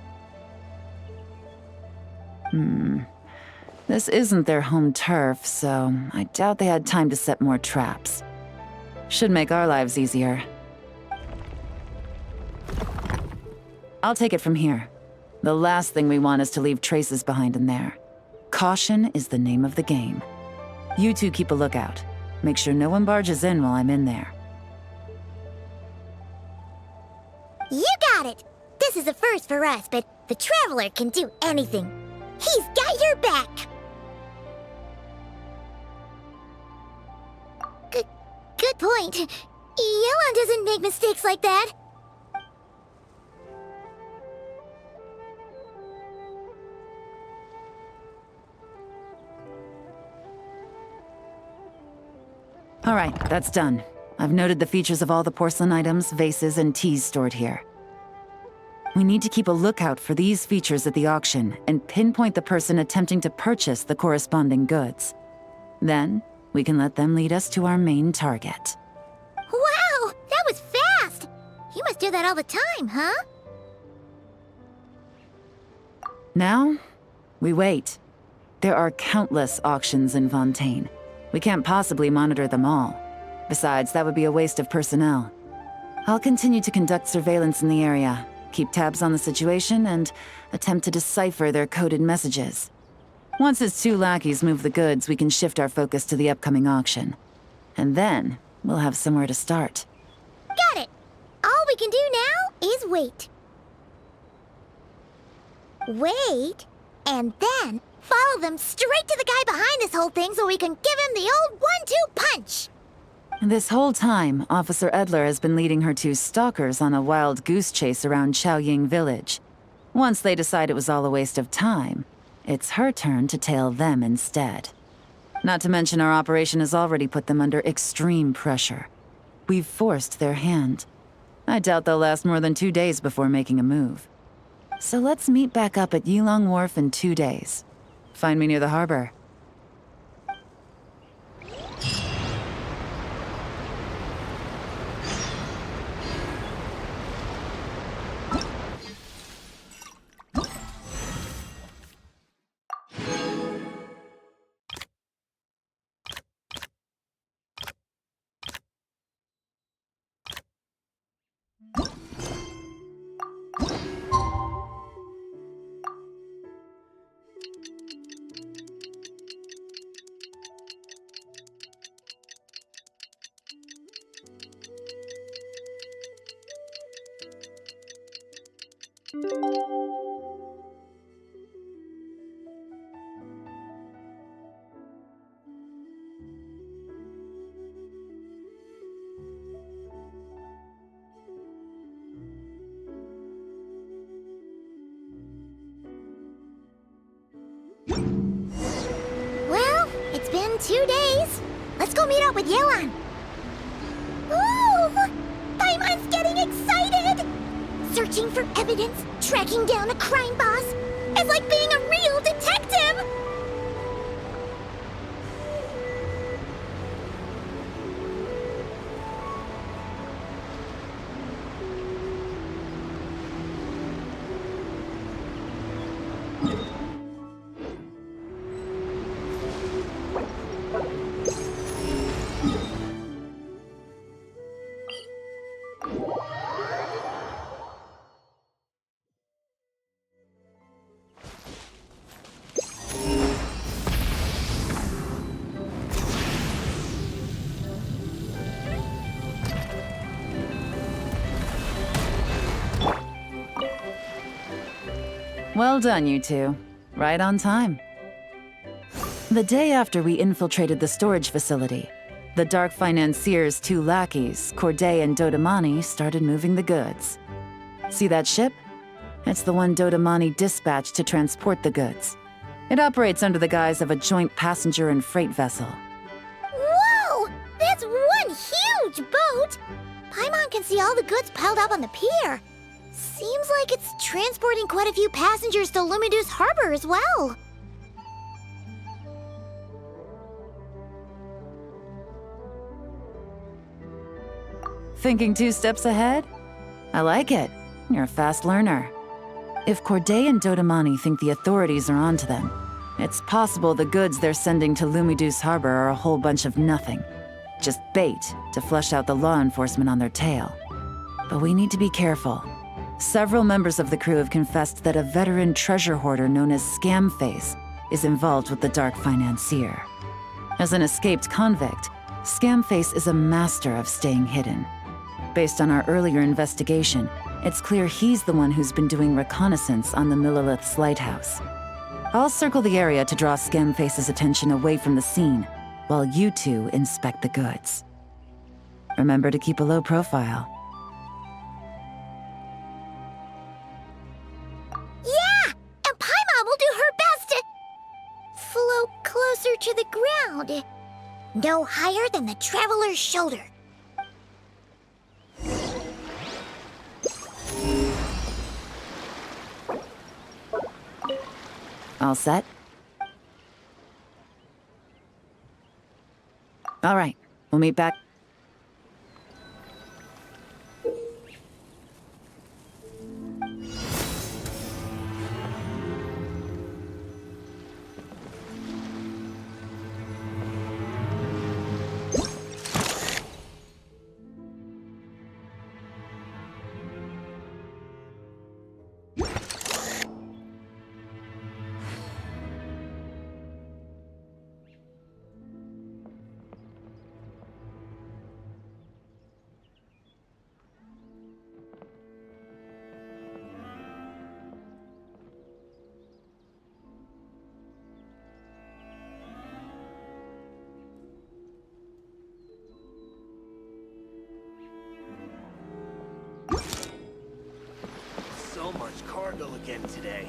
This isn't their home turf, so I doubt they had time to set more traps. Should make our lives easier. I'll take it from here. The last thing we want is to leave traces behind in there. Caution is the name of the game. You two keep a lookout. Make sure no one barges in while I'm in there. You got it! This is a first for us, but the Traveler can do anything. He's got your back! Good point. Yelan doesn't make mistakes like that. All right, that's done. I've noted the features of all the porcelain items, vases, and teas stored here. We need to keep a lookout for these features at the auction and pinpoint the person attempting to purchase the corresponding goods. Then, we can let them lead us to our main target. Wow, that was fast! You must do that all the time, huh? Now, we wait. There are countless auctions in Fontaine. We can't possibly monitor them all. Besides, that would be a waste of personnel. I'll continue to conduct surveillance in the area, keep tabs on the situation, and attempt to decipher their coded messages. Once his two lackeys move the goods, we can shift our focus to the upcoming auction. And then, we'll have somewhere to start. Got it! All we can do now is wait. Wait, and then follow them straight to the guy behind this whole thing so we can give him the old 1-2 punch! This whole time, Officer Edler has been leading her two stalkers on a wild goose chase around Chaoying Village. Once they decide it was all a waste of time, it's her turn to tail them instead. Not to mention our operation has already put them under extreme pressure. We've forced their hand. I doubt they'll last more than 2 days before making a move. So let's meet back up at Yilong Wharf in 2 days. Find me near the harbor. Well, it's been 2 days. Let's go meet up with Yelan. Ooh! Paimon's getting excited! Searching for evidence, tracking down a crime boss. It's like being a real detective! Well done, you two. Right on time. The day after we infiltrated the storage facility, the Dark Financier's two lackeys, Corday and Dodamani, started moving the goods. See that ship? It's the one Dodamani dispatched to transport the goods. It operates under the guise of a joint passenger and freight vessel. Whoa! That's one huge boat! Paimon can see all the goods piled up on the pier. Seems like it's transporting quite a few passengers to Lumidu's harbor as well. Thinking 2 steps ahead? I like it. You're a fast learner. If Corday and Dodamani think the authorities are onto them, it's possible the goods they're sending to Lumidu's harbor are a whole bunch of nothing. Just bait to flush out the law enforcement on their tail. But we need to be careful. Several members of the crew have confessed that a veteran treasure hoarder known as Scamface is involved with the dark financier. As an escaped convict, Scamface is a master of staying hidden. Based on our earlier investigation, it's clear he's the one who's been doing reconnaissance on the Millilith's lighthouse. I'll circle the area to draw Scamface's attention away from the scene, while you two inspect the goods. Remember to keep a low profile. Yeah! And Paimon will do her best to float closer to the ground. No higher than the traveler's shoulder. All set? All right, we'll meet back. So much cargo again today.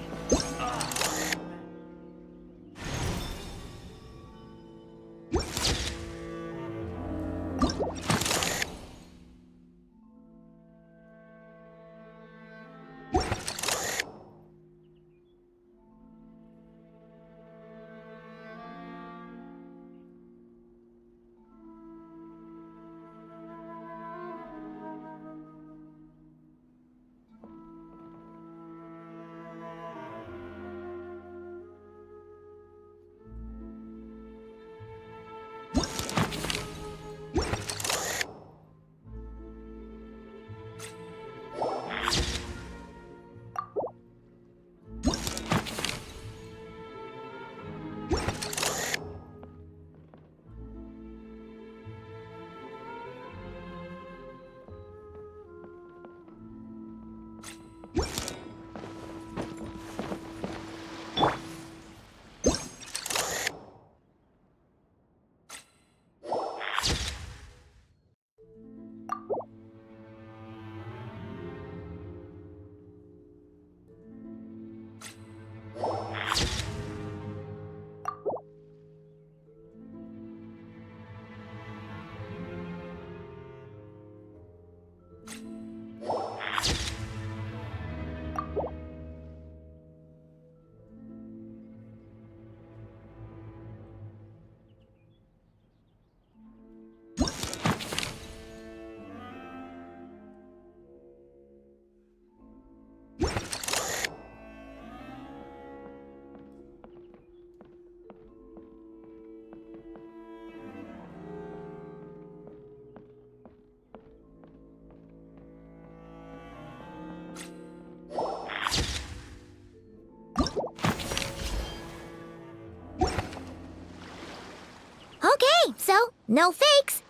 Okay, so no fakes.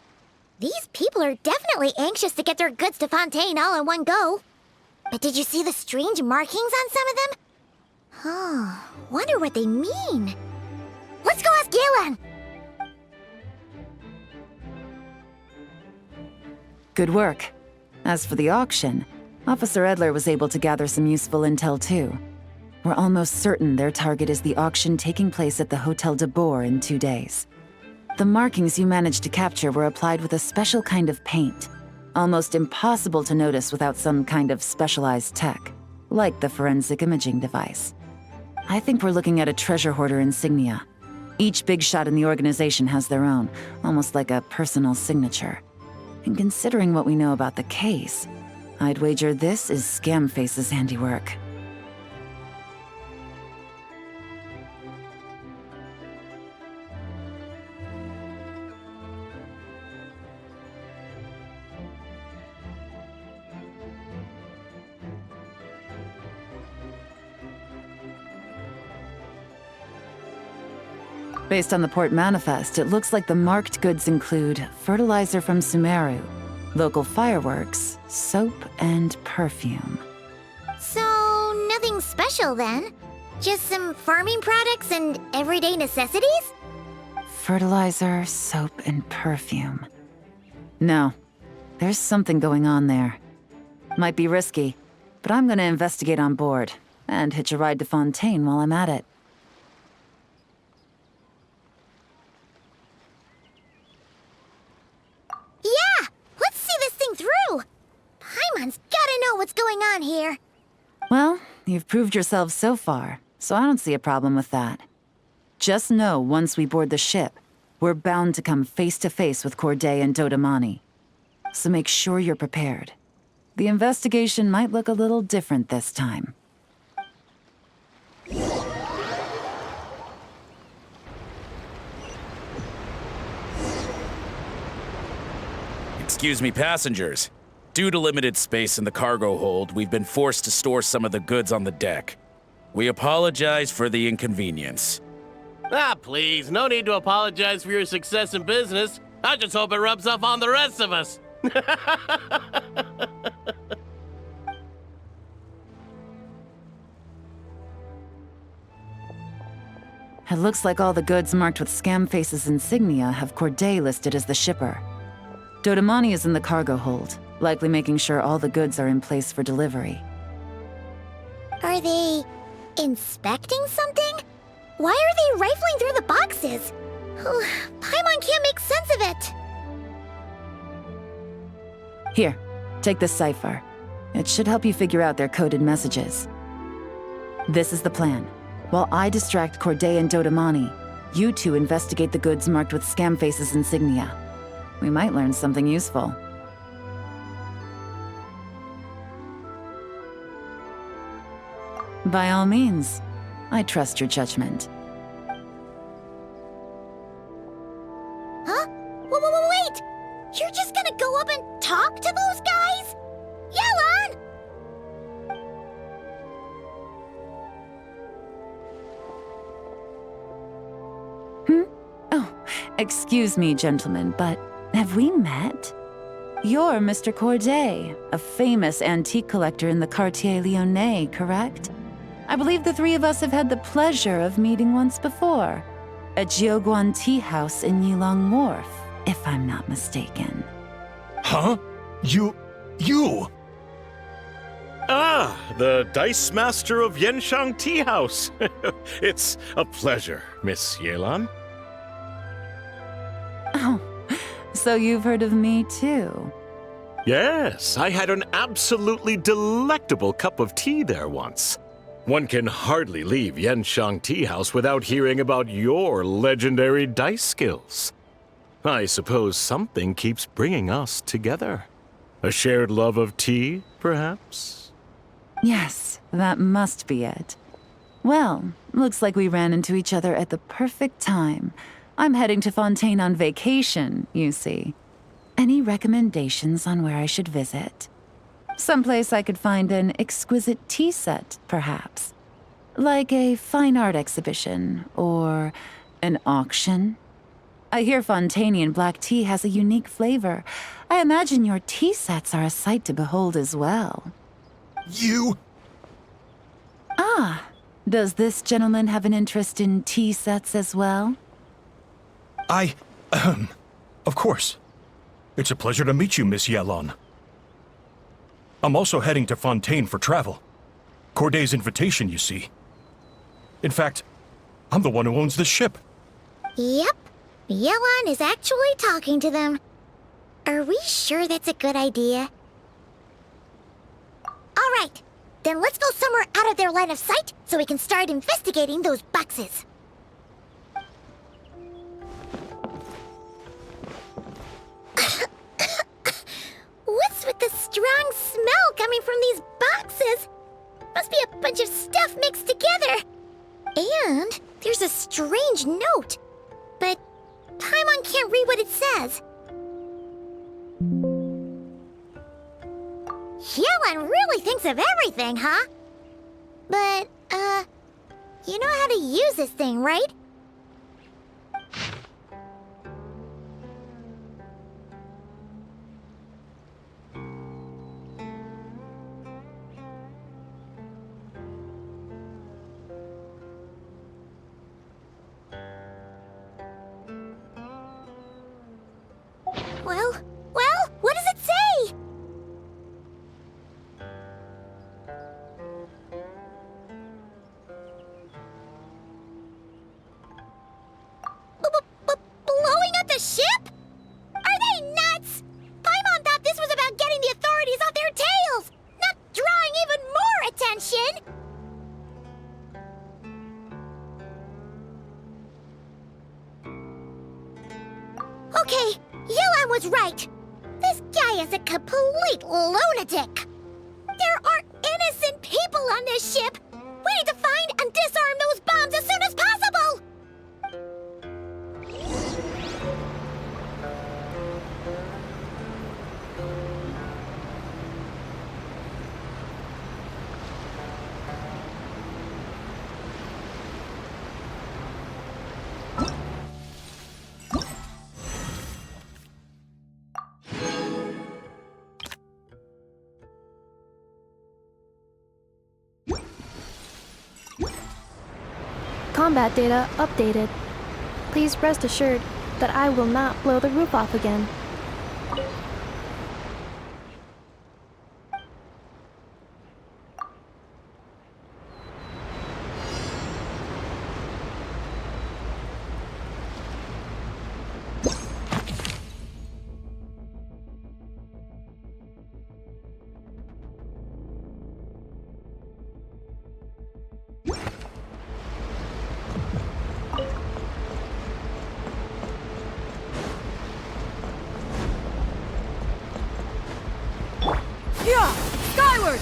These people are definitely anxious to get their goods to Fontaine all in one go. But did you see the strange markings on some of them? Huh, wonder what they mean. Let's go ask Galen! Good work. As for the auction, Officer Edler was able to gather some useful intel too. We're almost certain their target is the auction taking place at the Hotel de Boer in 2 days. The markings you managed to capture were applied with a special kind of paint. almost impossible to notice without some kind of specialized tech, like the forensic imaging device. I think we're looking at a treasure hoarder insignia. Each big shot in the organization has their own, almost like a personal signature. And considering what we know about the case, I'd wager this is Scamface's handiwork. Based on the port manifest, it looks like the marked goods include fertilizer from Sumeru, local fireworks, soap, and perfume. So, nothing special then? Just some farming products and everyday necessities? Fertilizer, soap, and perfume. No, there's something going on there. Might be risky, but I'm gonna investigate on board, and hitch a ride to Fontaine while I'm at it. Yeah! Let's see this thing through! Paimon's gotta know what's going on here. Well, you've proved yourself so far, so I don't see a problem with that. Just know once we board the ship, we're bound to come face to face with Corday and Dodamani. So make sure you're prepared. The investigation might look a little different this time. Excuse me, passengers. Due to limited space in the cargo hold, we've been forced to store some of the goods on the deck. We apologize for the inconvenience. Ah, please, no need to apologize for your success in business. I just hope it rubs off on the rest of us. It looks like all the goods marked with Scamface's insignia have Corday listed as the shipper. Dodamani is in the cargo hold, likely making sure all the goods are in place for delivery. Are they inspecting something? Why are they rifling through the boxes? Paimon can't make sense of it. Here, take this cipher. It should help you figure out their coded messages. This is the plan. While I distract Corday and Dodamani, you two investigate the goods marked with Scamface's insignia. We might learn something useful. By all means, I trust your judgment. Huh? Wait! You're just gonna go up and talk to those guys? Yelan! Oh, excuse me, gentlemen, but have we met? You're Mr. Corday, a famous antique collector in the Quartier Lyonnais, correct? I believe the three of us have had the pleasure of meeting once before, at Jiuguan Tea House in Yilong Wharf, if I'm not mistaken. Huh? You... Ah, the Dice Master of Yenshang Tea House. It's a pleasure, Miss Yelan. Oh, so you've heard of me too? Yes, I had an absolutely delectable cup of tea there once. One can hardly leave Yenshang Tea House without hearing about your legendary dice skills. I suppose something keeps bringing us together. A shared love of tea, perhaps? Yes, that must be it. Well, looks like we ran into each other at the perfect time. I'm heading to Fontaine on vacation, you see. Any recommendations on where I should visit? Someplace I could find an exquisite tea set, perhaps. Like a fine art exhibition, or an auction. I hear Fontainian black tea has a unique flavor. I imagine your tea sets are a sight to behold as well. You... Ah, does this gentleman have an interest in tea sets as well? Of course. It's a pleasure to meet you, Miss Yelan. I'm also heading to Fontaine for travel. Corday's invitation, you see. In fact, I'm the one who owns the ship. Yep. Yelan is actually talking to them. Are we sure that's a good idea? All right, then let's go somewhere out of their line of sight so we can start investigating those boxes. What's with the strong smell coming from these boxes? Must be a bunch of stuff mixed together. And there's a strange note, but Paimon can't read what it says. Yelan really thinks of everything, huh? But, you know how to use this thing, right? Well, what does it say? Blowing up the ship? Are they nuts? Paimon thought this was about getting the authorities off their tails, not drawing even more attention. Okay, Yelan was right. This guy is a complete lunatic. There are innocent people on this ship. We need to find and disarm those bombs as soon as possible. Combat data updated. Please rest assured that I will not blow the roof off again. Yeah! Skyward!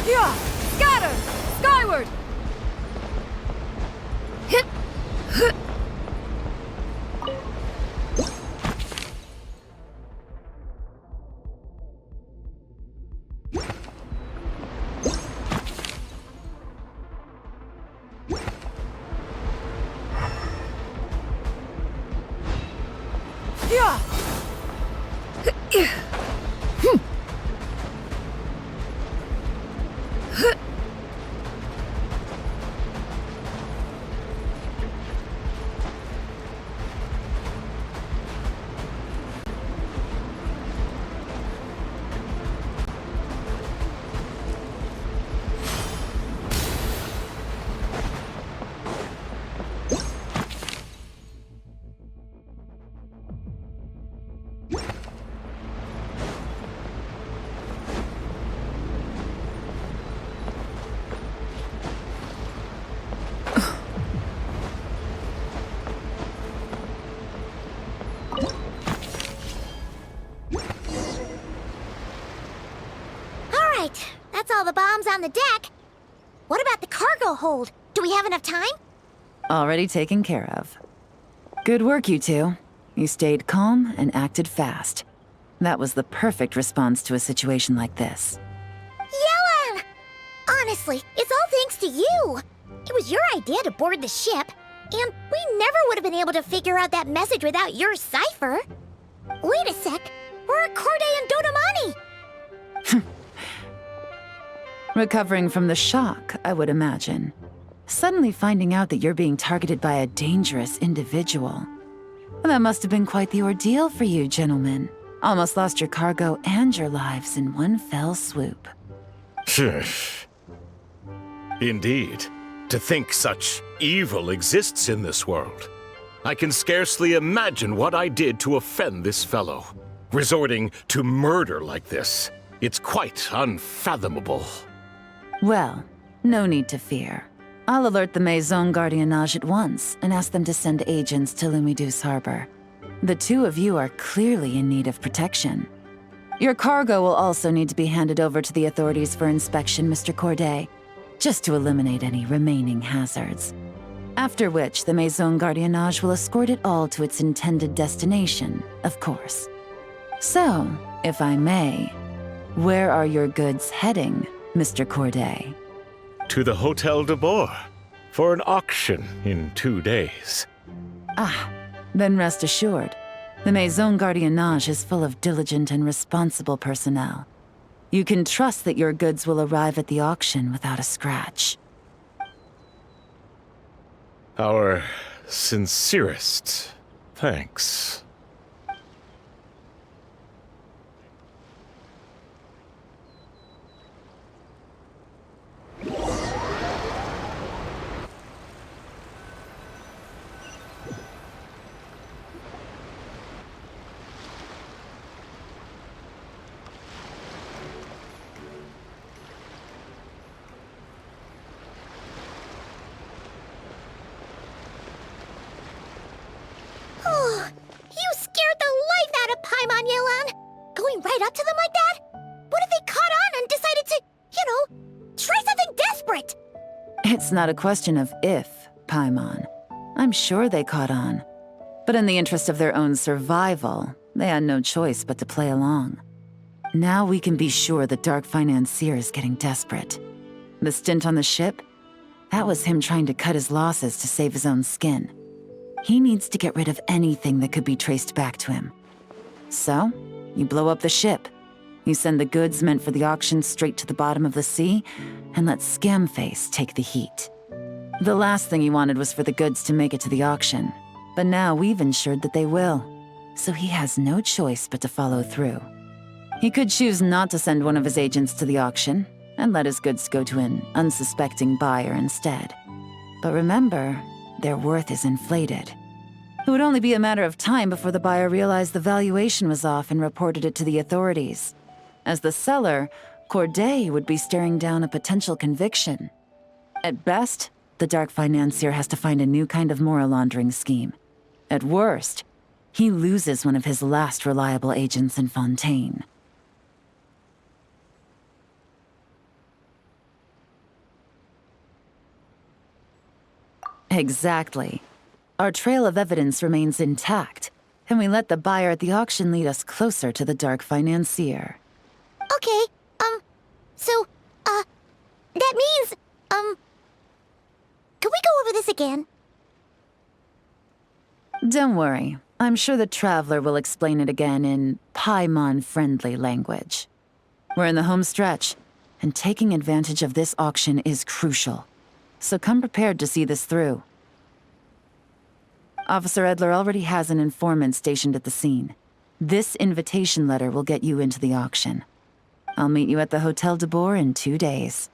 Yeah! Scatter! Skyward! Hit! Yeah! That's all the bombs on the deck. What about the cargo hold? Do we have enough time? Already taken care of. Good work, you two. You stayed calm and acted fast. That was the perfect response to a situation like this. Yelan! Honestly, it's all thanks to you. It was your idea to board the ship, and we never would have been able to figure out that message without your cipher. Wait a sec. Where are Corday and Dodamani? Recovering from the shock, I would imagine. Suddenly finding out that you're being targeted by a dangerous individual. That must have been quite the ordeal for you, gentlemen. Almost lost your cargo and your lives in one fell swoop. Indeed. To think such evil exists in this world. I can scarcely imagine what I did to offend this fellow. Resorting to murder like this, it's quite unfathomable. Well, no need to fear. I'll alert the Maison Gardiennage at once and ask them to send agents to Lumiduce Harbor. The two of you are clearly in need of protection. Your cargo will also need to be handed over to the authorities for inspection, Mr. Corday, just to eliminate any remaining hazards. After which, the Maison Gardiennage will escort it all to its intended destination, of course. So, if I may, where are your goods heading, Mr. Corday? To the Hotel de Boer for an auction in 2 days. Ah, then rest assured, the Maison Gardiennage is full of diligent and responsible personnel. You can trust that your goods will arrive at the auction without a scratch. Our sincerest thanks. You scared the life out of Paimon, Yelan! Going right up to them like that? What if they caught on and decided to, try something desperate? It's not a question of if, Paimon. I'm sure they caught on. But in the interest of their own survival, they had no choice but to play along. Now we can be sure the Dark Financier is getting desperate. The stint on the ship? That was him trying to cut his losses to save his own skin. He needs to get rid of anything that could be traced back to him. So, you blow up the ship. You send the goods meant for the auction straight to the bottom of the sea, and let Scamface take the heat. The last thing he wanted was for the goods to make it to the auction, but now we've ensured that they will, so he has no choice but to follow through. He could choose not to send one of his agents to the auction, and let his goods go to an unsuspecting buyer instead. But remember, their worth is inflated. It would only be a matter of time before the buyer realized the valuation was off and reported it to the authorities. As the seller, Corday would be staring down a potential conviction. At best, the Dark Financier has to find a new kind of moral laundering scheme. At worst, he loses one of his last reliable agents in Fontaine. Exactly. Our trail of evidence remains intact, and we let the buyer at the auction lead us closer to the Dark Financier. Okay, that means, can we go over this again? Don't worry. I'm sure the Traveler will explain it again in Paimon-friendly language. We're in the home stretch, and taking advantage of this auction is crucial. So come prepared to see this through. Officer Edler already has an informant stationed at the scene. This invitation letter will get you into the auction. I'll meet you at the Hotel de Boer in 2 days.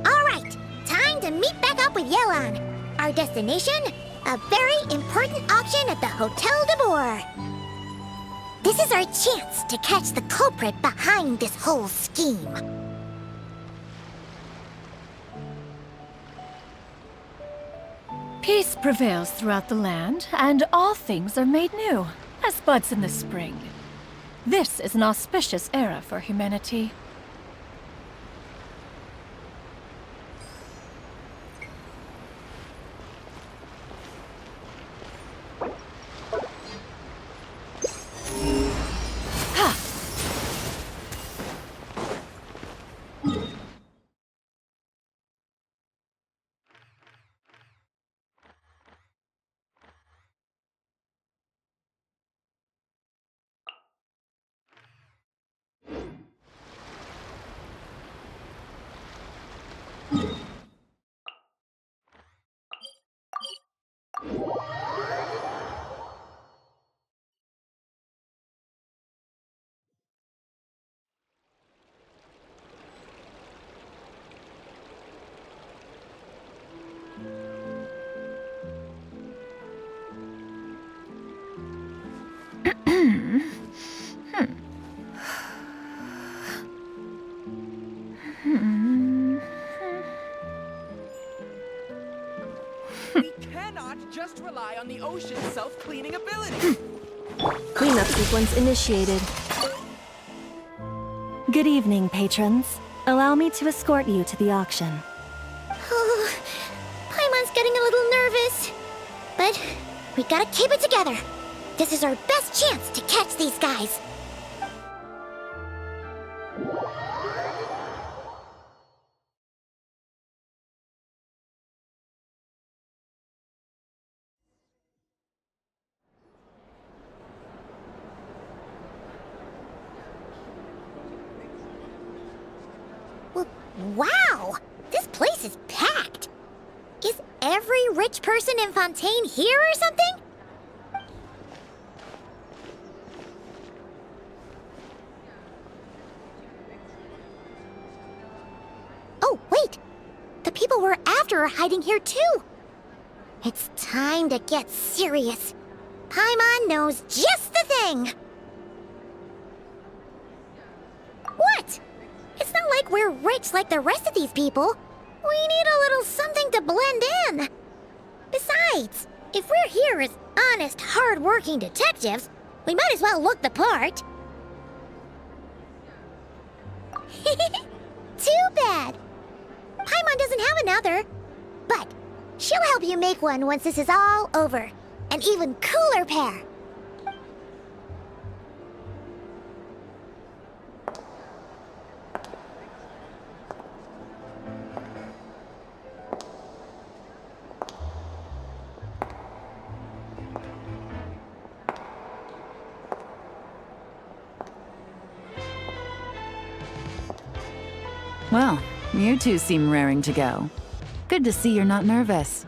Alright, time to meet back up with Yelan. Our destination? A very important auction at the Hotel de Boer. This is our chance to catch the culprit behind this whole scheme. Peace prevails throughout the land, and all things are made new, as buds in the spring. This is an auspicious era for humanity. We cannot just rely on the ocean's self-cleaning ability. Cleanup sequence initiated. Good evening, patrons. Allow me to escort you to the auction. Oh, Paimon's getting a little nervous. But we gotta keep it together. This is our best chance to catch these guys. Wow! This place is packed! Is every rich person in Fontaine here or something? Oh, wait! The people we're after are hiding here too! It's time to get serious. Paimon knows just the thing! What? It's not like we're rich like the rest of these people. We need a little something to blend in. Besides, if we're here as honest, hard-working detectives, we might as well look the part. Too bad. Paimon doesn't have another. But she'll help you make one once this is all over. An even cooler pair. Well, you two seem raring to go. Good to see you're not nervous.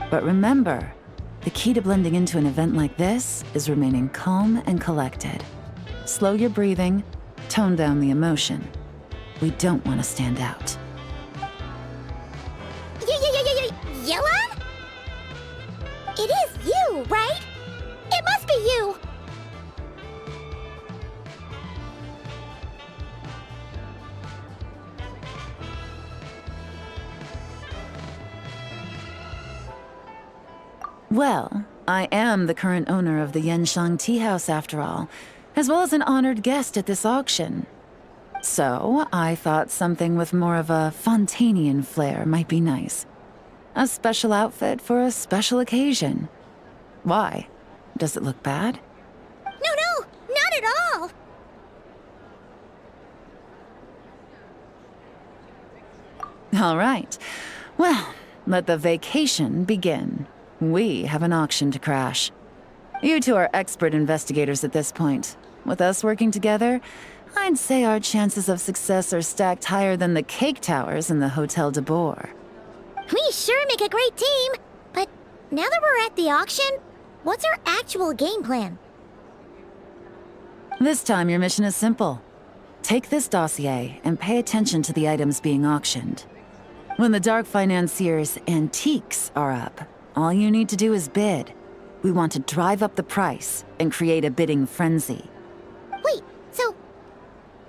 But remember, the key to blending into an event like this is remaining calm and collected. Slow your breathing, tone down the emotion. We don't want to stand out. Yelan? It is you, right? It must be you! Well, I am the current owner of the Genshin Tea House after all, as well as an honored guest at this auction. So, I thought something with more of a Fontainian flair might be nice. A special outfit for a special occasion. Why? Does it look bad? No, not at all! All right. Well, let the vacation begin. We have an auction to crash. You two are expert investigators at this point. With us working together, I'd say our chances of success are stacked higher than the cake towers in the Hotel de Boer. We sure make a great team! But now that we're at the auction, what's our actual game plan? This time your mission is simple. Take this dossier and pay attention to the items being auctioned. When the Dark Financier's antiques are up, all you need to do is bid. We want to drive up the price and create a bidding frenzy. Wait, so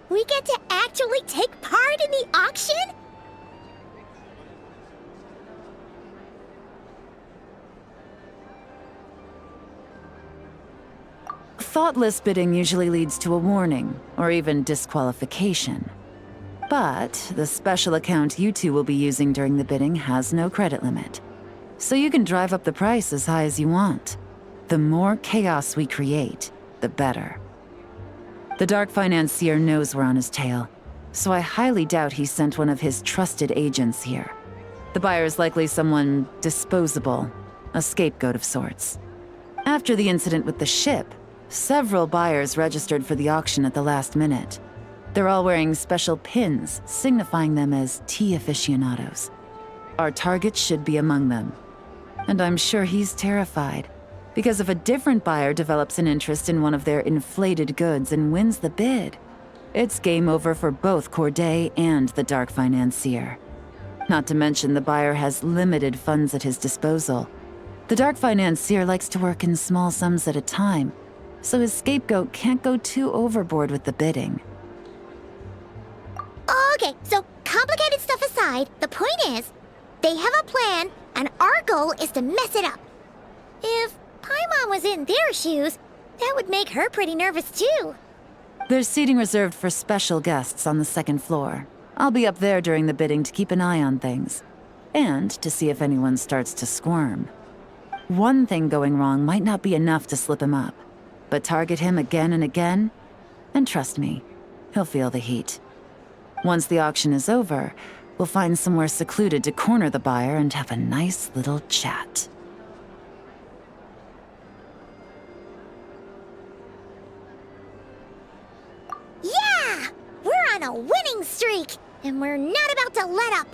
we get to actually take part in the auction? Thoughtless bidding usually leads to a warning, or even disqualification. But the special account you two will be using during the bidding has no credit limit. So you can drive up the price as high as you want. The more chaos we create, the better. The Dark Financier knows we're on his tail, so I highly doubt he sent one of his trusted agents here. The buyer's likely someone disposable, a scapegoat of sorts. After the incident with the ship, several buyers registered for the auction at the last minute. They're all wearing special pins, signifying them as tea aficionados. Our target should be among them. And I'm sure he's terrified, because if a different buyer develops an interest in one of their inflated goods and wins the bid, it's game over for both Corday and the Dark Financier. Not to mention the buyer has limited funds at his disposal. The Dark Financier likes to work in small sums at a time, so his scapegoat can't go too overboard with the bidding. Okay, so complicated stuff aside, the point is, they have a plan, and our goal is to mess it up. If Paimon was in their shoes, that would make her pretty nervous too. There's seating reserved for special guests on the second floor. I'll be up there during the bidding to keep an eye on things, and to see if anyone starts to squirm. One thing going wrong might not be enough to slip him up, but target him again and again, and trust me, he'll feel the heat. Once the auction is over, we'll find somewhere secluded to corner the buyer and have a nice little chat. Yeah! We're on a winning streak, and we're not about to let up.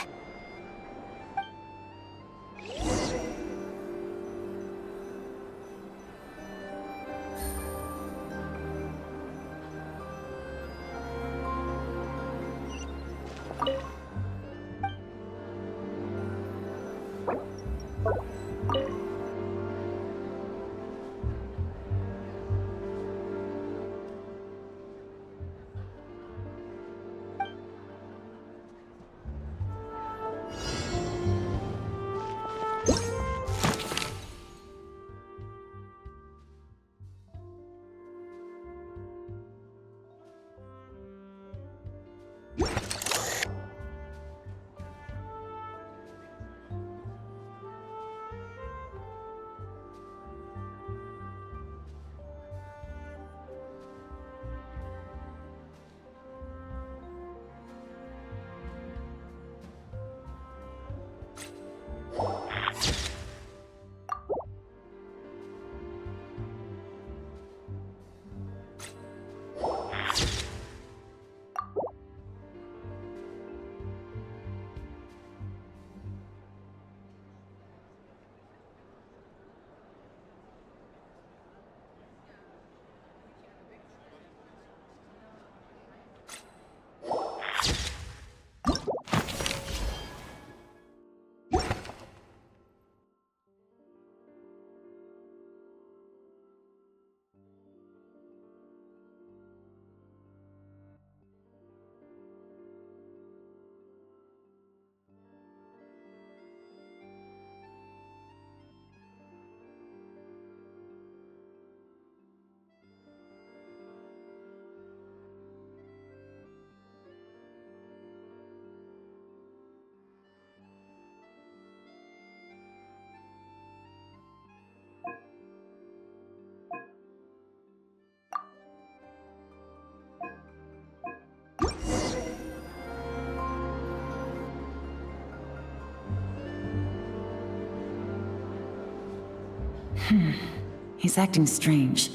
He's acting strange,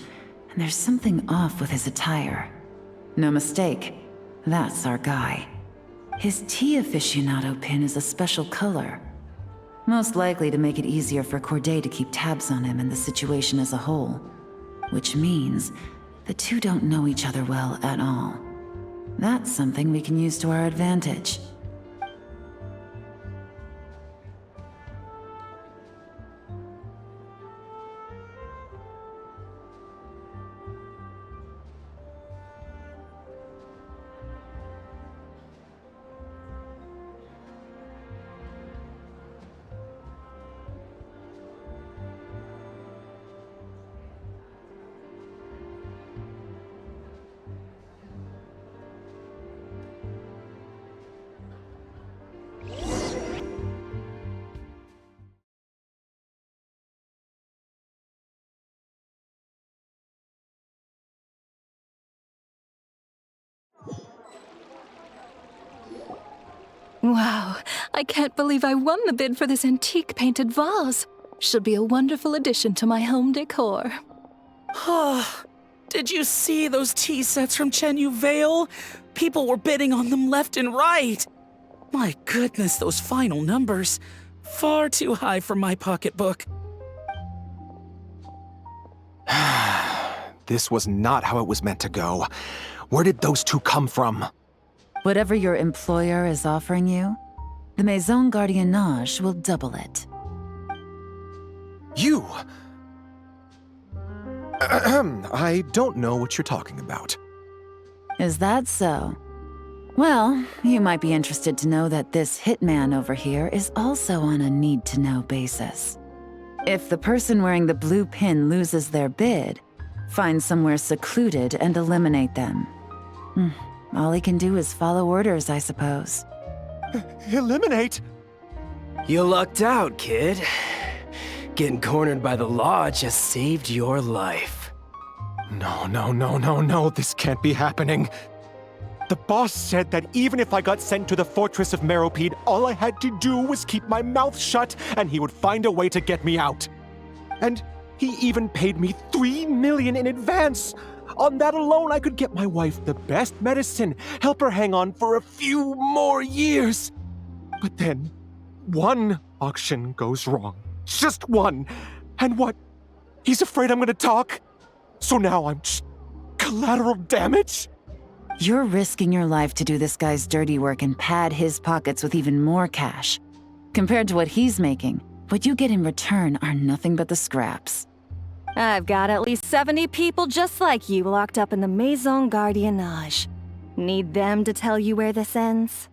and there's something off with his attire. No mistake, that's our guy. His tea aficionado pin is a special color. Most likely to make it easier for Corday to keep tabs on him and the situation as a whole. Which means the two don't know each other well at all. That's something we can use to our advantage. Wow, I can't believe I won the bid for this antique painted vase. Should be a wonderful addition to my home decor. Did you see those tea sets from Chenyu Vale? People were bidding on them left and right. My goodness, those final numbers. Far too high for my pocketbook. This was not how it was meant to go. Where did those two come from? Whatever your employer is offering you, the Maison Gardiennage will double it. You! I don't know what you're talking about. Is that so? Well, you might be interested to know that this hitman over here is also on a need-to-know basis. If the person wearing the blue pin loses their bid, find somewhere secluded and eliminate them. All he can do is follow orders, I suppose. Eliminate? You lucked out, kid. Getting cornered by the law just saved your life. No, this can't be happening. The boss said that even if I got sent to the fortress of Meropide, all I had to do was keep my mouth shut and he would find a way to get me out. And he even paid me 3 million in advance. On that alone, I could get my wife the best medicine, help her hang on for a few more years. But then, one auction goes wrong. Just one. And what? He's afraid I'm gonna talk? So now I'm just collateral damage? You're risking your life to do this guy's dirty work and pad his pockets with even more cash. Compared to what he's making, what you get in return are nothing but the scraps. I've got at least 70 people just like you locked up in the Maison Gardiennage. Need them to tell you where this ends?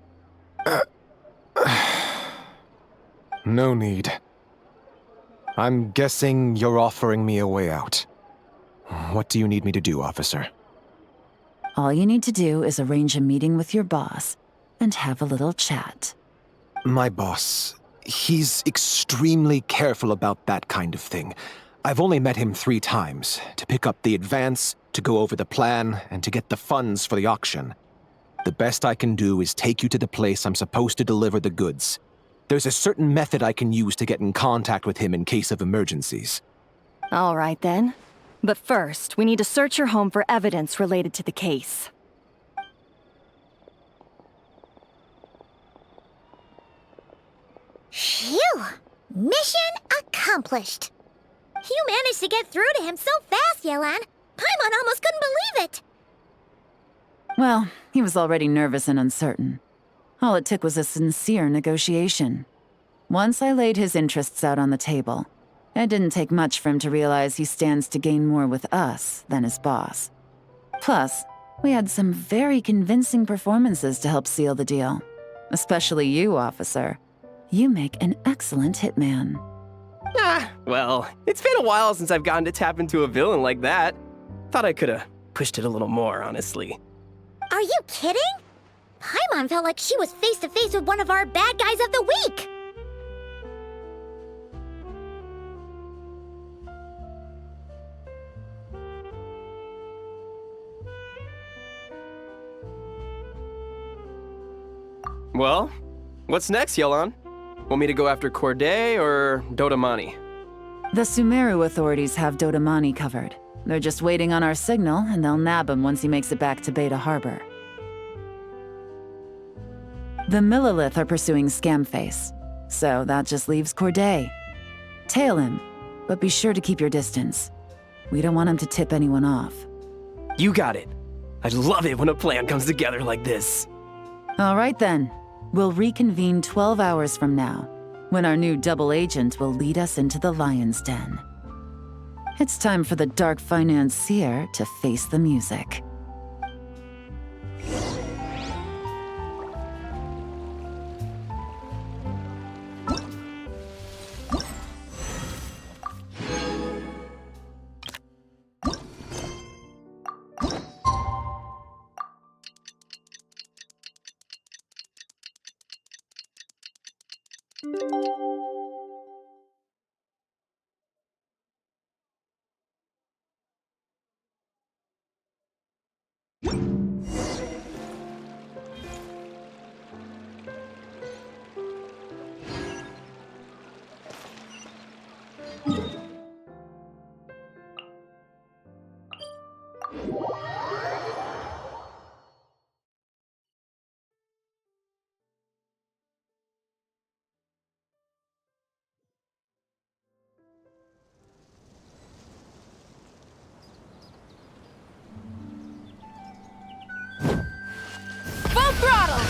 No need. I'm guessing you're offering me a way out. What do you need me to do, officer? All you need to do is arrange a meeting with your boss and have a little chat. My boss, he's extremely careful about that kind of thing. I've only met him 3 times, to pick up the advance, to go over the plan, and to get the funds for the auction. The best I can do is take you to the place I'm supposed to deliver the goods. There's a certain method I can use to get in contact with him in case of emergencies. All right then. But first, we need to search your home for evidence related to the case. Phew! Mission accomplished. You managed to get through to him so fast, Yelan. Paimon almost couldn't believe it. Well, he was already nervous and uncertain. All it took was a sincere negotiation. Once I laid his interests out on the table, it didn't take much for him to realize he stands to gain more with us than his boss. Plus, we had some very convincing performances to help seal the deal. Especially you, officer. You make an excellent hitman. Well, it's been a while since I've gotten to tap into a villain like that. Thought I could've pushed it a little more, honestly. Are you kidding? Paimon felt like she was face to face with one of our bad guys of the week. Well, what's next, Yelan? Want me to go after Corday or Dodamani? The Sumeru authorities have Dodamani covered. They're just waiting on our signal, and they'll nab him once he makes it back to Beta Harbor. The Millilith are pursuing Scamface, so that just leaves Corday. Tail him, but be sure to keep your distance. We don't want him to tip anyone off. You got it. I love it when a plan comes together like this. All right then. We'll reconvene 12 hours from now, when our new double agent will lead us into the Lion's Den. It's time for the dark financier to face the music. Full throttle!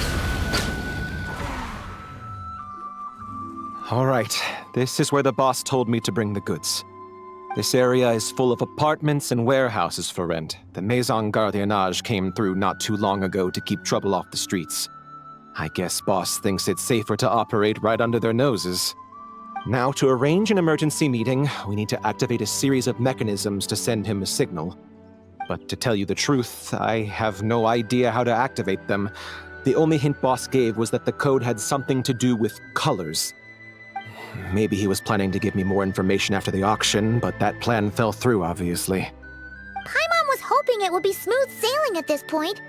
All right, this is where the boss told me to bring the goods. This area is full of apartments and warehouses for rent. The Maison Gardiennage came through not too long ago to keep trouble off the streets. I guess boss thinks it's safer to operate right under their noses. Now, to arrange an emergency meeting, we need to activate a series of mechanisms to send him a signal. But to tell you the truth, I have no idea how to activate them. The only hint boss gave was that the code had something to do with colors. Maybe he was planning to give me more information after the auction, but that plan fell through, obviously. Paimon was hoping it would be smooth sailing at this point.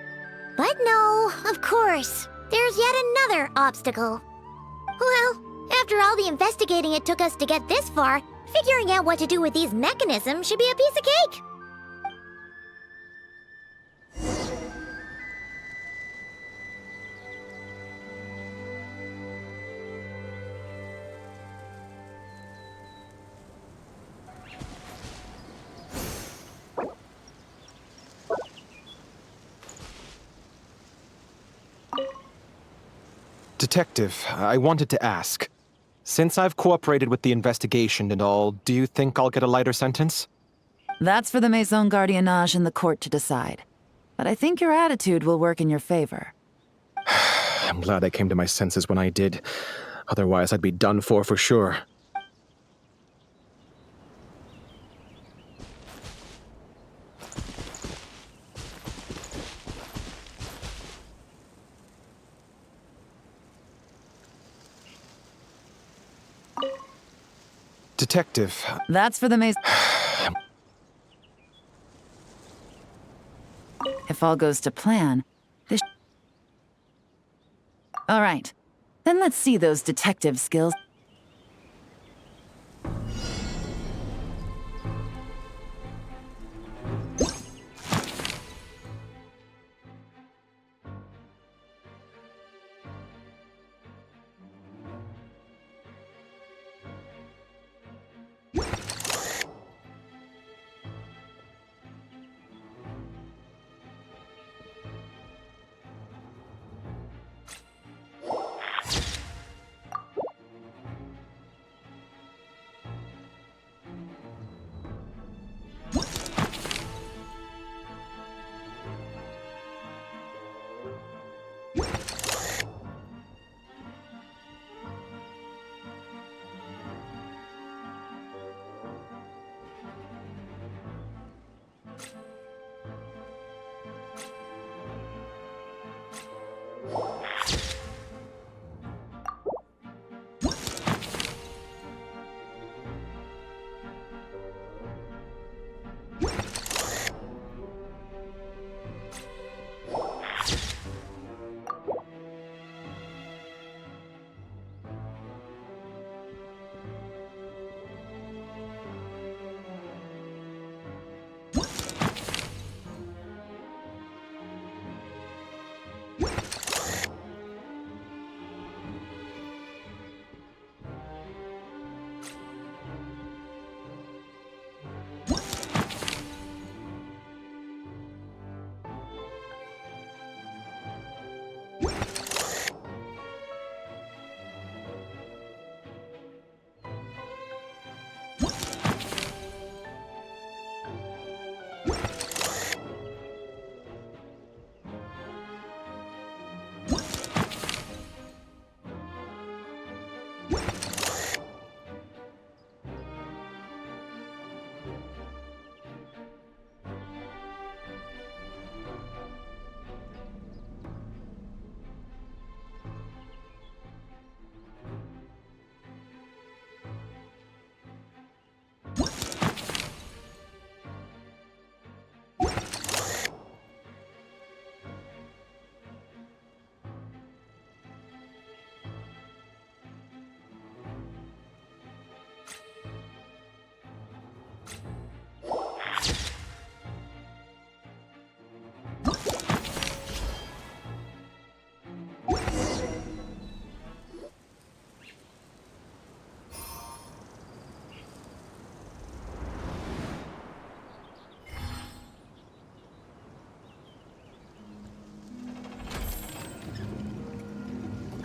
But no, of course. There's yet another obstacle. Well, after all the investigating it took us to get this far, figuring out what to do with these mechanisms should be a piece of cake. Detective, I wanted to ask. Since I've cooperated with the investigation and all, do you think I'll get a lighter sentence? That's for the Maison Gardiennage and the court to decide. But I think your attitude will work in your favor. I'm glad I came to my senses when I did. Otherwise, I'd be done for sure. Detective. That's for the Maison... If all goes to plan, this... All right. Then let's see those detective skills.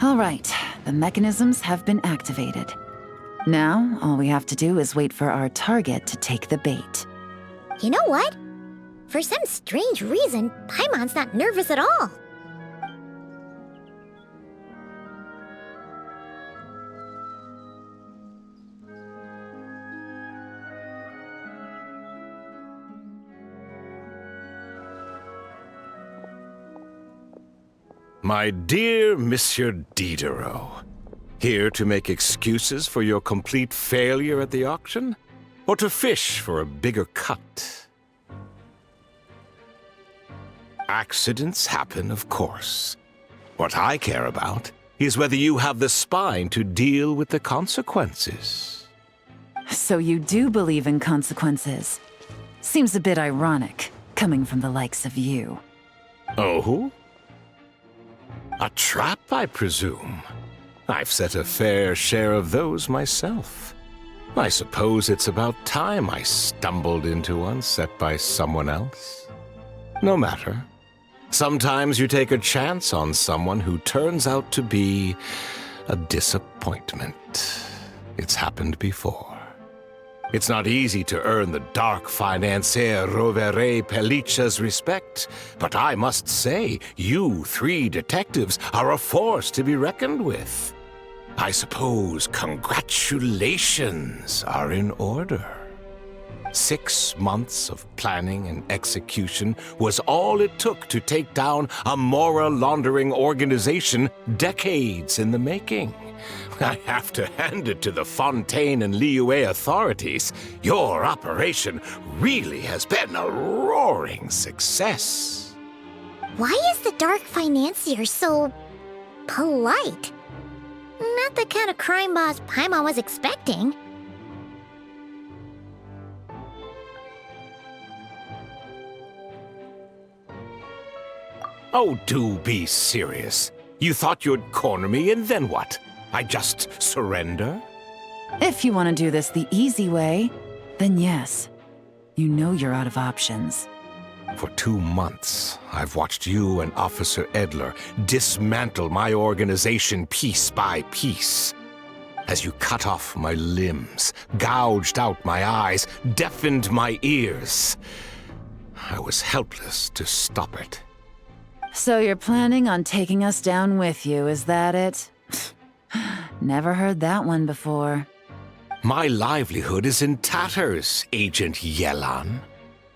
All right, the mechanisms have been activated. Now, all we have to do is wait for our target to take the bait. You know what? For some strange reason, Paimon's not nervous at all. My dear Monsieur Diderot, here to make excuses for your complete failure at the auction? Or to fish for a bigger cut? Accidents happen, of course. What I care about is whether you have the spine to deal with the consequences. So you do believe in consequences. Seems a bit ironic, coming from the likes of you. Oh? A trap, I presume. I've set a fair share of those myself. I suppose it's about time I stumbled into one set by someone else. No matter. Sometimes you take a chance on someone who turns out to be a disappointment. It's happened before. It's not easy to earn the dark financier Rovere Pelliccia's respect, but I must say, you 3 detectives are a force to be reckoned with. I suppose congratulations are in order. 6 months of planning and execution was all it took to take down a moral laundering organization decades in the making. I have to hand it to the Fontaine and Liyue authorities. Your operation really has been a roaring success. Why is the Dark Financier so polite? Not the kind of crime boss Paimon was expecting. Oh, do be serious. You thought you'd corner me, and then what? I just surrender? If you want to do this the easy way, then yes. You know you're out of options. For 2 months, I've watched you and Officer Edler dismantle my organization piece by piece. As you cut off my limbs, gouged out my eyes, deafened my ears. I was helpless to stop it. So you're planning on taking us down with you, is that it? Never heard that one before. My livelihood is in tatters, Agent Yelan.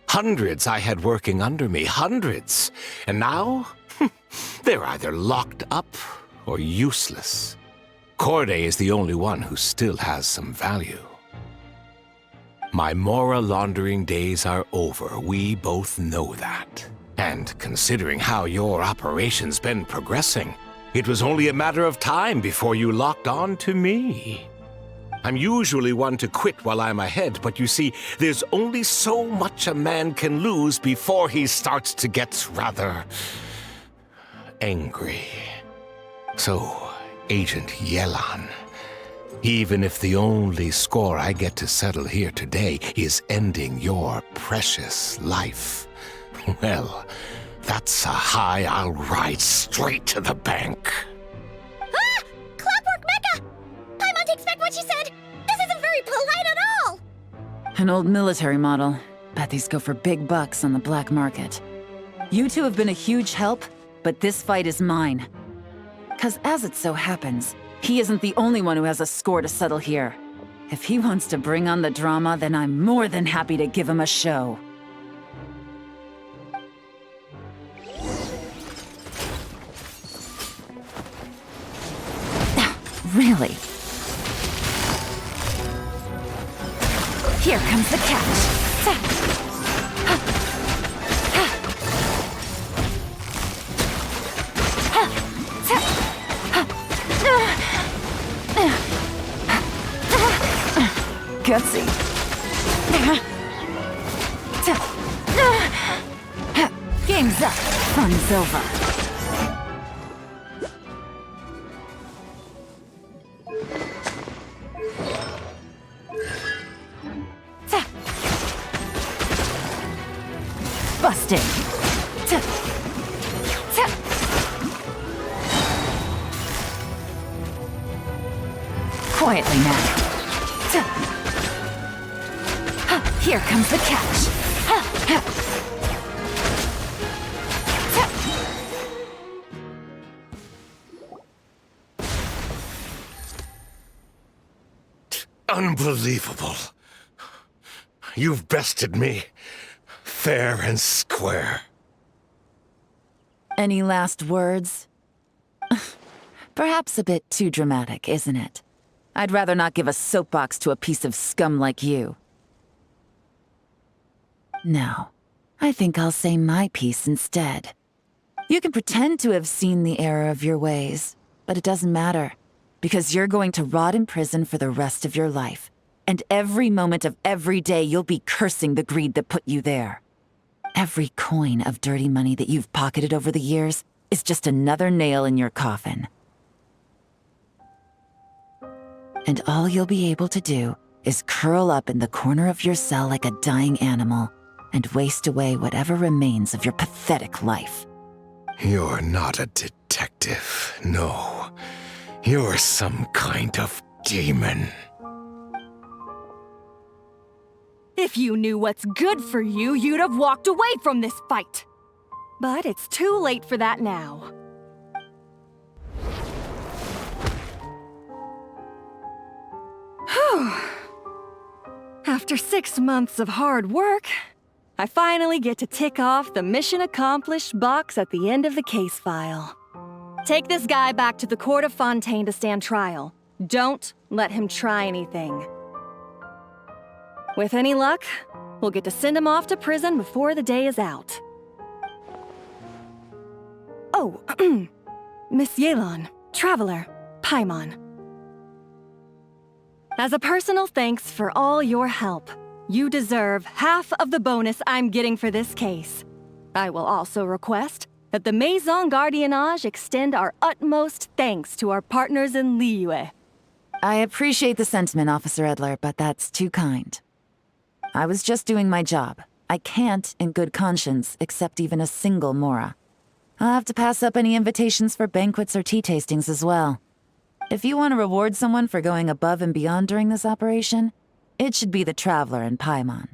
Hundreds I had working under me, hundreds. And now, they're either locked up or useless. Corday is the only one who still has some value. My moral laundering days are over, we both know that. And considering how your operation's been progressing, it was only a matter of time before you locked on to me. I'm usually one to quit while I'm ahead, but you see, there's only so much a man can lose before he starts to get rather angry. So, Agent Yelan, even if the only score I get to settle here today is ending your precious life, well, that's a high I'll ride straight to the bank. Ah! Clockwork Mecha! Paimon takes back what she said! This isn't very polite at all! An old military model. Bet these go for big bucks on the black market. You two have been a huge help, but this fight is mine. 'Cause as it so happens, he isn't the only one who has a score to settle here. If he wants to bring on the drama, then I'm more than happy to give him a show. Really? Here comes the catch. Gutsy. Game's up. Fun's over. Busted. quietly now. Here comes the catch. Unbelievable. You've bested me, fair and square. Any last words? Perhaps a bit too dramatic, isn't it? I'd rather not give a soapbox to a piece of scum like you. No, I think I'll say my piece instead. You can pretend to have seen the error of your ways, but it doesn't matter, because you're going to rot in prison for the rest of your life. And every moment of every day you'll be cursing the greed that put you there. Every coin of dirty money that you've pocketed over the years is just another nail in your coffin. And all you'll be able to do is curl up in the corner of your cell like a dying animal and waste away whatever remains of your pathetic life. You're not a detective, no. You're some kind of demon. If you knew what's good for you, you'd have walked away from this fight. But it's too late for that now. Whew. After 6 months of hard work, I finally get to tick off the mission accomplished box at the end of the case file. Take this guy back to the court of Fontaine to stand trial. Don't let him try anything. With any luck, we'll get to send him off to prison before the day is out. Oh, Miss Yelan, Traveler, Paimon. As a personal thanks for all your help, you deserve half of the bonus I'm getting for this case. I will also request that the Maison Gardiennage extend our utmost thanks to our partners in Liyue. I appreciate the sentiment, Officer Edler, but that's too kind. I was just doing my job. I can't, in good conscience, accept even a single Mora. I'll have to pass up any invitations for banquets or tea tastings as well. If you want to reward someone for going above and beyond during this operation, it should be the Traveler and Paimon.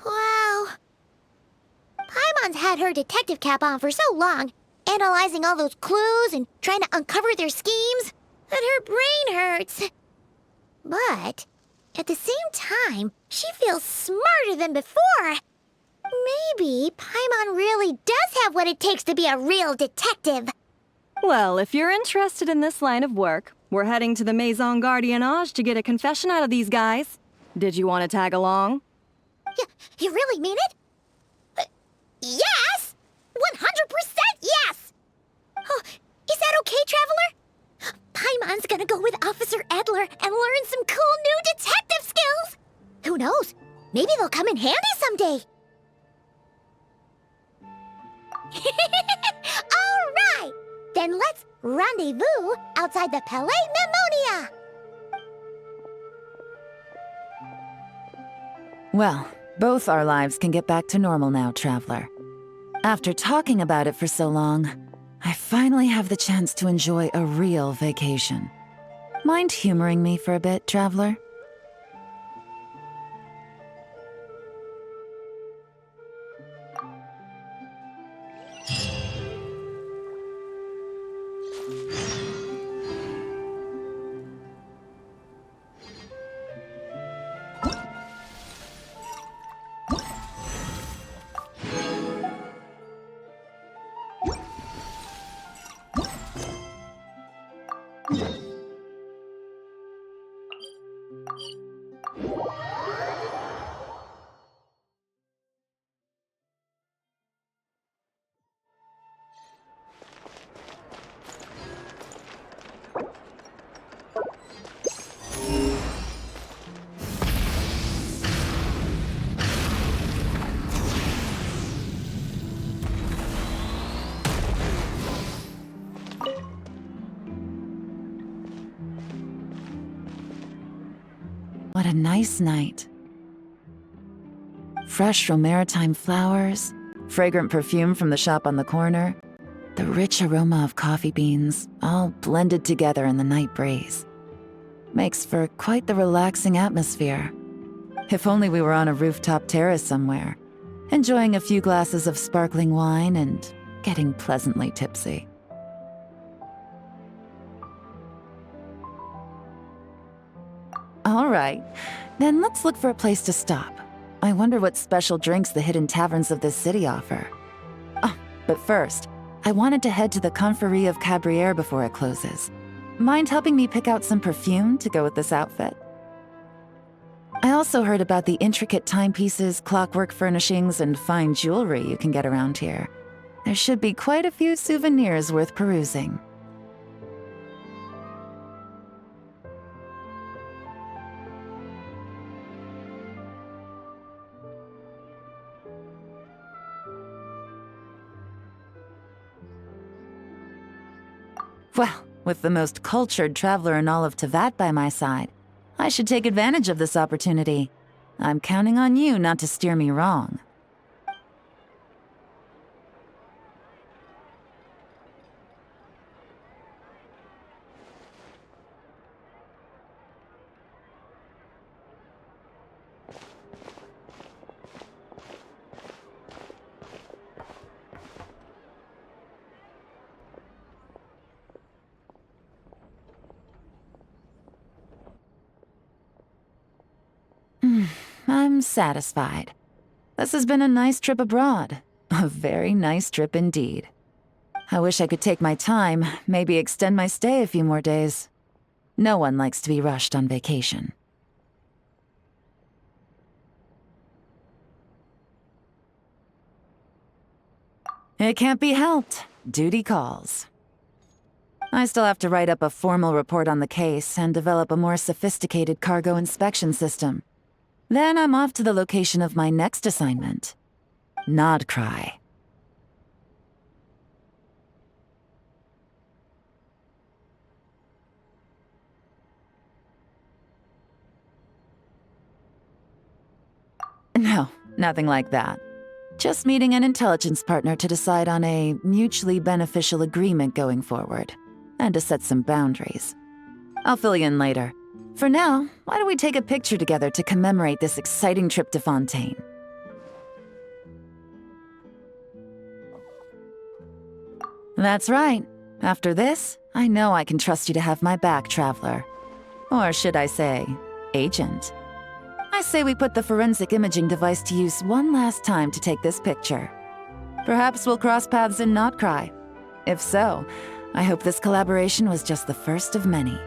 Wow. Paimon's had her detective cap on for so long, analyzing all those clues and trying to uncover their schemes, that her brain hurts. But at the same time, she feels smarter than before. Maybe Paimon really does have what it takes to be a real detective. Well, if you're interested in this line of work, we're heading to the Maison Gardiennage to get a confession out of these guys. Did you want to tag along? You really mean it? Yes! 100% yes! Oh, is that okay, Traveler? Paimon's gonna go with Officer Edler and learn some cool new detective skills! Who knows? Maybe they'll come in handy someday! Alright! Then let's rendezvous outside the Palais Memonia! Well, both our lives can get back to normal now, Traveler. After talking about it for so long, I finally have the chance to enjoy a real vacation. Mind humoring me for a bit, Traveler? What a nice night. fresh from maritime flowers, fragrant perfume from the shop on the corner, the rich aroma of coffee beans, all blended together in the night breeze. Makes for quite the relaxing atmosphere. If only we were on a rooftop terrace somewhere, enjoying a few glasses of sparkling wine and getting pleasantly tipsy. All right, then let's look for a place to stop. I wonder what special drinks the hidden taverns of this city offer. Oh, but first, I wanted to head to the Confrérie of Cabrières before it closes. Mind helping me pick out some perfume to go with this outfit? I also heard about the intricate timepieces, clockwork furnishings, and fine jewelry you can get around here. There should be quite a few souvenirs worth perusing. Well, with the most cultured traveler in all of Tevat by my side, I should take advantage of this opportunity. I'm counting on you not to steer me wrong. I'm satisfied. This has been a nice trip abroad. A very nice trip indeed. I wish I could take my time, maybe extend my stay a few more days. No one likes to be rushed on vacation. It can't be helped. Duty calls. I still have to write up a formal report on the case and develop a more sophisticated cargo inspection system. Then I'm off to the location of my next assignment. Nodcry. No, nothing like that. Just meeting an intelligence partner to decide on a mutually beneficial agreement going forward, and to set some boundaries. I'll fill you in later. For now, why don't we take a picture together to commemorate this exciting trip to Fontaine? That's right. After this, I know I can trust you to have my back, Traveler. Or should I say, Agent. I say we put the forensic imaging device to use one last time to take this picture. Perhaps we'll cross paths in Notcry. If so, I hope this collaboration was just the first of many.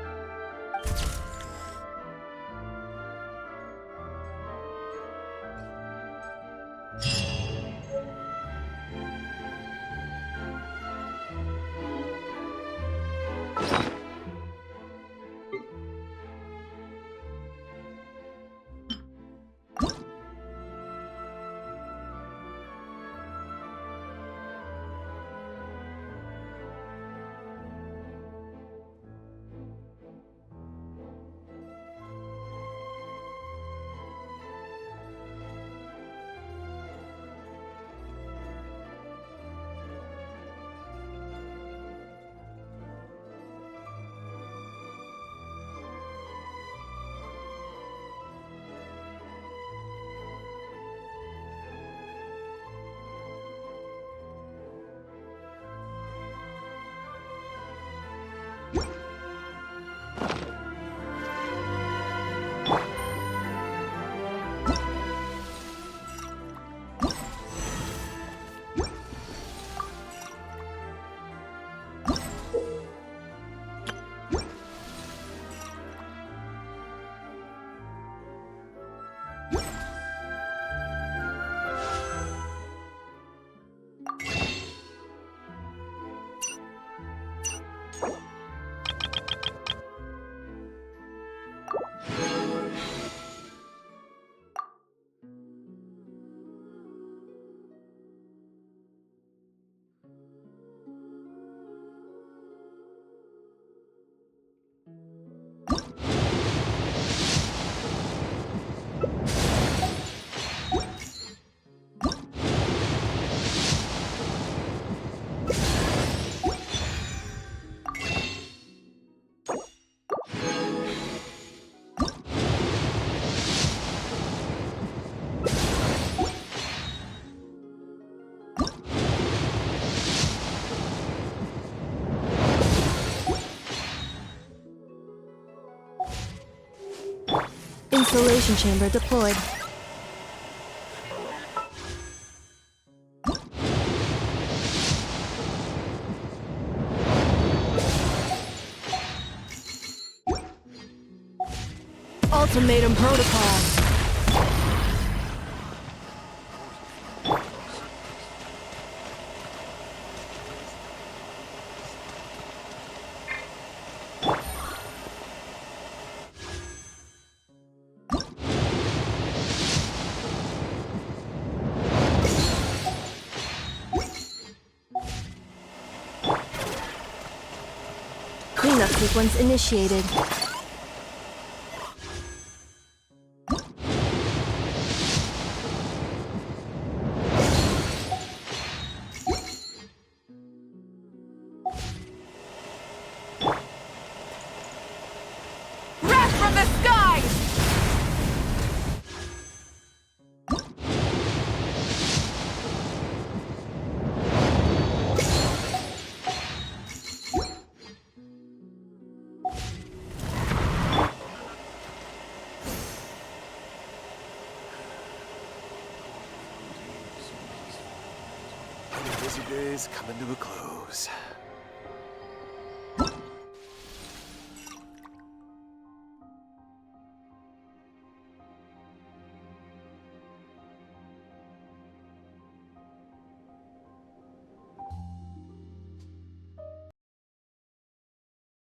Insulation chamber deployed. Ultimatum protocol. Cleanup sequence initiated. Wrath from the skies! Busy days coming to a close.